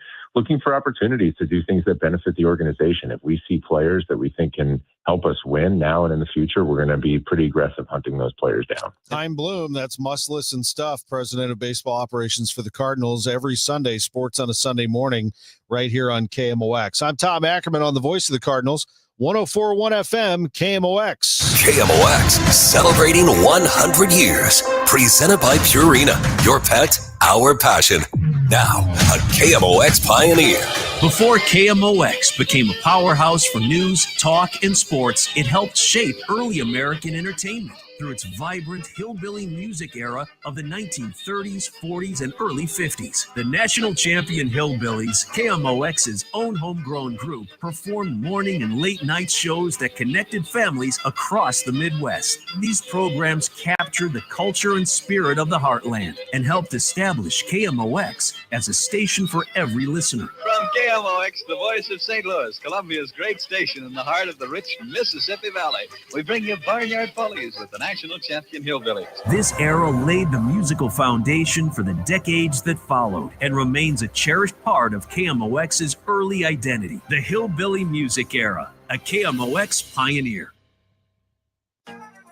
for opportunities to do things that benefit the organization. If we see players that we think can help us win now and in the future, we're going to be pretty aggressive hunting those players down. Time Bloom, that's Must Listen Stuff, president of baseball operations for the Cardinals. Every Sunday, sports on a Sunday morning, right here on KMOX. I'm Tom Ackerman on the voice of the Cardinals. 104.1 FM, KMOX. KMOX, celebrating 100 years. Presented by Purina, your pet, our passion. Now, a KMOX pioneer. Before KMOX became a powerhouse for news, talk, and sports, it helped shape early American entertainment through its vibrant hillbilly music era of the 1930s, 40s, and early 50s. The national champion Hillbillies, KMOX's own homegrown group, performed morning and late night shows that connected families across the Midwest. These programs captured the culture and spirit of the heartland and helped establish KMOX as a station for every listener. From KMOX, the voice of St. Louis, Columbia's great station in the heart of the rich Mississippi Valley, we bring you Barnyard Follies with the national champion Hillbillies. This era laid the musical foundation for the decades that followed and remains a cherished part of KMOX's early identity. The Hillbilly Music Era, a KMOX pioneer.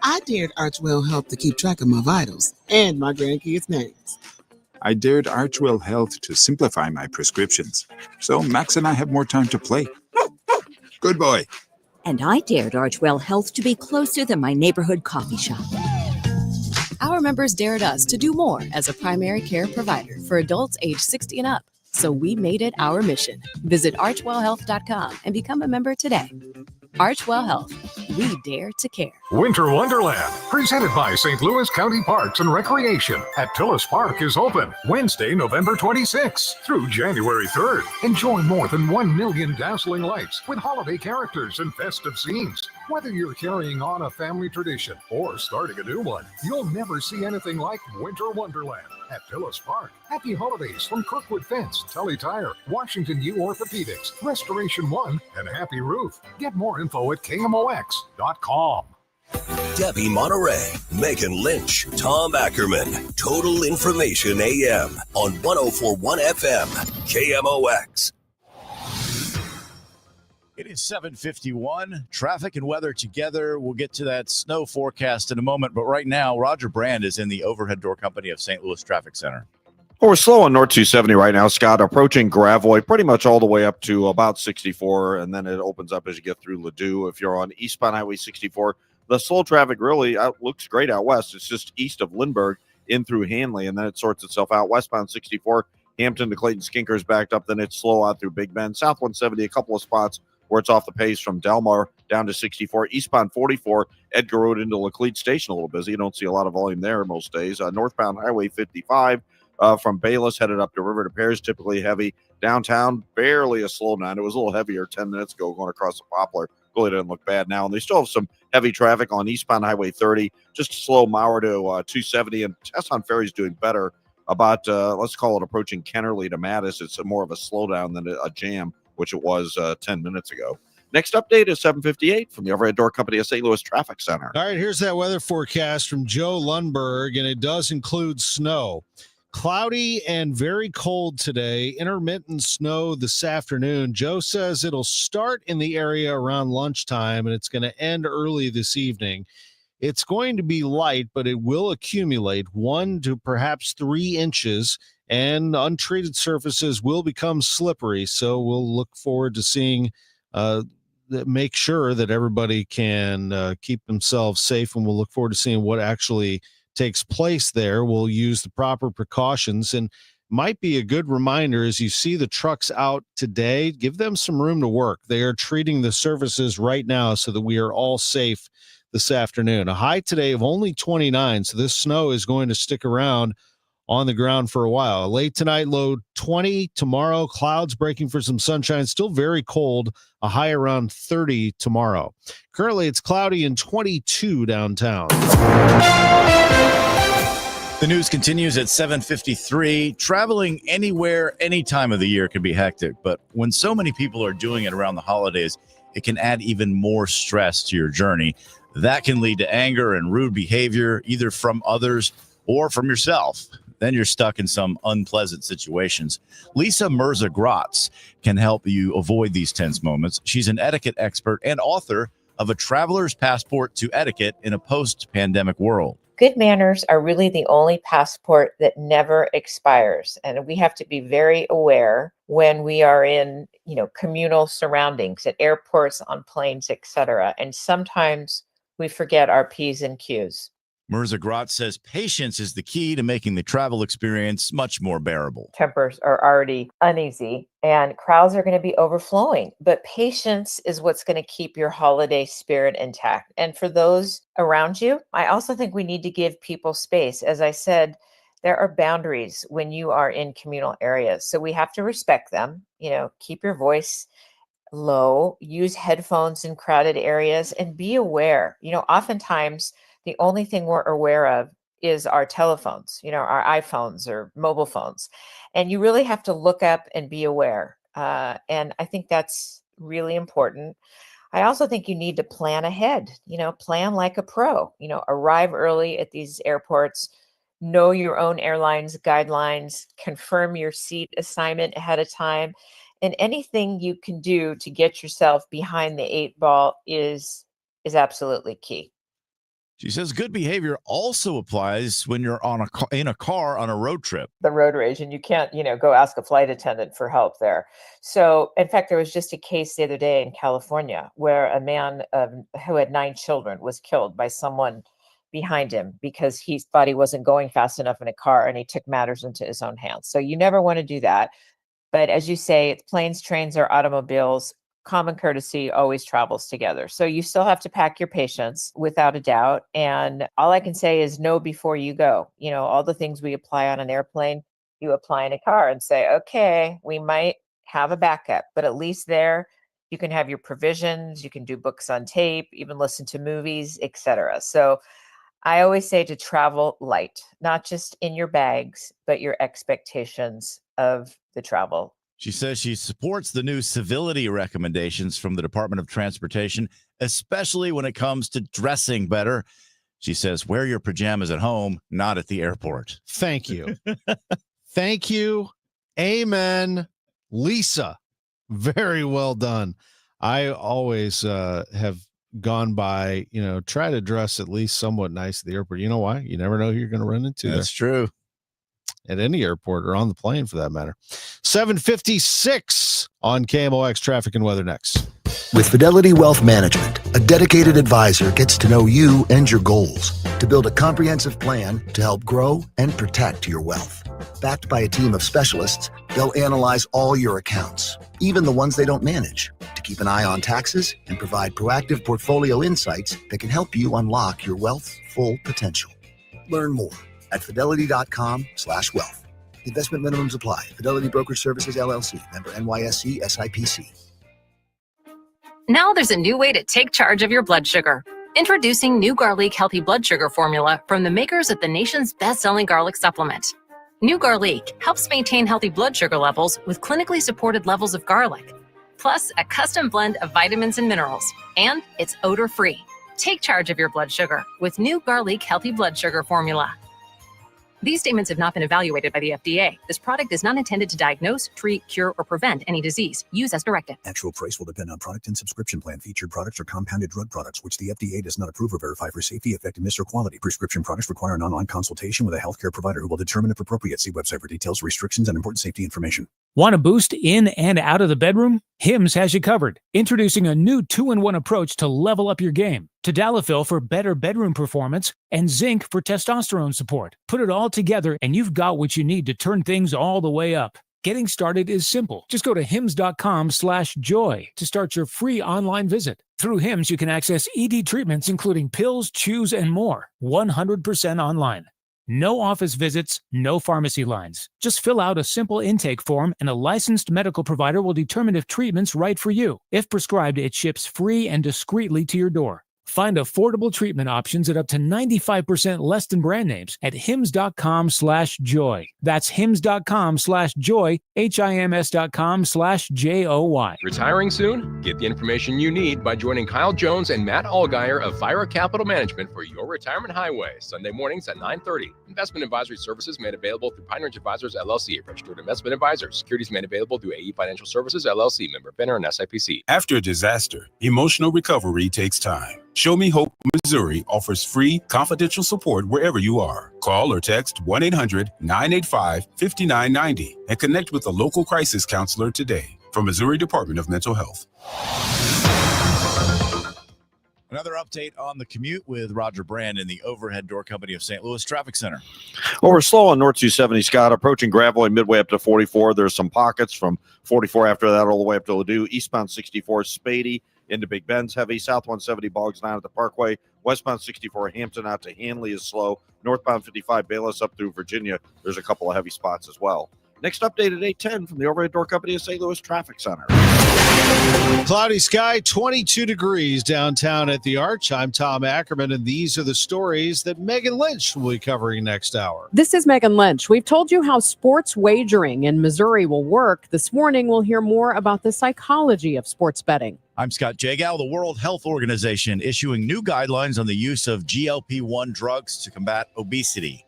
I dared Archwell Health to keep track of my vitals and my grandkids' names. I dared Archwell Health to simplify my prescriptions, so Max and I have more time to play. Good boy. And I dared Archwell Health to be closer than my neighborhood coffee shop. Our members dared us to do more as a primary care provider for adults age 60 and up. So we made it our mission. Visit archwellhealth.com and become a member today. Archwell Health. We dare to care. Winter Wonderland, presented by St. Louis County Parks and Recreation at Tillis Park, is open Wednesday, November 26th through January 3rd. Enjoy more than 1 million dazzling lights with holiday characters and festive scenes. Whether you're carrying on a family tradition or starting a new one, you'll never see anything like Winter Wonderland at Tillis Park. Happy holidays from Kirkwood Fence, Tully Tire, Washington U Orthopedics, Restoration One, and Happy Roof. Get more info at KMOX.com. Debbie Monterey, Megan Lynch, Tom Ackerman. Total Information AM on 104.1 FM, KMOX. It is 7:51. Traffic and weather together. We'll get to that snow forecast in a moment. But right now, Roger Brand is in the overhead door company of St. Louis Traffic Center. Well, we're slow on North 270 right now, Scott, approaching Gravois pretty much all the way up to about 64, and then it opens up as you get through Ladue. If you're on eastbound Highway 64, the slow traffic really looks great out west. It's just east of Lindbergh in through Hanley, and then it sorts itself out. Westbound 64, Hampton to Clayton Skinkers backed up, then it's slow out through Big Bend. South 170, a couple of spots where it's off the pace from Delmar down to 64. Eastbound 44, Edgar Road into Laclede Station, a little busy. You don't see a lot of volume there most days. Northbound Highway 55 from Bayless headed up to River to Pears, typically heavy. Downtown, barely a slowdown. It was a little heavier 10 minutes ago going across the Poplar. Really doesn't look bad now. And they still have some heavy traffic on eastbound Highway 30, just slow Mauer to 270. And Tesson Ferry's doing better about, let's call it approaching Kennerly to Mattis. It's more of a slowdown than a jam, which it was 10 minutes ago. Next update is 7:58 from the overhead door company of St. Louis Traffic Center. All right, here's that weather forecast from Joe Lundberg, and it does include snow. Cloudy and very cold today, intermittent snow this afternoon. Joe says it'll start in the area around lunchtime, and it's going to end early this evening. It's going to be light, but it will accumulate 1 to perhaps 3 inches and untreated surfaces will become slippery. So we'll look forward to seeing, make sure that everybody can keep themselves safe, and we'll look forward to seeing what actually takes place there. We'll use the proper precautions, and might be a good reminder as you see the trucks out today, give them some room to work. They are treating the surfaces right now so that we are all safe this afternoon. A high today of only 29, so this snow is going to stick around on the ground for a while. Late tonight, low 20. Tomorrow, clouds breaking for some sunshine. Still very cold, a high around 30 tomorrow. Currently, it's cloudy and 22 downtown. The news continues at 7:53. Traveling anywhere, any time of the year can be hectic, but when so many people are doing it around the holidays, it can add even more stress to your journey. That can lead to anger and rude behavior, either from others or from yourself. Then you're stuck in some unpleasant situations. Lisa Mirza-Grotz can help you avoid these tense moments. She's an etiquette expert and author of A Traveler's Passport to Etiquette in a Post-Pandemic World. Good manners are really the only passport that never expires. And we have to be very aware when we are in, communal surroundings at airports, on planes, etc. And sometimes we forget our P's and Q's. Mirza-Grotz says patience is the key to making the travel experience much more bearable. Tempers are already uneasy and crowds are going to be overflowing, but patience is what's going to keep your holiday spirit intact. And for those around you, I also think we need to give people space. As I said, there are boundaries when you are in communal areas. So we have to respect them, keep your voice low, use headphones in crowded areas, and be aware. Oftentimes the only thing we're aware of is our telephones, our iPhones or mobile phones. And you really have to look up and be aware. And I think that's really important. I also think you need to plan ahead, plan like a pro, arrive early at these airports, know your own airline's guidelines, confirm your seat assignment ahead of time. And anything you can do to get yourself behind the 8 ball is absolutely key. She says good behavior also applies when you're in a car on a road trip. The road rage, and you can't, go ask a flight attendant for help there. So, in fact, there was just a case the other day in California where a man who had 9 children was killed by someone behind him because he thought he wasn't going fast enough in a car, and he took matters into his own hands. So you never want to do that. But as you say, planes, trains, or automobiles, common courtesy always travels together. So you still have to pack your patience without a doubt. And all I can say is know before you go. All the things we apply on an airplane, you apply in a car and say, okay, we might have a backup, but at least there you can have your provisions, you can do books on tape, even listen to movies, etc. So I always say to travel light, not just in your bags, but your expectations of the travel. She says she supports the new civility recommendations from the Department of Transportation, especially when it comes to dressing better. She says, wear your pajamas at home, not at the airport. Thank you. Thank you. Amen. Lisa, very well done. I always have gone by, try to dress at least somewhat nice at the airport. You know why? You never know who you're going to run into. That's true. At any airport or on the plane for that matter. 7:56 on KMOX traffic and weather next. With Fidelity Wealth Management, a dedicated advisor gets to know you and your goals to build a comprehensive plan to help grow and protect your wealth. Backed by a team of specialists, they'll analyze all your accounts, even the ones they don't manage, to keep an eye on taxes and provide proactive portfolio insights that can help you unlock your wealth's full potential. Learn more at fidelity.com/wealth. Investment minimums apply. Fidelity Brokerage Services, LLC. Member NYSE SIPC. Now there's a new way to take charge of your blood sugar. Introducing new Garlic Healthy Blood Sugar Formula from the makers of the nation's best-selling garlic supplement. New Garlic helps maintain healthy blood sugar levels with clinically supported levels of garlic, plus a custom blend of vitamins and minerals, and it's odor-free. Take charge of your blood sugar with new Garlic Healthy Blood Sugar Formula. These statements have not been evaluated by the FDA. This product is not intended to diagnose, treat, cure, or prevent any disease. Use as directed. Actual price will depend on product and subscription plan. Featured products are compounded drug products, which the FDA does not approve or verify for safety, effectiveness, or quality. Prescription products require an online consultation with a healthcare provider who will determine if appropriate. See website for details, restrictions, and important safety information. Want a boost in and out of the bedroom? Hims has you covered. Introducing a new 2-in-1 approach to level up your game. Tadalafil for better bedroom performance and zinc for testosterone support. Put it all together and you've got what you need to turn things all the way up. Getting started is simple. Just go to hims.com/joy to start your free online visit. Through Hims, you can access ED treatments including pills, chews, and more. 100% online. No office visits, no pharmacy lines. Just fill out a simple intake form and a licensed medical provider will determine if treatment's right for you. If prescribed, it ships free and discreetly to your door. Find affordable treatment options at up to 95% less than brand names at hims.com/joy. That's hims.com/joy, hims.com/joy. Retiring soon? Get the information you need by joining Kyle Jones and Matt Allgeier of Vira Capital Management for Your Retirement Highway, Sunday mornings at 9:30. Investment advisory services made available through Pine Ridge Advisors, LLC, registered investment advisors. Securities made available through AE Financial Services, LLC, member FINRA and SIPC. After a disaster, emotional recovery takes time. Show Me Hope, Missouri offers free, confidential support wherever you are. Call or text 1-800-985-5990 and connect with a local crisis counselor today. From Missouri Department of Mental Health. Another update on the commute with Roger Brand in the Overhead Door Company of St. Louis Traffic Center. Well, we're slow on North 270, Scott, approaching Gravois midway up to 44. There's some pockets from 44 after that all the way up to Ladue. Eastbound 64, Spady into Big Bend's heavy. South 170, Boggs 9 at the Parkway. Westbound 64, Hampton out to Hanley is slow. Northbound 55, Bayless up through Virginia. There's a couple of heavy spots as well. Next update at 8:10 from the Overhead Door Company of St. Louis Traffic Center. Cloudy sky, 22 degrees downtown at the Arch. I'm Tom Ackerman, and these are the stories that Megan Lynch will be covering next hour. This is Megan Lynch. We've told you how sports wagering in Missouri will work. This morning, we'll hear more about the psychology of sports betting. I'm Scott Jagow. The World Health Organization issuing new guidelines on the use of GLP-1 drugs to combat obesity.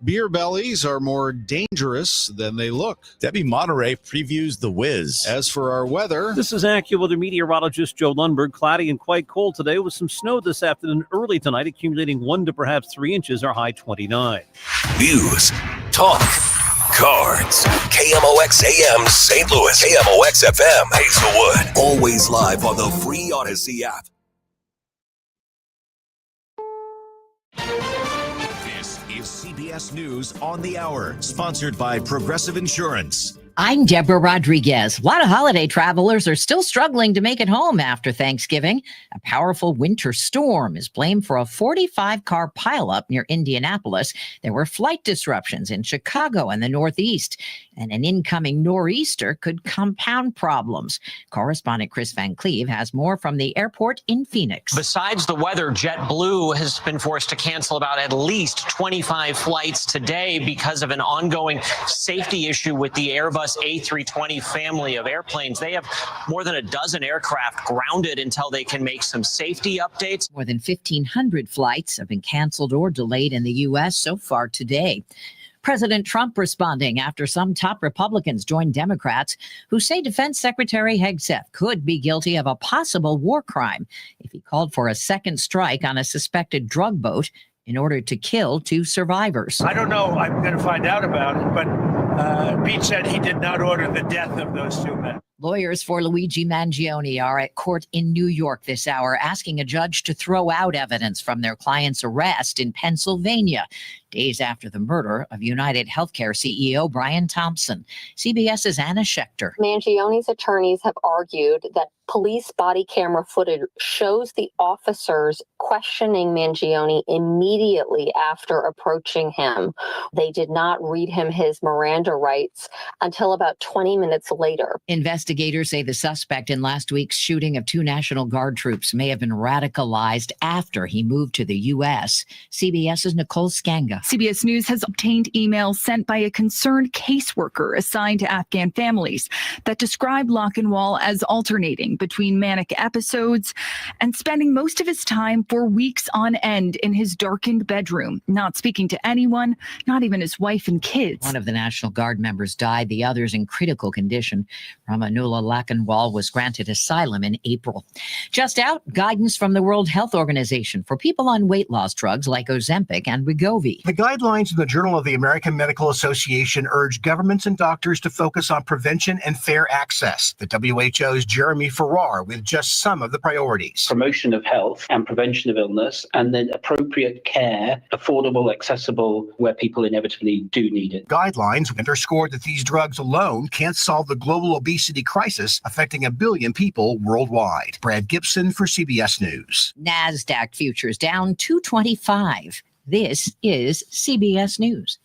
Beer bellies are more dangerous than they look. Debbie Monterey previews the whiz. As for our weather, this is AccuWeather meteorologist Joe Lundberg. Cloudy and quite cold today with some snow this afternoon, early tonight, accumulating 1 to perhaps 3 inches, our high 29. News, talk, cards. KMOX AM St. Louis, KMOX FM Hazelwood. Always live on the free Odyssey app. CBS News on the Hour, sponsored by Progressive Insurance. I'm Deborah Rodriguez. A lot of holiday travelers are still struggling to make it home after Thanksgiving. A powerful winter storm is blamed for a 45-car pileup near Indianapolis. There were flight disruptions in Chicago and the Northeast, and an incoming nor'easter could compound problems. Correspondent Chris Van Cleve has more from the airport in Phoenix. Besides the weather, JetBlue has been forced to cancel about at least 25 flights today because of an ongoing safety issue with the Airbus A320 family of airplanes. They have more than a dozen aircraft grounded until they can make some safety updates. More than 1,500 flights have been canceled or delayed in the U.S. so far today. President Trump responding after some top Republicans joined Democrats who say Defense Secretary Hegseth could be guilty of a possible war crime if he called for a second strike on a suspected drug boat in order to kill 2 survivors. I don't know. I'm going to find out about it, but Pete said he did not order the death of those 2 men. Lawyers for Luigi Mangione are at court in New York this hour, asking a judge to throw out evidence from their client's arrest in Pennsylvania, days after the murder of United Healthcare CEO Brian Thompson. CBS's Anna Schechter. Mangione's attorneys have argued that police body camera footage shows the officers questioning Mangione immediately after approaching him. They did not read him his Miranda rights until about 20 minutes later. Investigators Investigators say the suspect in last week's shooting of 2 National Guard troops may have been radicalized after he moved to the U.S. CBS's Nicole Skanga. CBS News has obtained emails sent by a concerned caseworker assigned to Afghan families that describe Lochinwall as alternating between manic episodes and spending most of his time for weeks on end in his darkened bedroom, not speaking to anyone, not even his wife and kids. One of the National Guard members died, the others in critical condition. Ramanullah Lochinwall was granted asylum in April. Just out, guidance from the World Health Organization for people on weight loss drugs like Ozempic and Wegovy. The guidelines in the Journal of the American Medical Association urge governments and doctors to focus on prevention and fair access. The WHO's Jeremy Farrar with just some of the priorities. Promotion of health and prevention of illness, and then appropriate care, affordable, accessible, where people inevitably do need it. Guidelines underscored that these drugs alone can't solve the global obesity crisis affecting 1 billion people worldwide. Brad Gibson for CBS News. NASDAQ futures down 225. This is CBS News.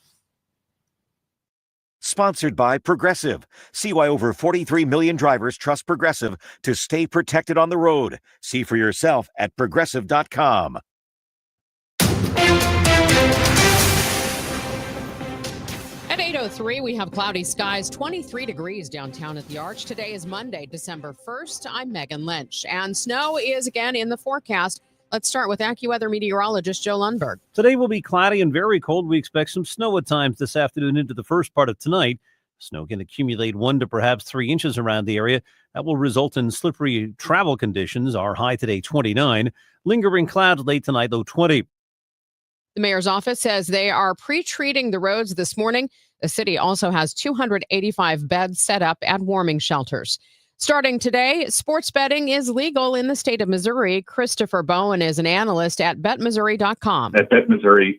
Sponsored by Progressive. See why over 43 million drivers trust Progressive to stay protected on the road. See for yourself at progressive.com. At 8:03, we have cloudy skies, 23 degrees downtown at the Arch. Today is Monday, December 1st. I'm Megan Lynch, and snow is again in the forecast. Let's start with AccuWeather meteorologist Joe Lundberg. Today will be cloudy and very cold. We expect some snow at times this afternoon into the first part of tonight. Snow can accumulate 1 to perhaps 3 inches around the area. That will result in slippery travel conditions. Our high today, 29. Lingering clouds late tonight, low 20. The mayor's office says they are pre-treating the roads this morning. The city also has 285 beds set up at warming shelters. Starting today, sports betting is legal in the state of Missouri. Christopher Bowen is an analyst at BetMissouri.com. At BetMissouri,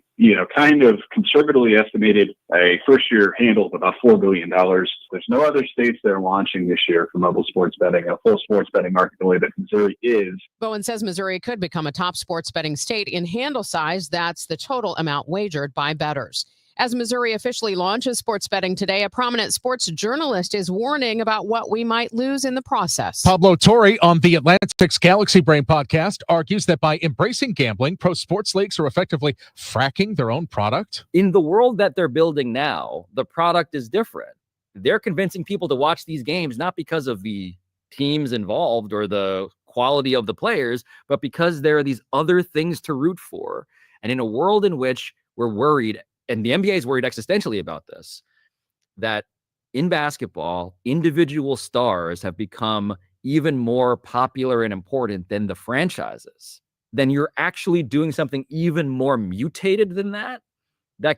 kind of conservatively estimated a first-year handle of about $4 billion. There's no other states that are launching this year for mobile sports betting, a full sports betting market the way that Missouri is. Bowen says Missouri could become a top sports betting state in handle size. That's the total amount wagered by bettors. As Missouri officially launches sports betting today, a prominent sports journalist is warning about what we might lose in the process. Pablo Torre on the Atlantic's Galaxy Brain podcast argues that by embracing gambling, pro sports leagues are effectively fracking their own product. In the world that they're building now, the product is different. They're convincing people to watch these games not because of the teams involved or the quality of the players, but because there are these other things to root for. And in a world in which we're worried, and the NBA is worried existentially about this, that in basketball, individual stars have become even more popular and important than the franchises, then you're actually doing something even more mutated than that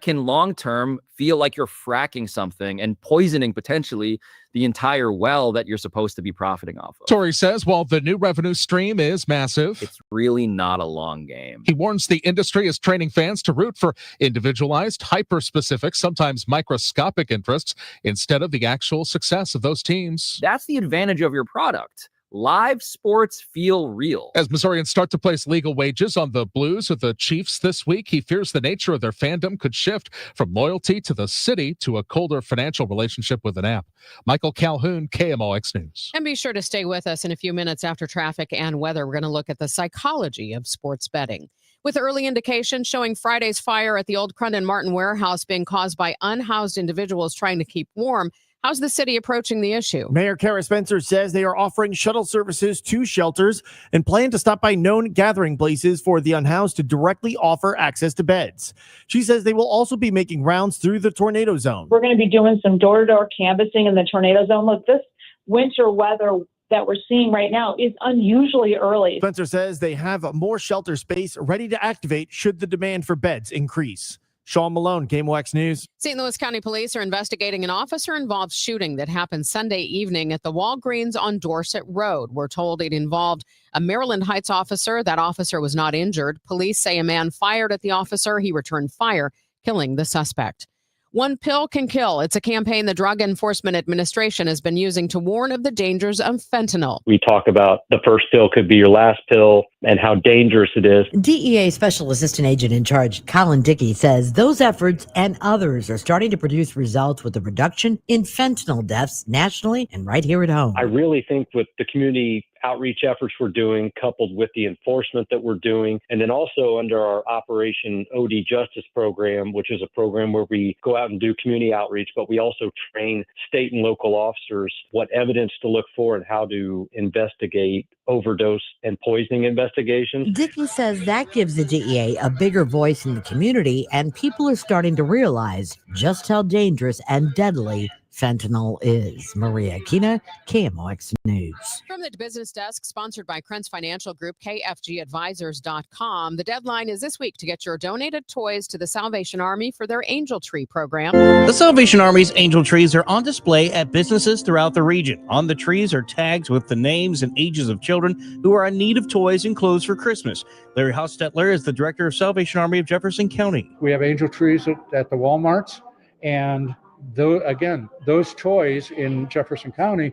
can long-term feel like you're fracking something and poisoning potentially the entire well that you're supposed to be profiting off of. Torrey says while the new revenue stream is massive, it's really not a long game. He warns the industry is training fans to root for individualized, hyper-specific, sometimes microscopic interests instead of the actual success of those teams. That's the advantage of your product. Live sports feel real. As Missourians start to place legal wagers on the Blues or the Chiefs this week, he fears the nature of their fandom could shift from loyalty to the city to a colder financial relationship with an app. Michael Calhoun, KMOX News. And be sure to stay with us in a few minutes after traffic and weather. We're going to look at the psychology of sports betting. With early indications showing Friday's fire at the old Crundon Martin warehouse being caused by unhoused individuals trying to keep warm, how's the city approaching the issue? Mayor Kara Spencer says they are offering shuttle services to shelters and plan to stop by known gathering places for the unhoused to directly offer access to beds. She says they will also be making rounds through the tornado zone. We're going to be doing some door-to-door canvassing in the tornado zone. Look, this winter weather that we're seeing right now is unusually early. Spencer says they have more shelter space ready to activate should the demand for beds increase. Sean Malone, KMOX News. St. Louis County Police are investigating an officer-involved shooting that happened Sunday evening at the Walgreens on Dorset Road. We're told it involved a Maryland Heights officer. That officer was not injured. Police say a man fired at the officer. He returned fire, killing the suspect. One pill can kill. It's a campaign the Drug Enforcement Administration has been using to warn of the dangers of fentanyl. We talk about the first pill could be your last pill and how dangerous it is. DEA Special Assistant Agent in Charge Colin Dickey says those efforts and others are starting to produce results with a reduction in fentanyl deaths nationally and right here at home. I really think with the community outreach efforts we're doing, coupled with the enforcement that we're doing, and then also under our Operation OD Justice program, which is a program where we go out and do community outreach, but we also train state and local officers what evidence to look for and how to investigate overdose and poisoning investigations. Dickey says that gives the DEA a bigger voice in the community, and people are starting to realize just how dangerous and deadly fentanyl is. Maria Aquina, KMOX News. From the business desk, sponsored by Krentz Financial Group, KFGadvisors.com. The deadline is this week to get your donated toys to the Salvation Army for their Angel Tree program. The Salvation Army's Angel Trees are on display at businesses throughout the region. On the trees are tags with the names and ages of children who are in need of toys and clothes for Christmas. Larry Hostetler is the director of Salvation Army of Jefferson County. We have Angel Trees at the Walmarts, and those toys in Jefferson County,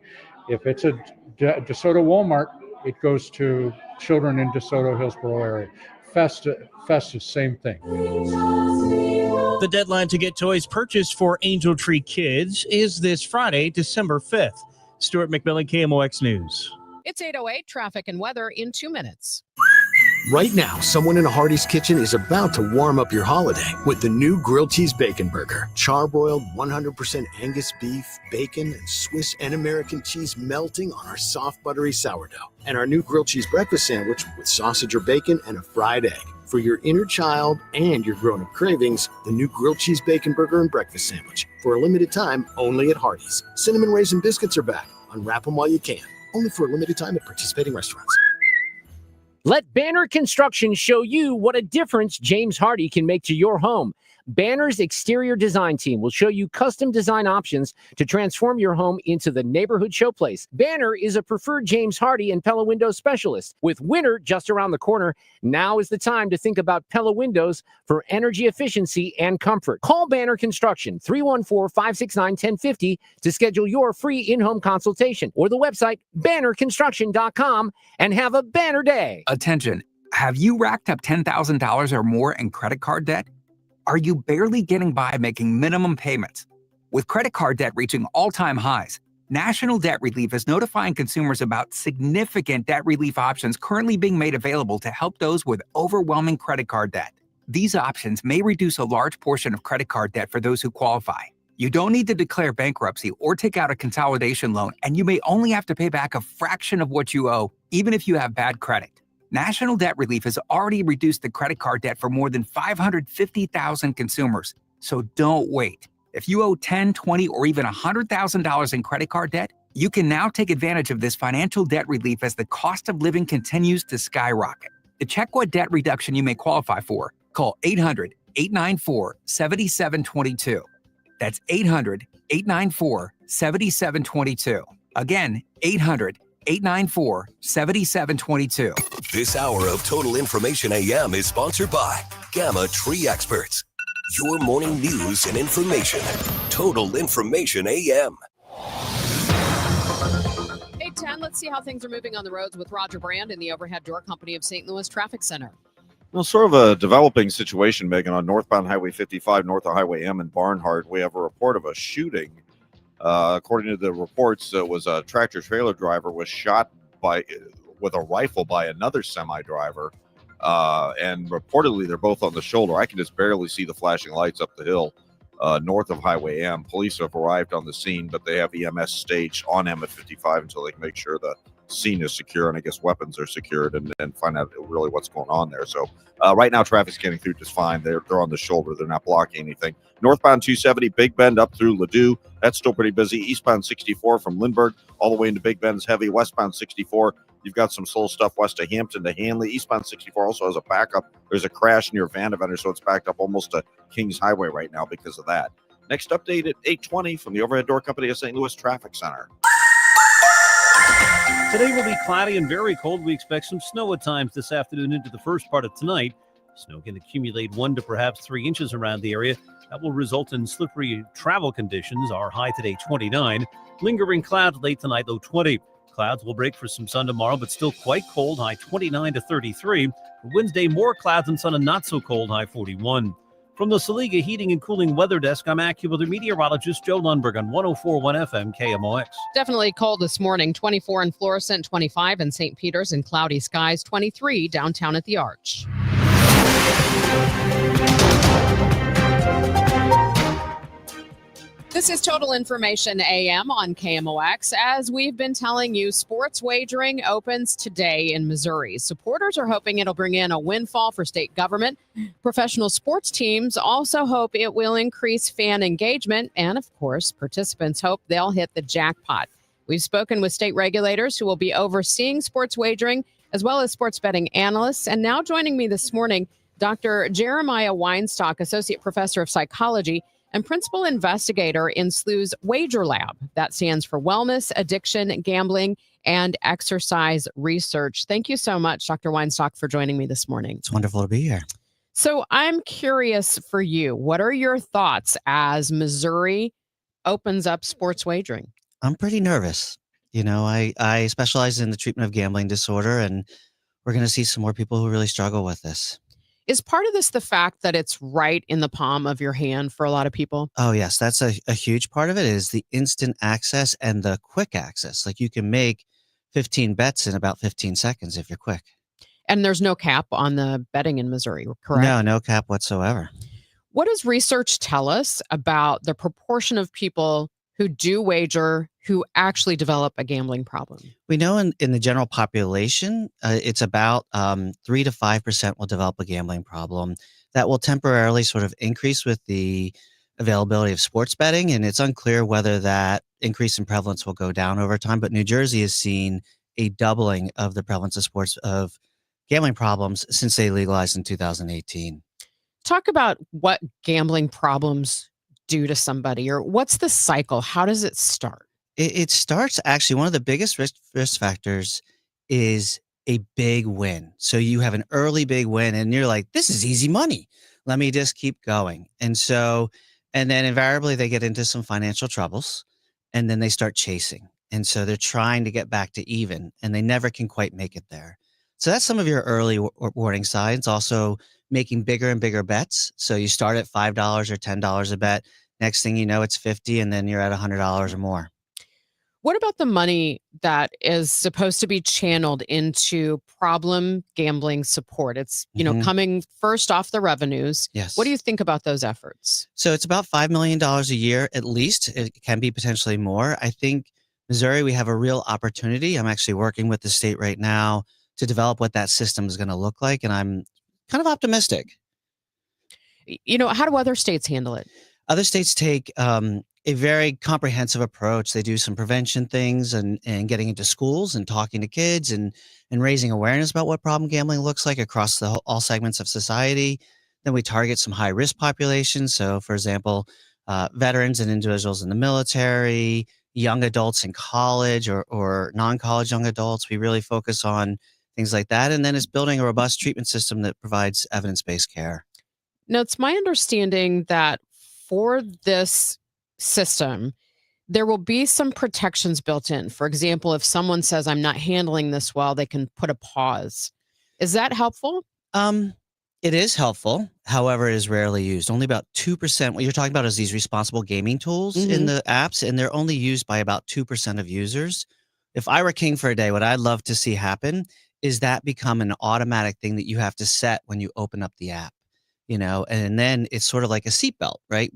if it's a DeSoto Walmart, it goes to children in DeSoto, Hillsborough area. Festus, same thing. The deadline to get toys purchased for Angel Tree Kids is this Friday, December 5th. Stuart McMillan, KMOX News. It's 8:08, traffic and weather in 2 minutes. Right now, someone in a Hardee's kitchen is about to warm up your holiday with the new grilled cheese bacon burger. Charbroiled 100% Angus beef, bacon, and Swiss and American cheese melting on our soft, buttery sourdough. And our new grilled cheese breakfast sandwich with sausage or bacon and a fried egg. For your inner child and your grown-up cravings, the new grilled cheese bacon burger and breakfast sandwich. For a limited time, only at Hardee's. Cinnamon Raisin Biscuits are back. Unwrap them while you can. Only for a limited time at participating restaurants. Let Banner Construction show you what a difference James Hardie can make to your home. Banner's exterior design team will show you custom design options to transform your home into the neighborhood showplace. Banner is a preferred James Hardie and Pella Windows specialist. With winter just around the corner, now is the time to think about Pella Windows for energy efficiency and comfort. Call Banner Construction 314-569-1050 to schedule your free in-home consultation, or the website bannerconstruction.com, and have a banner day. Attention, have you racked up $10,000 or more in credit card debt? Are you barely getting by making minimum payments? With credit card debt reaching all-time highs, National Debt Relief is notifying consumers about significant debt relief options currently being made available to help those with overwhelming credit card debt. These options may reduce a large portion of credit card debt for those who qualify. You don't need to declare bankruptcy or take out a consolidation loan, and you may only have to pay back a fraction of what you owe, even if you have bad credit. National Debt Relief has already reduced the credit card debt for more than 550,000 consumers. So don't wait. If you owe $10,000, $20,000, or even $100,000 in credit card debt, you can now take advantage of this financial debt relief as the cost of living continues to skyrocket. To check what debt reduction you may qualify for, call 800-894-7722. That's 800-894-7722. Again, 800-894-7722. This hour of Total Information AM is sponsored by Gamma Tree Experts. Your morning news and information. Total Information AM. 8:10, let's see how things are moving on the roads with Roger Brand in the Overhead Door Company of St. Louis Traffic Center. Well, sort of a developing situation, Megan, on northbound Highway 55, north of Highway M in Barnhart. We have a report of a shooting. According to the reports, it was a tractor-trailer driver was shot with a rifle by another semi-driver, and reportedly they're both on the shoulder. I can just barely see the flashing lights up the hill north of Highway M. Police have arrived on the scene, but they have EMS staged on M at 55 until they can make sure the scene is secure, and I guess weapons are secured, and find out really what's going on there. So right now, traffic's getting through just fine. They're on the shoulder. They're not blocking anything. Northbound 270, Big Bend up through Ladue. That's still pretty busy. Eastbound 64 from Lindbergh all the way into Big Bend is heavy. Westbound 64, you've got some slow stuff west of Hampton to Hanley. Eastbound 64 also has a backup. There's a crash near Vandeventer, so it's backed up almost to Kings Highway right now because of that. Next update at 8:20 from the Overhead Door Company of St. Louis Traffic Center. Today will be cloudy and very cold. We expect some snow at times this afternoon into the first part of tonight. Snow can accumulate 1 to perhaps 3 inches around the area. That will result in slippery travel conditions. Our high today, 29. Lingering clouds late tonight, low 20. Clouds will break for some sun tomorrow, but still quite cold, high 29 to 33. Wednesday, more clouds and sun and not so cold, high 41. From the Saliga Heating and Cooling Weather Desk, I'm AccuWeather meteorologist Joe Lundberg on 104.1 FM KMOX. Definitely cold this morning. 24 in Florissant, 25 in St. Peter's, and cloudy skies, 23 downtown at the Arch. This is Total Information AM on KMOX. As we've been telling you, sports wagering opens today in Missouri. Supporters are hoping it'll bring in a windfall for state government. Professional sports teams also hope it will increase fan engagement. And of course, participants hope they'll hit the jackpot. We've spoken with state regulators who will be overseeing sports wagering, as well as sports betting analysts. And now joining me this morning, Dr. Jeremiah Weinstock, Associate Professor of Psychology and Principal Investigator in SLU's Wager Lab. That stands for Wellness, Addiction, Gambling, and Exercise Research. Thank you so much, Dr. Weinstock, for joining me this morning. It's wonderful to be here. So I'm curious for you, what are your thoughts as Missouri opens up sports wagering? I'm pretty nervous. You know, I specialize in the treatment of gambling disorder, and we're going to see some more people who really struggle with this. Is part of this the fact that it's right in the palm of your hand for a lot of people? Oh, yes. That's a huge part of it is the instant access and the quick access. Like you can make 15 bets in about 15 seconds if you're quick. And there's no cap on the betting in Missouri, correct? No cap whatsoever. What does research tell us about the proportion of people who do wager who actually develop a gambling problem? We know in the general population, it's about 3 to 5% will develop a gambling problem that will temporarily sort of increase with the availability of sports betting. And it's unclear whether that increase in prevalence will go down over time. But New Jersey has seen a doubling of the prevalence of gambling problems since they legalized in 2018. Talk about what gambling problems do to somebody, or what's the cycle? How does it start? It starts actually, one of the biggest risk factors is a big win. So you have an early big win and you're like, this is easy money. Let me just keep going. And then invariably they get into some financial troubles and then they start chasing. And so they're trying to get back to even and they never can quite make it there. So that's some of your early warning signs. Also making bigger and bigger bets. So you start at $5 or $10 a bet. Next thing you know, it's $50 and then you're at $100 or more. What about the money that is supposed to be channeled into problem gambling support? It's, coming first off the revenues. Yes. What do you think about those efforts? So it's about $5 million a year, at least. It can be potentially more. I think Missouri, we have a real opportunity. I'm actually working with the state right now to develop what that system is going to look like. And I'm kind of optimistic. How do other states handle it? Other states take a very comprehensive approach. They do some prevention things and getting into schools and talking to kids and raising awareness about what problem gambling looks like across all segments of society. Then we target some high risk populations. So for example, veterans and individuals in the military, young adults in college or non-college young adults. We really focus on things like that. And then it's building a robust treatment system that provides evidence-based care. Now, it's my understanding that for this system, there will be some protections built in. For example, if someone says, I'm not handling this well, they can put a pause. Is that helpful? It is helpful. However, it is rarely used. Only about 2%. What you're talking about is these responsible gaming tools in the apps, and they're only used by about 2% of users. If I were king for a day, what I'd love to see happen is that become an automatic thing that you have to set when you open up the app. And then it's sort of like a seatbelt, right?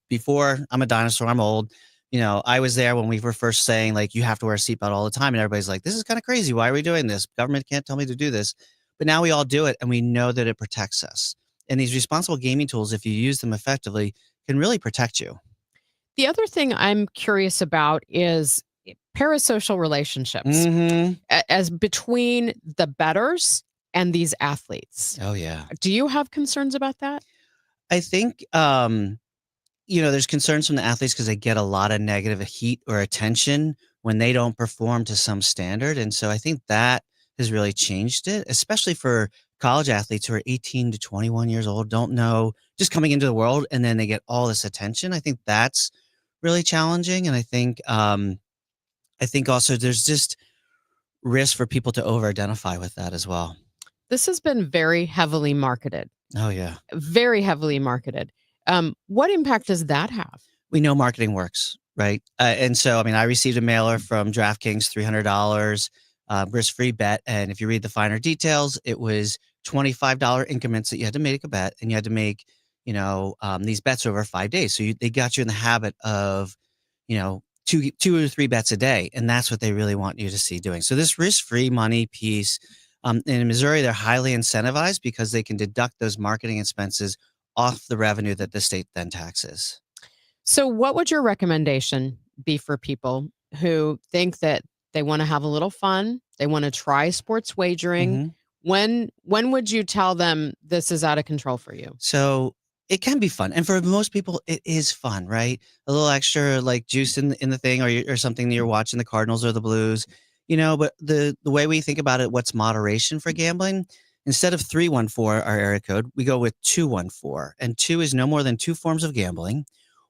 Before, I'm a dinosaur, I'm old. I was there when we were first saying, like, you have to wear a seatbelt all the time. And everybody's like, this is kind of crazy. Why are we doing this? Government can't tell me to do this. But now we all do it and we know that it protects us. And these responsible gaming tools, if you use them effectively, can really protect you. The other thing I'm curious about is parasocial relationships as between the bettors and these athletes. Oh, yeah. Do you have concerns about that? I think, there's concerns from the athletes because they get a lot of negative heat or attention when they don't perform to some standard. And so I think that has really changed it, especially for college athletes who are 18 to 21 years old, don't know, just coming into the world, and then they get all this attention. I think that's really challenging. And I think also there's just risk for people to over-identify with that as well. This has been very heavily marketed. Oh, yeah. Very heavily marketed. What impact does that have? We know marketing works, right? And so, I mean, I received a mailer from DraftKings, $300, risk-free bet. And if you read the finer details, it was $25 increments that you had to make a bet, and you had to make, these bets over 5 days. So they got you in the habit of, two or three bets a day. And that's what they really want you to see doing. So this risk-free money piece, in Missouri, they're highly incentivized because they can deduct those marketing expenses off the revenue that the state then taxes. So what would your recommendation be for people who think that they want to have a little fun, they want to try sports wagering? When would you tell them this is out of control for you? So it can be fun. And for most people, it is fun, right? A little extra like juice in the thing, or something, you're watching the Cardinals or the Blues, but the way we think about it, what's moderation for gambling? Instead of 314, our area code, we go with 214. And 2 is no more than 2 forms of gambling.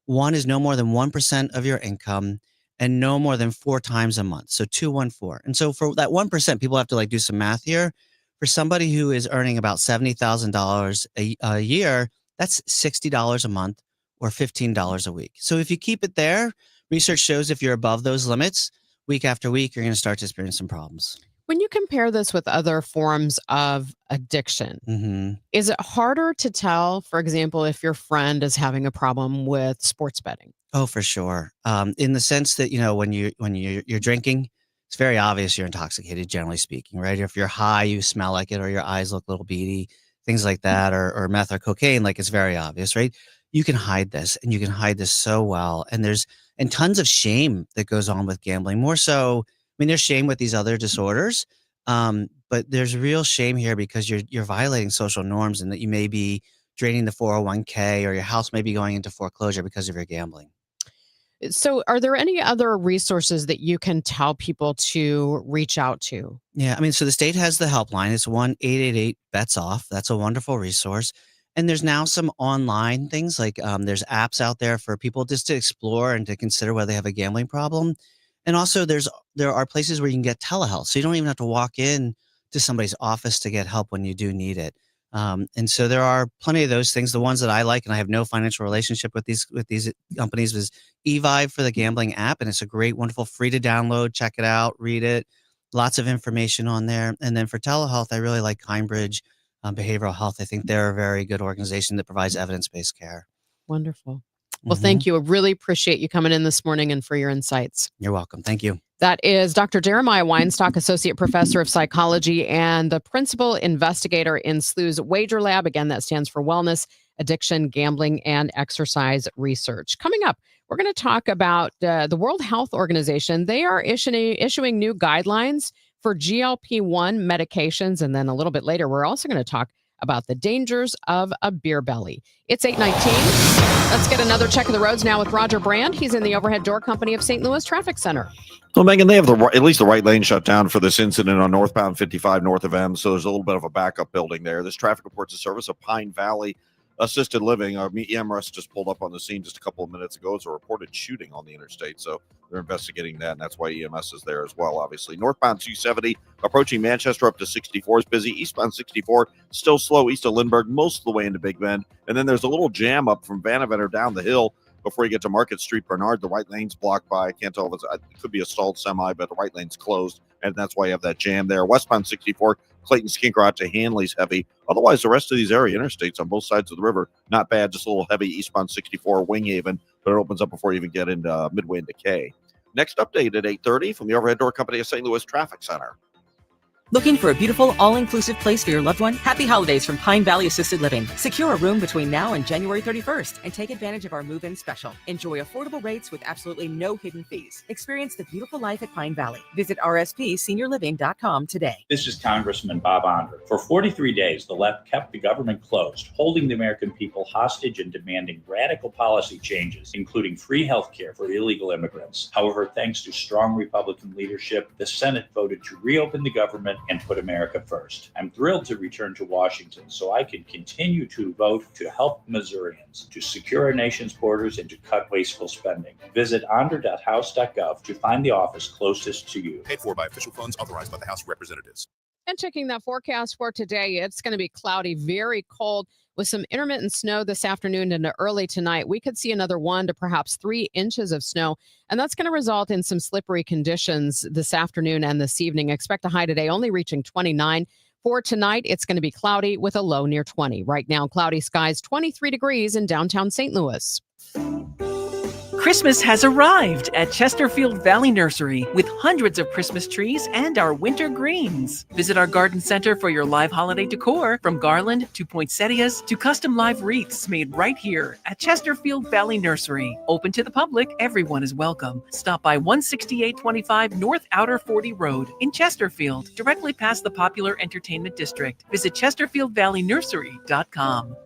1 is no more than 1% of your income, and no more than 4 times a month. So 214. And so for that 1%, people have to do some math here. For somebody who is earning about $70,000 a year, that's $60 a month or $15 a week. So if you keep it there, research shows if you're above those limits, week after week, you're going to start to experience some problems. When you compare this with other forms of addiction, is it harder to tell, for example, if your friend is having a problem with sports betting? Oh, for sure. In the sense that, when you're drinking, it's very obvious you're intoxicated, generally speaking, right? If you're high, you smell like it, or your eyes look a little beady, things like that, or meth or cocaine, it's very obvious, right? You can hide this, and you can hide this so well. And there's tons of shame that goes on with gambling. More so, there's shame with these other disorders, but there's real shame here because you're violating social norms, and that you may be draining the 401k, or your house may be going into foreclosure because of your gambling. So are there any other resources that you can tell people to reach out to? Yeah, so the state has the helpline. It's 1-888-BETS-OFF. That's a wonderful resource. And there's now some online things, there's apps out there for people just to explore and to consider whether they have a gambling problem. And also there are places where you can get telehealth. So you don't even have to walk in to somebody's office to get help when you do need it. And so there are plenty of those things. The ones that I like, and I have no financial relationship with these companies, was eVibe for the gambling app. And it's a great, wonderful, free to download. Check it out, read it. Lots of information on there. And then for telehealth, I really like Kindbridge Behavioral Health. I think they're a very good organization that provides evidence-based care. Wonderful. Well, thank you. I really appreciate you coming in this morning and for your insights. You're welcome. Thank you. That is Dr. Jeremiah Weinstock, Associate Professor of Psychology and the Principal Investigator in SLU's Wager Lab. Again, that stands for Wellness, Addiction, Gambling, and Exercise Research. Coming up, we're going to talk about the World Health Organization. They are issuing new guidelines for GLP-1 medications. And then a little bit later, we're also going to talk about the dangers of a beer belly. It's 8:19. Let's get another check of the roads now with Roger Brand. He's in the Overhead Door Company of St. Louis Traffic Center. Well, Megan, they have at least the right lane shut down for this incident on northbound 55 north of M, so there's a little bit of a backup building there. This traffic reports a service of Pine Valley Assisted Living. EMRS just pulled up on the scene just a couple of minutes ago. It's a reported shooting on the interstate, so they're investigating that, and that's why EMS is there as well, obviously. Northbound 270, approaching Manchester up to 64 is busy. Eastbound 64, still slow east of Lindbergh, most of the way into Big Bend. And then there's a little jam up from Vanaventer down the hill before you get to Market Street, Bernard. The right lane's blocked by, I can't tell if it could be a stalled semi, but the right lane's closed, and that's why you have that jam there. Westbound 64, Clayton Skinker out to Hanley's heavy. Otherwise, the rest of these area interstates on both sides of the river, not bad, just a little heavy eastbound 64, Winghaven, but it opens up before you even get into Midway into K. Next update at 8:30 from the Overhead Door Company of St. Louis Traffic Center. Looking for a beautiful, all-inclusive place for your loved one? Happy holidays from Pine Valley Assisted Living. Secure a room between now and January 31st and take advantage of our move-in special. Enjoy affordable rates with absolutely no hidden fees. Experience the beautiful life at Pine Valley. Visit rspseniorliving.com today. This is Congressman Bob Onder. For 43 days, the left kept the government closed, holding the American people hostage and demanding radical policy changes, including free health care for illegal immigrants. However, thanks to strong Republican leadership, the Senate voted to reopen the government and put America first. I'm thrilled to return to Washington so I can continue to vote to help Missourians, to secure our nation's borders, and to cut wasteful spending. Visit honor.house.gov to find the office closest to you. Paid for by official funds authorized by the House of Representatives. And checking that forecast for today, it's going to be cloudy, very cold with some intermittent snow this afternoon into early tonight. We could see another 1 to perhaps 3 inches of snow, and that's going to result in some slippery conditions this afternoon and this evening. Expect a high today only reaching 29. For tonight, it's going to be cloudy with a low near 20. Right now, cloudy skies, 23 degrees in downtown St. Louis. Christmas has arrived at Chesterfield Valley Nursery with hundreds of Christmas trees and our winter greens. Visit our garden center for your live holiday decor, from garland to poinsettias to custom live wreaths made right here at Chesterfield Valley Nursery. Open to the public, everyone is welcome. Stop by 16825 North Outer 40 Road in Chesterfield, directly past the popular entertainment district. Visit ChesterfieldValleyNursery.com.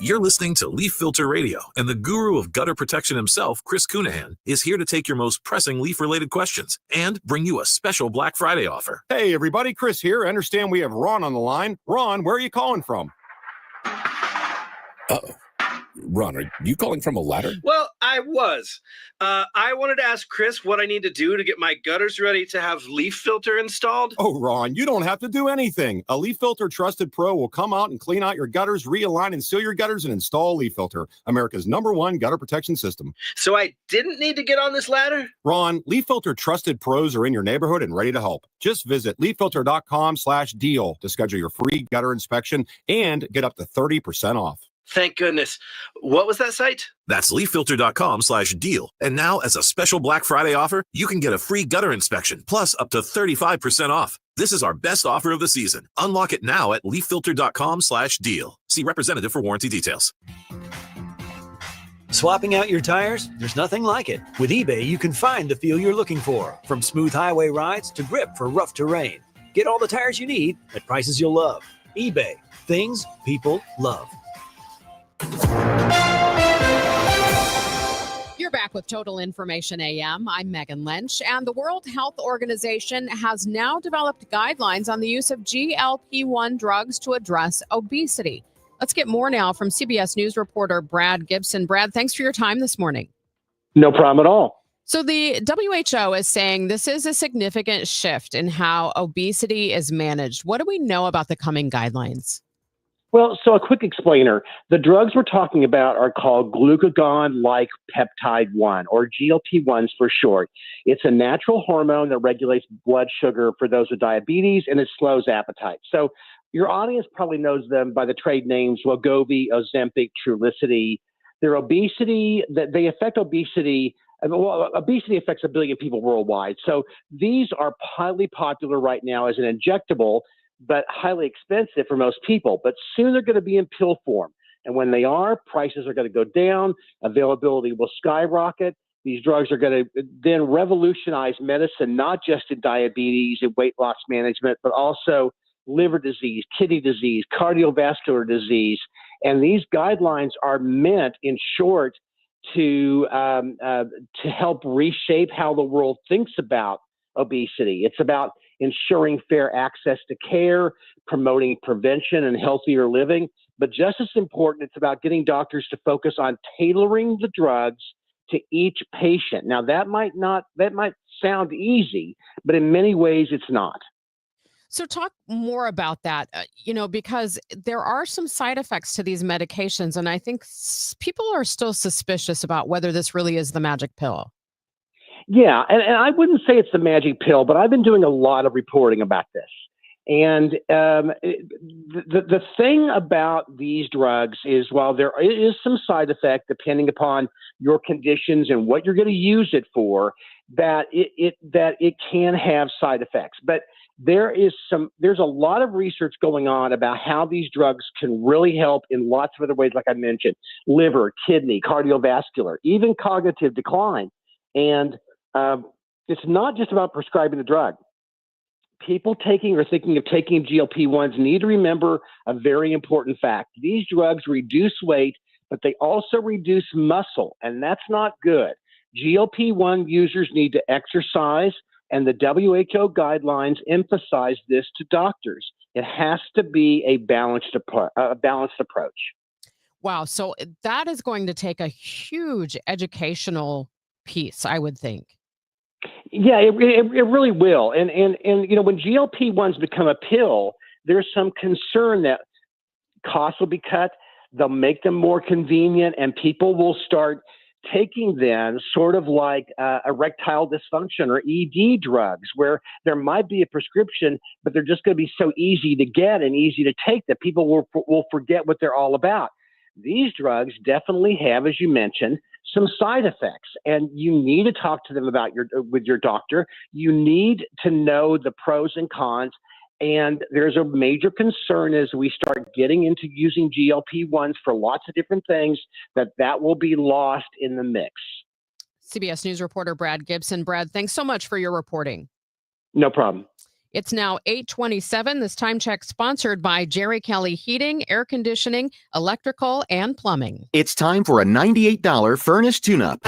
You're listening to Leaf Filter Radio, and the guru of gutter protection himself, Chris Cunahan, is here to take your most pressing leaf-related questions and bring you a special Black Friday offer. Hey, everybody, Chris here. I understand we have Ron on the line. Ron, where are you calling from? Uh-oh. Ron, are you calling from a ladder? Well, I was. I wanted to ask Chris what I need to do to get my gutters ready to have leaf filter installed. Oh, Ron, you don't have to do anything. A Leaf Filter Trusted Pro will come out and clean out your gutters, realign and seal your gutters, and install Leaf Filter, America's #1 gutter protection system. So I didn't need to get on this ladder? Ron, Leaf Filter Trusted Pros are in your neighborhood and ready to help. Just visit leaffilter.com/deal to schedule your free gutter inspection and get up to 30% off. Thank goodness. What was that site? That's leaffilter.com/deal. And now, as a special Black Friday offer, you can get a free gutter inspection plus up to 35% off. This is our best offer of the season. Unlock it now at leaffilter.com/deal. See representative for warranty details. Swapping out your tires? There's nothing like it. With eBay, you can find the feel you're looking for, from smooth highway rides to grip for rough terrain. Get all the tires you need at prices you'll love. eBay, things people love. You're back with Total Information AM. I'm Megan Lynch, and the World Health Organization has now developed guidelines on the use of GLP-1 drugs to address obesity. Let's get more now from CBS News reporter Brad Gibson. Brad, thanks for your time this morning. No problem at all. So the WHO is saying this is a significant shift in how obesity is managed. What do we know about the coming guidelines? Well, so a quick explainer. The drugs we're talking about are called glucagon-like peptide 1, or GLP-1s for short. It's a natural hormone that regulates blood sugar for those with diabetes, and it slows appetite. So your audience probably knows them by the trade names Wegovy, Ozempic, Trulicity. Their obesity, that they affect obesity. Well, obesity affects 1 billion people worldwide. So these are highly popular right now as an injectable, but highly expensive for most people. But soon they're going to be in pill form. And when they are, prices are going to go down, availability will skyrocket. These drugs are going to then revolutionize medicine, not just in diabetes and weight loss management, but also liver disease, kidney disease, cardiovascular disease. And these guidelines are meant, in short, to help reshape how the world thinks about obesity. It's about ensuring fair access to care, promoting prevention and healthier living. But just as important, it's about getting doctors to focus on tailoring the drugs to each patient. Now, that might sound easy, but in many ways it's not. So talk more about that, because there are some side effects to these medications, and I think people are still suspicious about whether this really is the magic pill. Yeah, and I wouldn't say it's the magic pill, but I've been doing a lot of reporting about this. And the thing about these drugs is, while there is some side effect depending upon your conditions and what you're going to use it for, that it can have side effects. But there's a lot of research going on about how these drugs can really help in lots of other ways, like I mentioned: liver, kidney, cardiovascular, even cognitive decline. And it's not just about prescribing the drug. People taking or thinking of taking GLP-1s need to remember a very important fact. These drugs reduce weight, but they also reduce muscle, and that's not good. GLP-1 users need to exercise And the WHO guidelines emphasize this to doctors. It has to be a balanced approach. Wow. So that is going to take a huge educational piece, I would think. Yeah, it really will. And when GLP-1s become a pill, there's some concern that costs will be cut. They'll make them more convenient, and people will start taking them sort of like erectile dysfunction or ED drugs, where there might be a prescription, but they're just going to be so easy to get and easy to take that people will forget what they're all about. These drugs definitely have, as you mentioned, some side effects, and you need to talk to them about with your doctor. You need to know the pros and cons. And there's a major concern as we start getting into using GLP-1s for lots of different things that will be lost in the mix. CBS News reporter Brad Gibson. Brad, thanks so much for your reporting. No problem. It's now 8:27. This time check sponsored by Jerry Kelly Heating, Air Conditioning, Electrical, and Plumbing. It's time for a $98 furnace tune-up.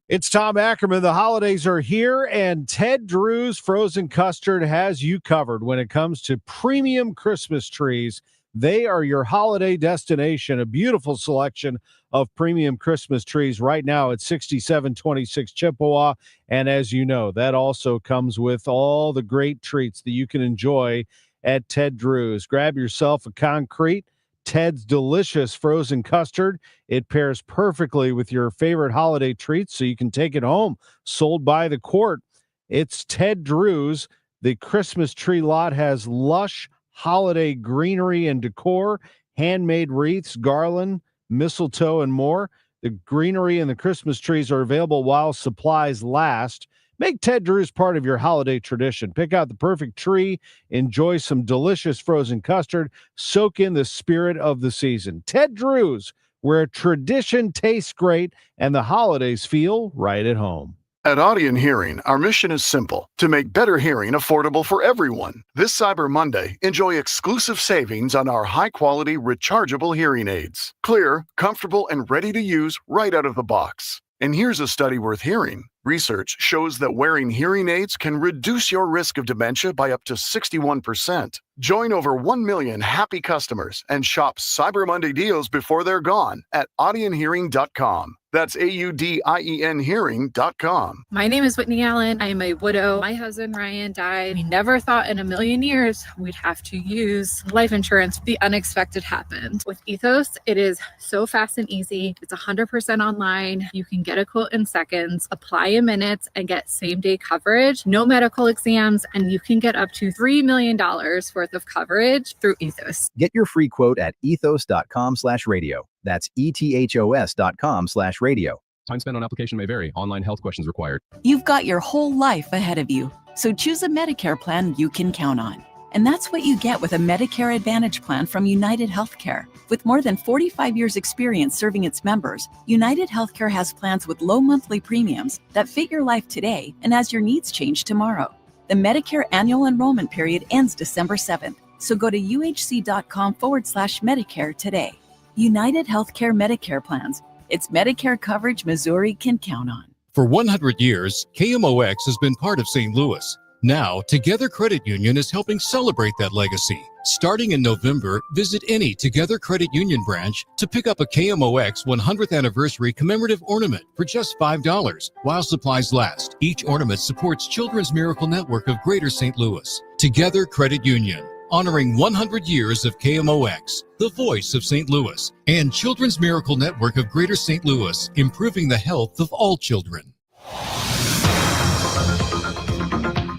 It's Tom Ackerman. The holidays are here, and Ted Drew's Frozen Custard has you covered when it comes to premium Christmas trees. They are your holiday destination. A beautiful selection of premium Christmas trees right now at 6726 Chippewa. And as you know, that also comes with all the great treats that you can enjoy at Ted Drew's. Grab yourself a concrete Ted's delicious frozen custard. It pairs perfectly with your favorite holiday treats, so you can take it home. Sold by the quart. It's Ted Drew's. The Christmas tree lot has lush holiday greenery and decor, handmade wreaths, garland, mistletoe, and more. The greenery and the Christmas trees are available while supplies last. Make Ted Drew's part of your holiday tradition. Pick out the perfect tree, enjoy some delicious frozen custard, soak in the spirit of the season. Ted Drew's, where tradition tastes great and the holidays feel right at home. At Audion Hearing, our mission is simple: to make better hearing affordable for everyone. This Cyber Monday, enjoy exclusive savings on our high-quality rechargeable hearing aids. Clear, comfortable, and ready to use right out of the box. And here's a study worth hearing. Research shows that wearing hearing aids can reduce your risk of dementia by up to 61%. Join over 1 million happy customers and shop Cyber Monday deals before they're gone at audionhearing.com. That's AUDIEN hearing.com. My name is Whitney Allen. I am a widow. My husband, Ryan, died. We never thought in a million years we'd have to use life insurance. The unexpected happened. With Ethos, it is so fast and easy. It's 100% online. You can get a quote in seconds, apply in minutes, and get same-day coverage. No medical exams, and you can get up to $3 million worth of coverage through Ethos. Get your free quote at ethos.com/radio. That's ethos.com/radio. Time spent on application may vary. Online health questions required. You've got your whole life ahead of you, so choose a Medicare plan you can count on. And that's what you get with a Medicare Advantage plan from United Healthcare. With more than 45 years experience serving its members, United Healthcare has plans with low monthly premiums that fit your life today and as your needs change tomorrow. The Medicare annual enrollment period ends December 7th, so go to uhc.com/Medicare today. United Healthcare Medicare plans. It's Medicare coverage Missouri can count on. For 100 years, KMOX has been part of St. Louis. Now, Together Credit Union is helping celebrate that legacy. Starting in November, visit any Together Credit Union branch to pick up a KMOX 100th anniversary commemorative ornament for just $5 while supplies last. Each ornament supports Children's Miracle Network of Greater St. Louis. Together Credit Union, honoring 100 years of KMOX, the voice of St. Louis, and Children's Miracle Network of Greater St. Louis, improving the health of all children.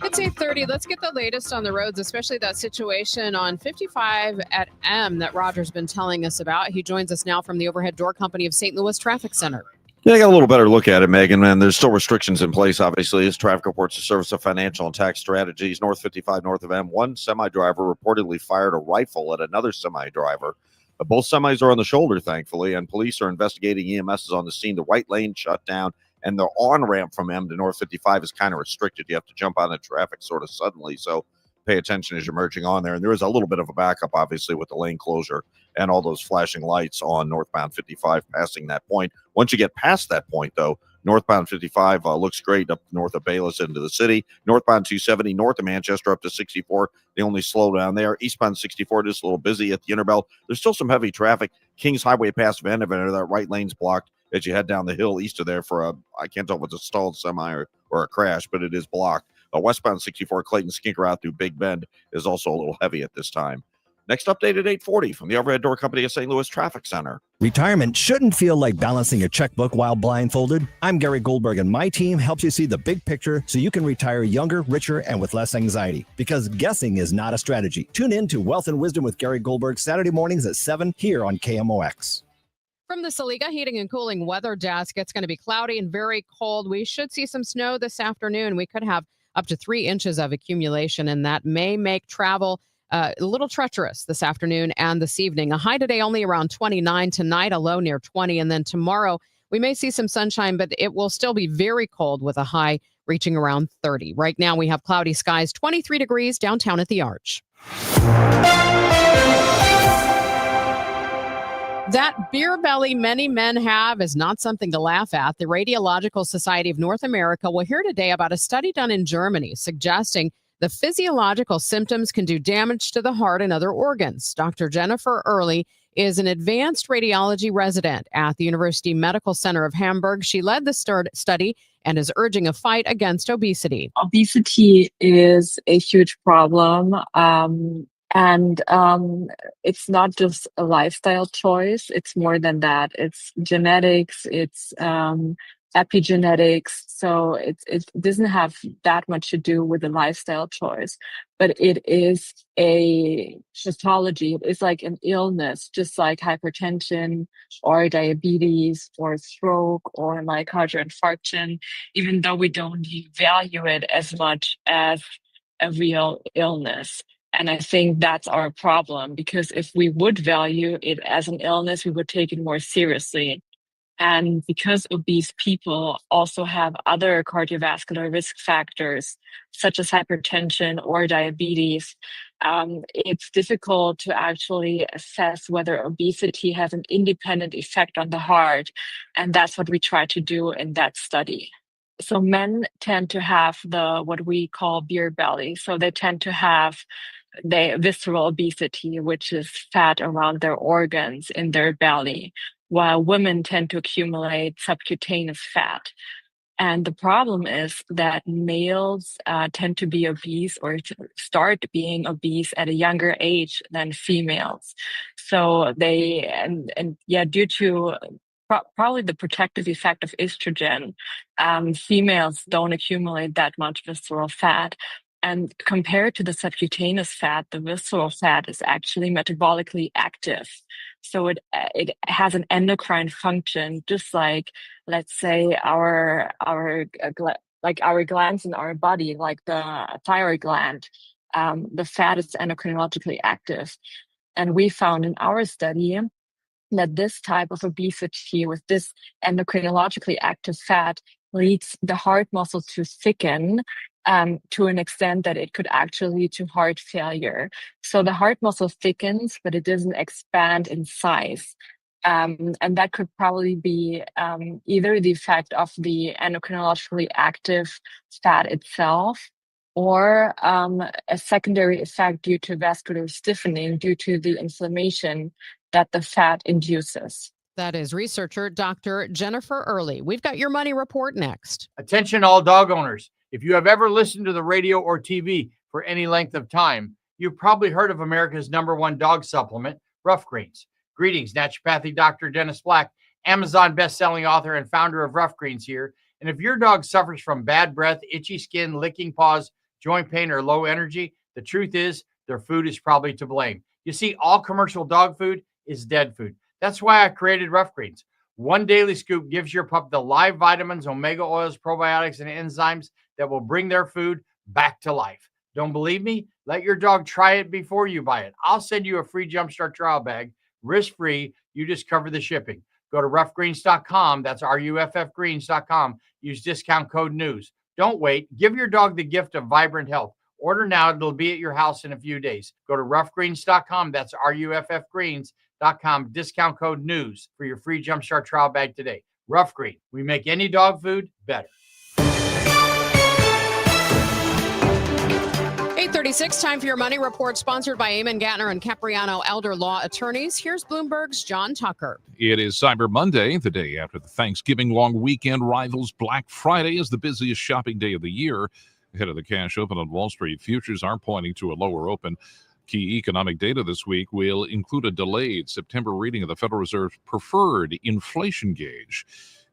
It's 8:30. Let's get the latest on the roads, especially that situation on 55 at M that Roger's been telling us about. He joins us now from the Overhead Door Company of St. Louis Traffic Center. Yeah, I got a little better look at it, Megan, and there's still restrictions in place, obviously, as traffic reports the Service of Financial and Tax Strategies. North 55 north of M, one semi-driver reportedly fired a rifle at another semi-driver. Both semis are on the shoulder, thankfully, and police are investigating. EMS is on the scene. The right lane shut down, and the on-ramp from M to North 55 is kind of restricted. You have to jump on the traffic sort of suddenly, so pay attention as you're merging on there. And there is a little bit of a backup, obviously, with the lane closure and all those flashing lights on northbound 55 passing that point. Once you get past that point, though, Northbound 55 looks great up north of Bayless into the city. Northbound 270 north of Manchester up to 64. The only slowdown there. Eastbound 64 just a little busy at the Interbelt. There's still some heavy traffic. Kings Highway past Vanderbilt, that right lane's blocked as you head down the hill east of there for I can't tell if it's a stalled semi or a crash, but it is blocked. Westbound 64 Clayton Skinker out through Big Bend is also a little heavy at this time. Next update at 8:40 from the Overhead Door Company of St. Louis Traffic Center. Retirement shouldn't feel like balancing a checkbook while blindfolded. I'm Gary Goldberg, and my team helps you see the big picture so you can retire younger, richer, and with less anxiety. Because guessing is not a strategy. Tune in to Wealth and Wisdom with Gary Goldberg Saturday mornings at 7 here on KMOX. From the Saliga Heating and Cooling Weather Desk, it's going to be cloudy and very cold. We should see some snow this afternoon. We could have up to 3 inches of accumulation, and that may make travel a little treacherous this afternoon and this evening. A high today only around 29, tonight a low near 20, and then tomorrow we may see some sunshine, but it will still be very cold with a high reaching around 30. Right now we have cloudy skies, 23 degrees downtown at the Arch. That beer belly many men have is not something to laugh at. The Radiological Society of North America will hear today about a study done in Germany suggesting the physiological symptoms can do damage to the heart and other organs. Dr. Jennifer Early is an advanced radiology resident at the University Medical Center of Hamburg. She led the study and is urging a fight against obesity. Obesity is a huge problem. And it's not just a lifestyle choice. It's more than that. It's genetics. It's epigenetics. So it doesn't have that much to do with the lifestyle choice, but it is a pathology. It's like an illness, just like hypertension or diabetes or stroke or myocardial infarction, even though we don't value it as much as a real illness. And I think that's our problem, because if we would value it as an illness, we would take it more seriously. And because obese people also have other cardiovascular risk factors, such as hypertension or diabetes, it's difficult to actually assess whether obesity has an independent effect on the heart. And that's what we try to do in that study. So men tend to have what we call beer belly. So they tend to have the visceral obesity, which is fat around their organs in their belly, while women tend to accumulate subcutaneous fat. And the problem is that males tend to be obese or start being obese at a younger age than females. So due to probably the protective effect of estrogen, females don't accumulate that much visceral fat. And compared to the subcutaneous fat, the visceral fat is actually metabolically active. So it has an endocrine function, just like, let's say, our glands in our body, like the thyroid gland. The fat is endocrinologically active. And we found in our study that this type of obesity with this endocrinologically active fat leads the heart muscle to thicken to an extent that it could actually lead to heart failure. So the heart muscle thickens, but it doesn't expand in size. And that could probably be either the effect of the endocrinologically active fat itself, or a secondary effect due to vascular stiffening due to the inflammation that the fat induces. That is researcher Dr. Jennifer Early. We've got your money report next. Attention all dog owners. If you have ever listened to the radio or TV for any length of time, you've probably heard of America's #1 dog supplement, Rough Greens. Greetings, naturopathic Dr. Dennis Black, Amazon best-selling author and founder of Rough Greens here. And if your dog suffers from bad breath, itchy skin, licking paws, joint pain, or low energy, the truth is their food is probably to blame. You see, all commercial dog food is dead food. That's why I created Rough Greens. One daily scoop gives your pup the live vitamins, omega oils, probiotics, and enzymes that will bring their food back to life. Don't believe me? Let your dog try it before you buy it. I'll send you a free Jumpstart trial bag, risk-free. You just cover the shipping. Go to roughgreens.com. That's ruffgreens.com. Use discount code NEWS. Don't wait. Give your dog the gift of vibrant health. Order now. It'll be at your house in a few days. Go to roughgreens.com. That's ruffgreens.com. Discount code NEWS for your free Jumpstart trial bag today. Rough Green. We make any dog food better. 8:36, time for your money report, sponsored by Eamon Gattner and Capriano Elder Law Attorneys. Here's Bloomberg's John Tucker. It is Cyber Monday, the day after the Thanksgiving long weekend rivals Black Friday as the busiest shopping day of the year. Ahead of the cash open on Wall Street, futures are pointing to a lower open. Key economic data this week will include a delayed September reading of the Federal Reserve's preferred inflation gauge.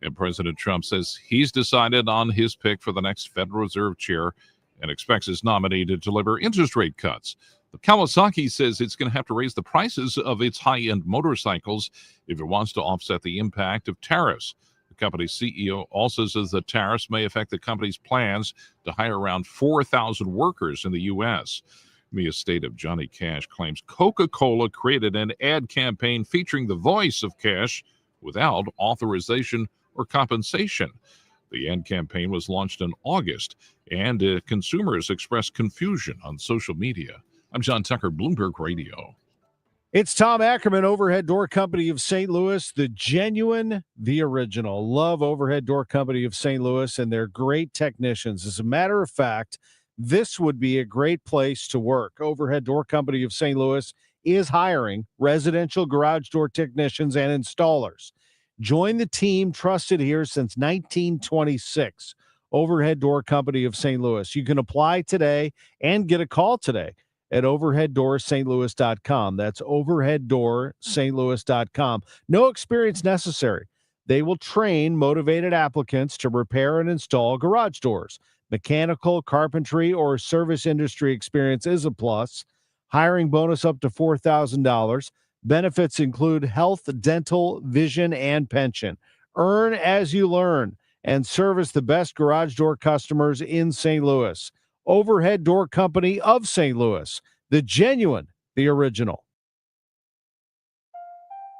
And President Trump says he's decided on his pick for the next Federal Reserve chair and expects his nominee to deliver interest rate cuts. The Kawasaki says it's going to have to raise the prices of its high-end motorcycles if it wants to offset the impact of tariffs. The company's CEO also says that tariffs may affect the company's plans to hire around 4,000 workers in the U.S. The estate of Johnny Cash claims Coca-Cola created an ad campaign featuring the voice of Cash without authorization or compensation. The ad campaign was launched in August, and consumers expressed confusion on social media. I'm John Tucker, Bloomberg Radio. It's Tom Ackerman, Overhead Door Company of St. Louis, the genuine, the original. Love Overhead Door Company of St. Louis and their great technicians. As a matter of fact, this would be a great place to work. Overhead Door Company of St. Louis is hiring residential garage door technicians and installers. Join the team trusted here since 1926. Overhead Door Company of St. Louis. You can apply today and get a call today at overheaddoorstlouis.com. That's overheaddoorstlouis.com. No experience necessary. They will train motivated applicants to repair and install garage doors. Mechanical, carpentry, or service industry experience is a plus. Hiring bonus up to $4,000. Benefits include health, dental, vision, and pension. Earn as you learn and service the best garage door customers in St. Louis. Overhead Door Company of St. Louis, the genuine, the original.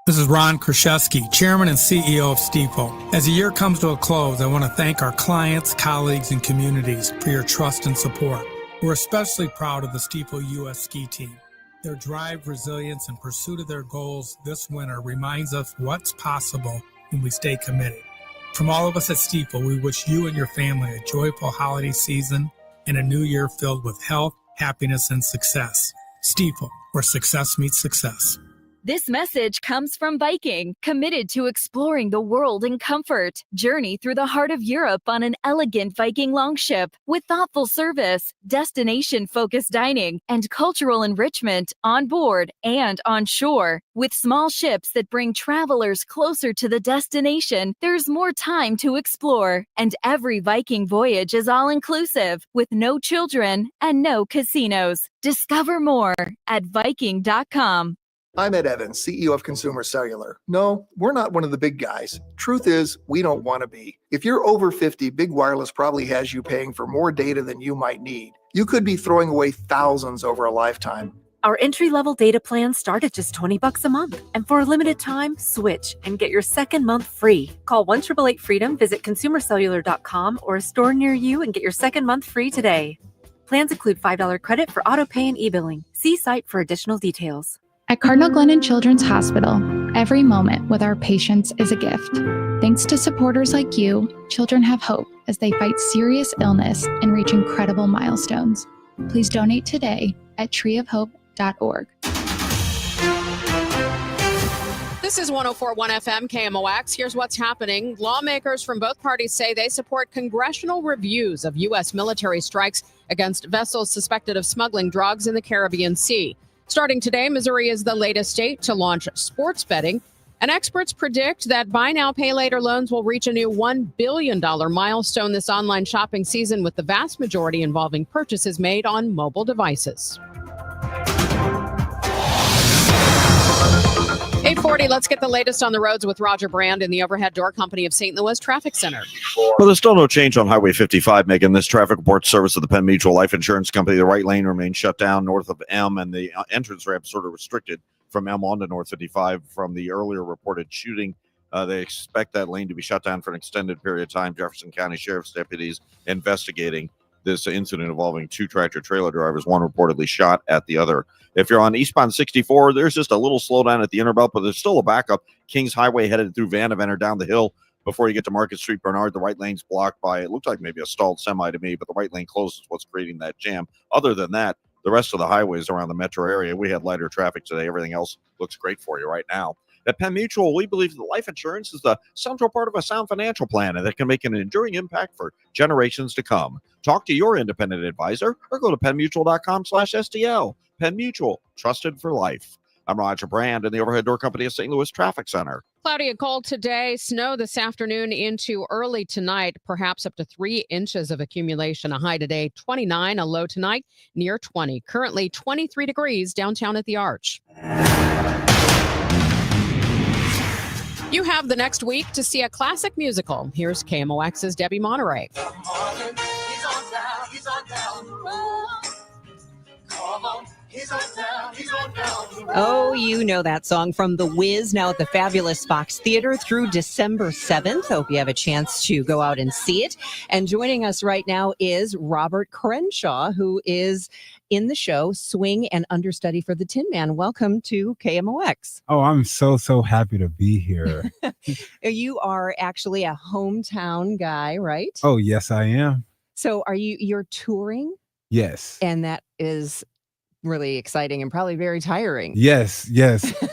This is Ron Kraszewski, Chairman and CEO of Stiefel. As the year comes to a close, I want to thank our clients, colleagues, and communities for your trust and support. We're especially proud of the Stiefel U.S. ski team. Their drive, resilience, and pursuit of their goals this winter reminds us what's possible when we stay committed. From all of us at Stiefel, we wish you and your family a joyful holiday season and a new year filled with health, happiness, and success. Stiefel, where success meets success. This message comes from Viking, committed to exploring the world in comfort. Journey through the heart of Europe on an elegant Viking longship with thoughtful service, destination-focused dining, and cultural enrichment on board and on shore. With small ships that bring travelers closer to the destination, there's more time to explore. And every Viking voyage is all-inclusive, with no children and no casinos. Discover more at Viking.com. I'm Ed Evans, CEO of Consumer Cellular. No, we're not one of the big guys. Truth is, we don't want to be. If you're over 50, Big Wireless probably has you paying for more data than you might need. You could be throwing away thousands over a lifetime. Our entry-level data plans start at just $20 a month. And for a limited time, switch and get your second month free. Call 1-888-FREEDOM, visit consumercellular.com or a store near you and get your second month free today. Plans include $5 credit for auto pay and e-billing. See site for additional details. At Cardinal Glennon Children's Hospital, every moment with our patients is a gift. Thanks to supporters like you, children have hope as they fight serious illness and reach incredible milestones. Please donate today at treeofhope.org. This is 104.1 FM KMOX. Here's what's happening. Lawmakers from both parties say they support congressional reviews of U.S. military strikes against vessels suspected of smuggling drugs in the Caribbean Sea. Starting today, Missouri is the latest state to launch sports betting, and experts predict that buy now, pay later loans will reach a new $1 billion milestone this online shopping season, with the vast majority involving purchases made on mobile devices. 8:40, let's get the latest on the roads with Roger Brand in the Overhead Door Company of St. Louis Traffic Center. Well, there's still no change on Highway 55, Megan. This traffic report service of the Penn Mutual Life Insurance Company. The right lane remains shut down north of M, and the entrance ramp sort of restricted from M on to North 55 from the earlier reported shooting. They expect that lane to be shut down for an extended period of time. Jefferson County Sheriff's deputies investigating this incident involving two tractor-trailer drivers, one reportedly shot at the other. If you're on eastbound 64, there's just a little slowdown at the Interbelt, but there's still a backup. Kings Highway headed through Vandevener down the hill before you get to Market Street, Bernard, the right lane's blocked by, it looked like maybe a stalled semi to me, but the right lane closes what's creating that jam. Other than that, the rest of the highways around the metro area, we had lighter traffic today. Everything else looks great for you right now. At Penn Mutual, we believe that life insurance is the central part of a sound financial plan and that can make an enduring impact for generations to come. Talk to your independent advisor or go to pennmutual.com/STL. Penn Mutual, trusted for life. I'm Roger Brand in the Overhead Door Company of St. Louis Traffic Center. Cloudy and cold today, snow this afternoon into early tonight, perhaps up to 3 inches of accumulation. A high today, 29, a low tonight, near 20. Currently 23 degrees downtown at the Arch. You have the next week to see a classic musical. Here's KMOX's Debbie Monterey. Oh, you know that song from The Wiz, now at the fabulous Fox Theater through December 7th. Hope you have a chance to go out and see it. And joining us right now is Robert Crenshaw, who is in the show Swing and understudy for the Tin Man. Welcome to KMOX. Oh, I'm so happy to be here. You are actually a hometown guy, right? Oh, yes, I am. So you're touring? Yes. And that is really exciting and probably very tiring. Yes.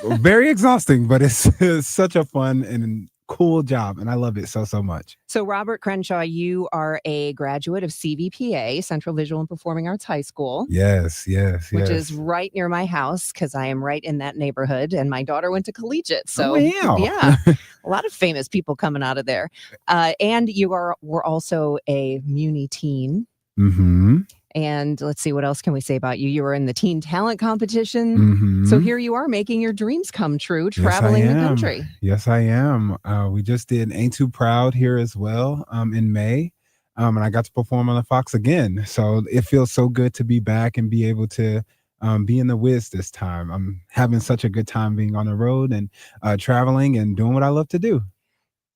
Very exhausting, but it's such a fun and cool job, and I love it so much. So, Robert Crenshaw, you are a graduate of CVPA, Central Visual and Performing Arts High School. Yes. Which is right near my house because I am right in that neighborhood, and my daughter went to collegiate. So, wow. Yeah, a lot of famous people coming out of there. And were also a Muni teen. Mm-hmm. And let's see, what else can we say about you? You were in the teen talent competition. Mm-hmm. So here you are making your dreams come true, traveling the country. Yes, I am. We just did Ain't Too Proud here as well in May. And I got to perform on the Fox again. So it feels so good to be back and be able to be in the Wiz this time. I'm having such a good time being on the road and traveling and doing what I love to do.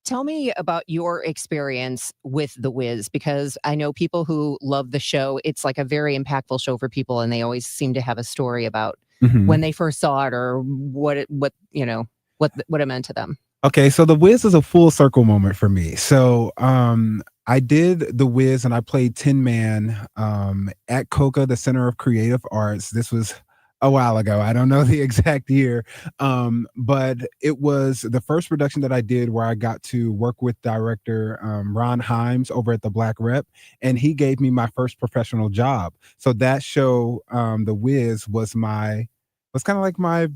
Tell me about your experience with The Wiz, because I know people who love the show. It's like a very impactful show for people, and they always seem to have a story about when they first saw it or what it meant to them. Okay, so The Wiz is a full circle moment for me. So I did The Wiz and I played Tin Man at COCA, the Center of Creative Arts. This was a while ago. I don't know the exact year, but it was the first production that I did where I got to work with director Ron Himes over at the Black Rep, and he gave me my first professional job. So that show, The Wiz, was kind of like my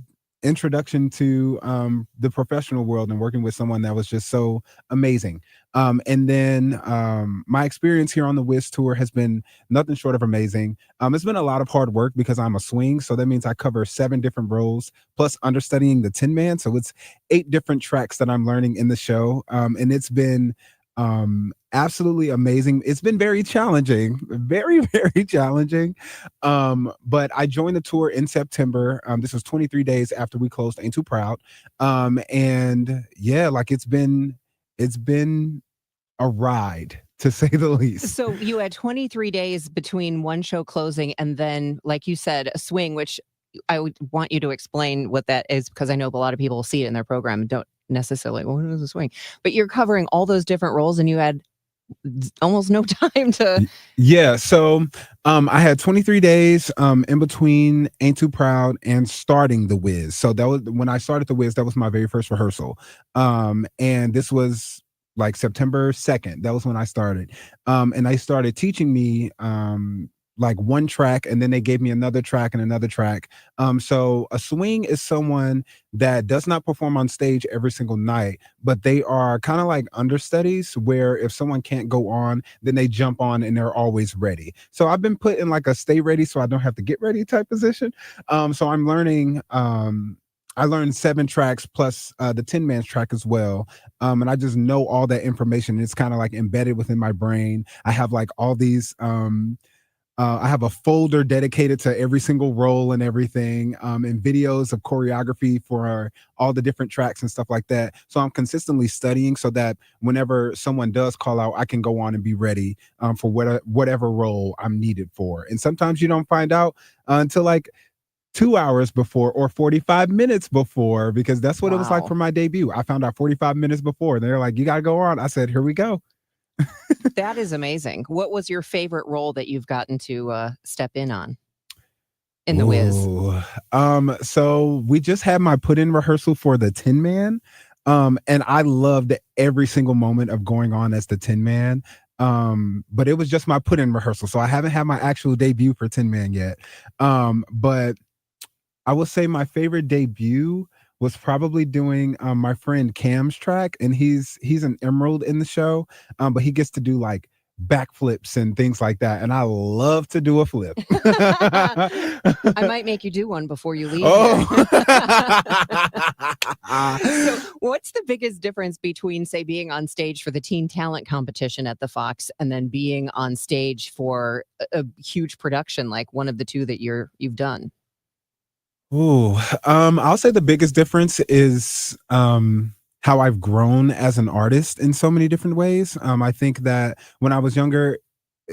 introduction to the professional world and working with someone that was just so amazing. And then my experience here on the Wiz tour has been nothing short of amazing. It's been a lot of hard work because I'm a swing. So that means I cover 7 different roles plus understudying the Tin Man. So it's 8 different tracks that I'm learning in the show. And it's been absolutely amazing. It's been very challenging, very challenging. But I joined the tour in September. This was 23 days after we closed Ain't Too Proud. And yeah, like it's been a ride, to say the least. So you had 23 days between one show closing and then, like you said, a swing, which I would want you to explain what that is, because I know a lot of people see it in their program and don't necessarily, well, what is a swing? But you're covering all those different roles and you had almost no time to. Yeah. So I had 23 days in between Ain't Too Proud and starting The Wiz. So that was when I started The Wiz, that was my very first rehearsal. And this was like September 2nd. That was when I started. And they started teaching me like one track, and then they gave me another track and another track. So a swing is someone that does not perform on stage every single night, but they are kind of like understudies where if someone can't go on, then they jump on and they're always ready. So I've been put in like a stay ready so I don't have to get ready type position. So I'm learning, I learned 7 tracks plus the Tin Man's track as well. And I just know all that information. It's kind of like embedded within my brain. I have like all these, I have a folder dedicated to every single role and everything, and videos of choreography for all the different tracks and stuff like that. So I'm consistently studying so that whenever someone does call out, I can go on and be ready for whatever role I'm needed for. And sometimes you don't find out until like 2 hours before or 45 minutes before, because that's what it was like Wow. for my debut. I found out 45 minutes before. They're like, you got to go on. I said, here we go. That is amazing. What was your favorite role that you've gotten to step in on in The Wiz? Ooh. So we just had my put-in rehearsal for the Tin Man. And I loved every single moment of going on as the Tin Man. But it was just my put-in rehearsal. So I haven't had my actual debut for Tin Man yet. But I would say my favorite debut was probably doing my friend Cam's track, and he's an emerald in the show, but he gets to do like backflips and things like that, and I love to do a flip. I might make you do one before you leave. Oh. So, what's the biggest difference between, say, being on stage for the teen talent competition at the Fox and then being on stage for a huge production like one of the two that you've done? Ooh, I'll say the biggest difference is how I've grown as an artist in so many different ways. I think that when I was younger,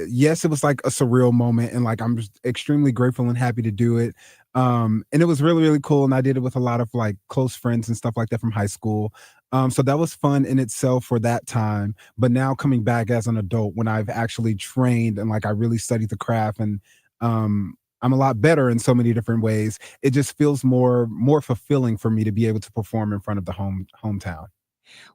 yes, it was like a surreal moment, and like I'm just extremely grateful and happy to do it. And it was really, really cool. And I did it with a lot of like close friends and stuff like that from high school. So that was fun in itself for that time. But now coming back as an adult, when I've actually trained and like I really studied the craft, and I'm a lot better in so many different ways, it just feels more fulfilling for me to be able to perform in front of the hometown.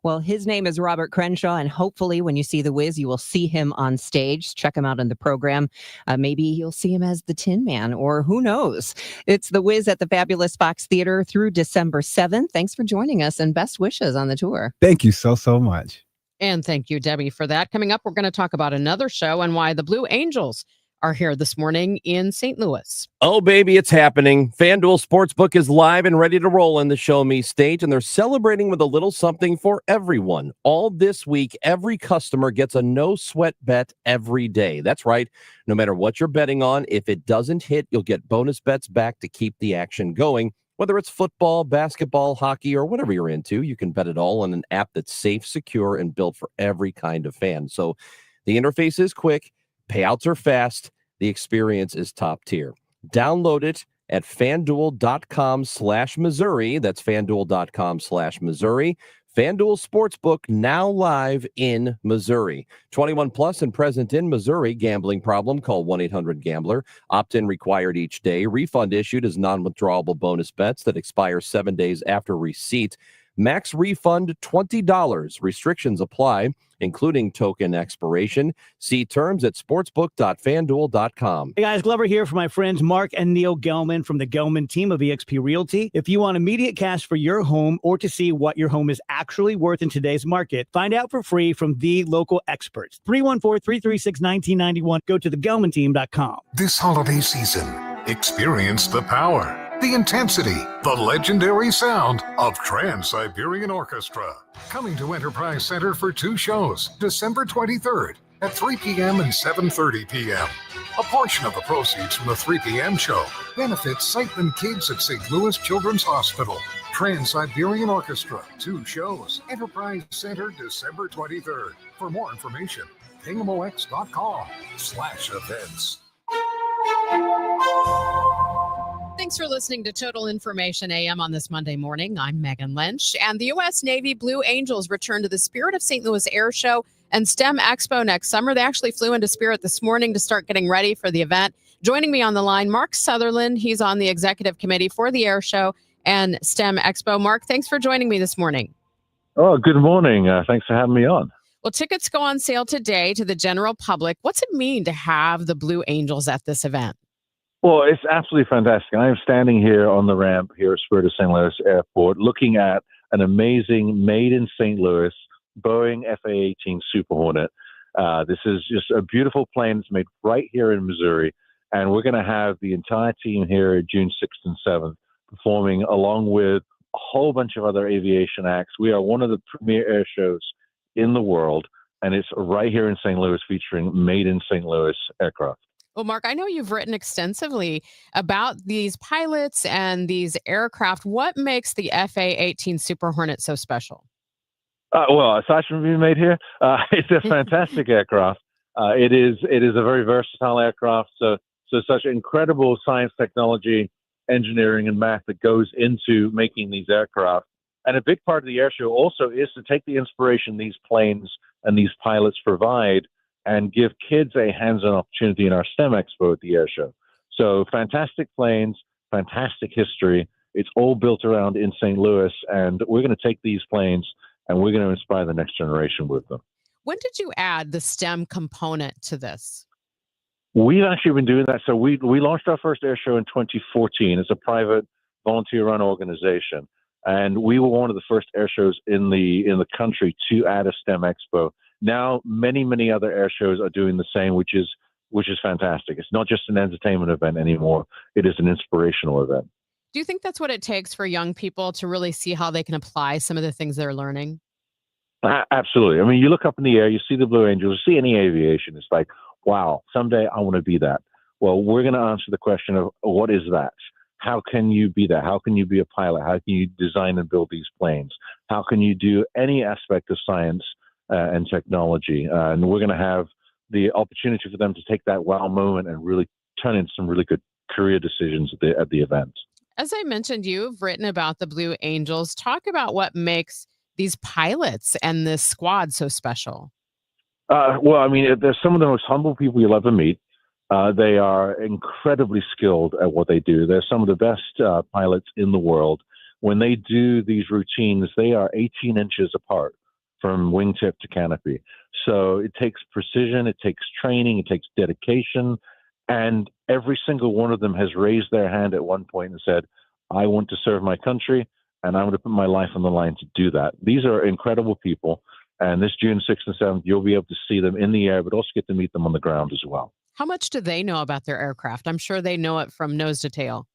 Well, his name is Robert Crenshaw, and hopefully when you see The Wiz, you will see him on stage. Check him out in the program. Maybe you'll see him as the Tin Man, or who knows? It's The Wiz at the Fabulous Fox Theater through December 7th. Thanks for joining us, and best wishes on the tour. Thank you so much. And thank you, Debbie, for that. Coming up, we're going to talk about another show and why the Blue Angels are here this morning in St. Louis. Oh, baby, it's happening. FanDuel Sportsbook is live and ready to roll in the Show Me state, and they're celebrating with a little something for everyone. All this week, every customer gets a no-sweat bet every day. That's right. No matter what you're betting on, if it doesn't hit, you'll get bonus bets back to keep the action going. Whether it's football, basketball, hockey, or whatever you're into, you can bet it all on an app that's safe, secure, and built for every kind of fan. So the interface is quick. Payouts are fast. The experience is top tier. Download it at fanduel.com/Missouri. That's fanduel.com/Missouri. FanDuel Sportsbook now live in Missouri. 21 plus and present in Missouri. Gambling problem? Call 1-800-GAMBLER. Opt-in required each day. Refund issued as non-withdrawable bonus bets that expire 7 days after receipt. Max refund $20. Restrictions apply, including token expiration. See terms at sportsbook.fanduel.com. Hey guys, Glover here for my friends Mark and Neil Gelman from the Gelman team of eXp Realty. If you want immediate cash for your home or to see what your home is actually worth in today's market, find out for free from the local experts. 314-336-1991. Go to thegelmanteam.com. This holiday season, experience the power, the intensity, the legendary sound of Trans-Siberian Orchestra. Coming to Enterprise Center for 2 shows, December 23rd at 3 p.m. and 7:30 p.m. A portion of the proceeds from the 3 p.m. show benefits Sightman Kids at St. Louis Children's Hospital. Trans-Siberian Orchestra, 2 shows, Enterprise Center, December 23rd. For more information, kingmox.com/events. Thanks for listening to Total Information AM on this Monday morning. I'm Megan Lynch, and the U.S. Navy Blue Angels return to the Spirit of St. Louis Air Show and STEM Expo next summer. They actually flew into Spirit this morning to start getting ready for the event. Joining me on the line, Mark Sutherland. He's on the executive committee for the Air Show and STEM Expo. Mark, thanks for joining me this morning. Oh, good morning. Thanks for having me on. Well, tickets go on sale today to the general public. What's it mean to have the Blue Angels at this event? Well, it's absolutely fantastic. I am standing here on the ramp here at Spirit of St. Louis Airport looking at an amazing made in St. Louis Boeing FA-18 Super Hornet. This is just a beautiful plane. It's made right here in Missouri. And we're going to have the entire team here June 6th and 7th performing along with a whole bunch of other aviation acts. We are one of the premier air shows in the world, and it's right here in St. Louis featuring made in St. Louis aircraft. Well, Mark, I know you've written extensively about these pilots and these aircraft. What makes the FA-18 Super Hornet so special? Well, aside from being made here, it's a fantastic aircraft. It is a very versatile aircraft. So such incredible science technology engineering and math that goes into making these aircraft. And a big part of the air show also is to take the inspiration these planes and these pilots provide and give kids a hands-on opportunity in our STEM Expo at the air show. So fantastic planes, fantastic history. It's all built around in St. Louis, and we're going to take these planes and we're going to inspire the next generation with them. When did you add the STEM component to this? We've actually been doing that. So we launched our first air show in 2014 as a private volunteer-run organization. And we were one of the first air shows in the country to add a STEM Expo. Now, many other air shows are doing the same, which is fantastic. It's not just an entertainment event anymore. It is an inspirational event. Do you think that's what it takes for young people to really see how they can apply some of the things they're learning? Absolutely. I mean, you look up in the air, you see the Blue Angels, you see any aviation. It's like, wow, someday I want to be that. Well, we're going to answer the question of what is that? How can you be that? How can you be a pilot? How can you design and build these planes? How can you do any aspect of science and technology? And we're going to have the opportunity for them to take that wow moment and really turn into some really good career decisions at the event. As I mentioned, you've written about the Blue Angels. Talk about what makes these pilots and this squad so special. Well, I mean, they're some of the most humble people you'll ever meet. They are incredibly skilled at what they do. They're some of the best pilots in the world. When they do these routines, they are 18 inches apart from wingtip to canopy. So it takes precision, it takes training, it takes dedication. And every single one of them has raised their hand at one point and said, I want to serve my country, and I'm going to put my life on the line to do that. These are incredible people. And this June 6th and 7th, you'll be able to see them in the air, but also get to meet them on the ground as well. How much do they know about their aircraft? I'm sure they know it from nose to tail.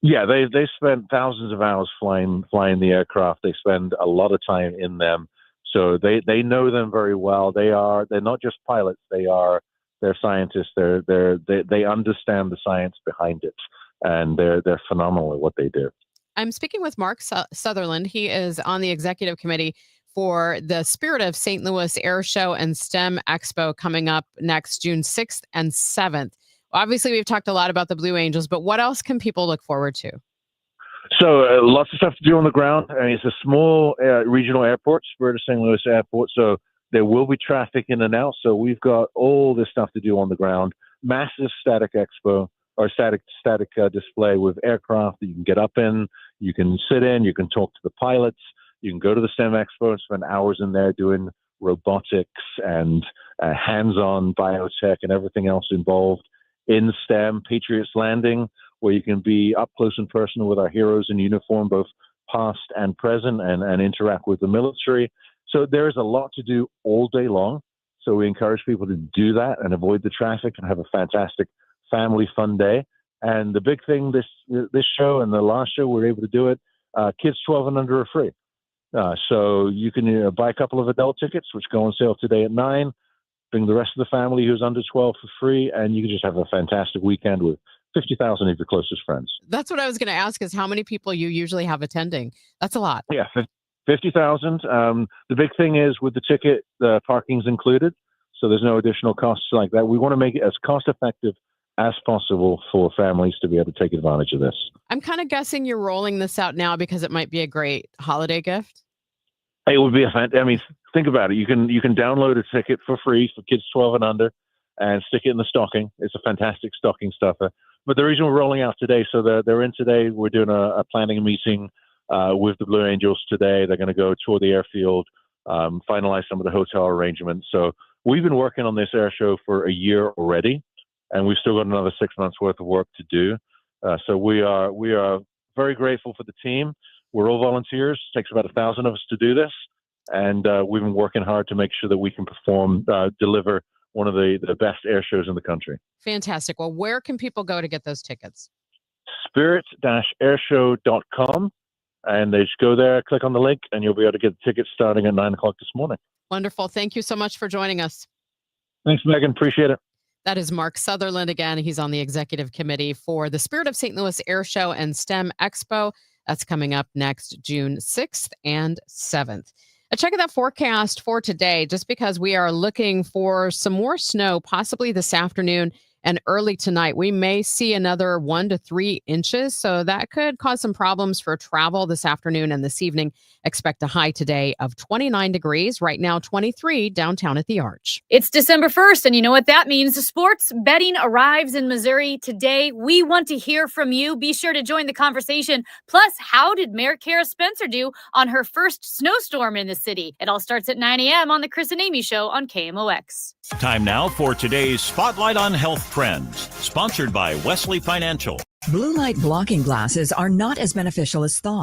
Yeah, they spend thousands of hours flying the aircraft. They spend a lot of time in them. So they know them very well. They're not just pilots. They're scientists. They understand the science behind it, and they're phenomenal at what they do. I'm speaking with Mark Sutherland. He is on the executive committee for the Spirit of St. Louis Air Show and STEM Expo coming up next June 6th and 7th. Obviously, we've talked a lot about the Blue Angels, but what else can people look forward to? So lots of stuff to do on the ground. I mean, it's a small regional airport, Spirit of St. Louis Airport, so there will be traffic in and out. So we've got all this stuff to do on the ground. Massive static expo or static display with aircraft that you can get up in, you can sit in, you can talk to the pilots, you can go to the STEM Expo and spend hours in there doing robotics and hands-on biotech and everything else involved in STEM. Patriots Landing, where you can be up close and personal with our heroes in uniform, both past and present, and interact with the military. So there is a lot to do all day long. So we encourage people to do that and avoid the traffic and have a fantastic family fun day. And the big thing this show and the last show, we were able to do it. Kids 12 and under are free. So you can buy a couple of adult tickets, which go on sale today at 9. Bring the rest of the family who's under 12 for free, and you can just have a fantastic weekend with 50,000 of your closest friends. That's what I was going to ask, is how many people you usually have attending. That's a lot. Yeah, 50,000. The big thing is with the ticket, the parking's included, so there's no additional costs like that. We want to make it as cost effective as possible for families to be able to take advantage of this. I'm kind of guessing you're rolling this out now because it might be a great holiday gift. It would be think about it. You can download a ticket for free for kids 12 and under and stick it in the stocking. It's a fantastic stocking stuffer. But the reason we're rolling out today, so they're in today. We're doing a planning meeting with the Blue Angels today. They're going to go tour the airfield, finalize some of the hotel arrangements. So we've been working on this air show for a year already, and we've still got another 6 months worth of work to do. So we are very grateful for the team. We're all volunteers. It takes about 1,000 of us to do this. And we've been working hard to make sure that we can deliver one of the best air shows in the country. Fantastic. Well, where can people go to get those tickets? Spirit-airshow.com. And they just go there, click on the link, and you'll be able to get the tickets starting at 9 o'clock this morning. Wonderful. Thank you so much for joining us. Thanks, Megan. Appreciate it. That is Mark Sutherland again. He's on the executive committee for the Spirit of St. Louis Air Show and STEM Expo. That's coming up next June 6th and 7th. Check out that forecast for today, just because we are looking for some more snow, possibly this afternoon And early tonight, we may see another 1 to 3 inches. So that could cause some problems for travel this afternoon and this evening. Expect a high today of 29 degrees. Right now, 23 downtown at the Arch. It's December 1st, and you know what that means. Sports betting arrives in Missouri today. We want to hear from you. Be sure to join the conversation. Plus, how did Mayor Kara Spencer do on her first snowstorm in the city? It all starts at 9 a.m. on the Chris and Amy Show on KMOX. Time now for today's Spotlight on Health Trends, sponsored by Wesley Financial. Blue light blocking glasses are not as beneficial as thought.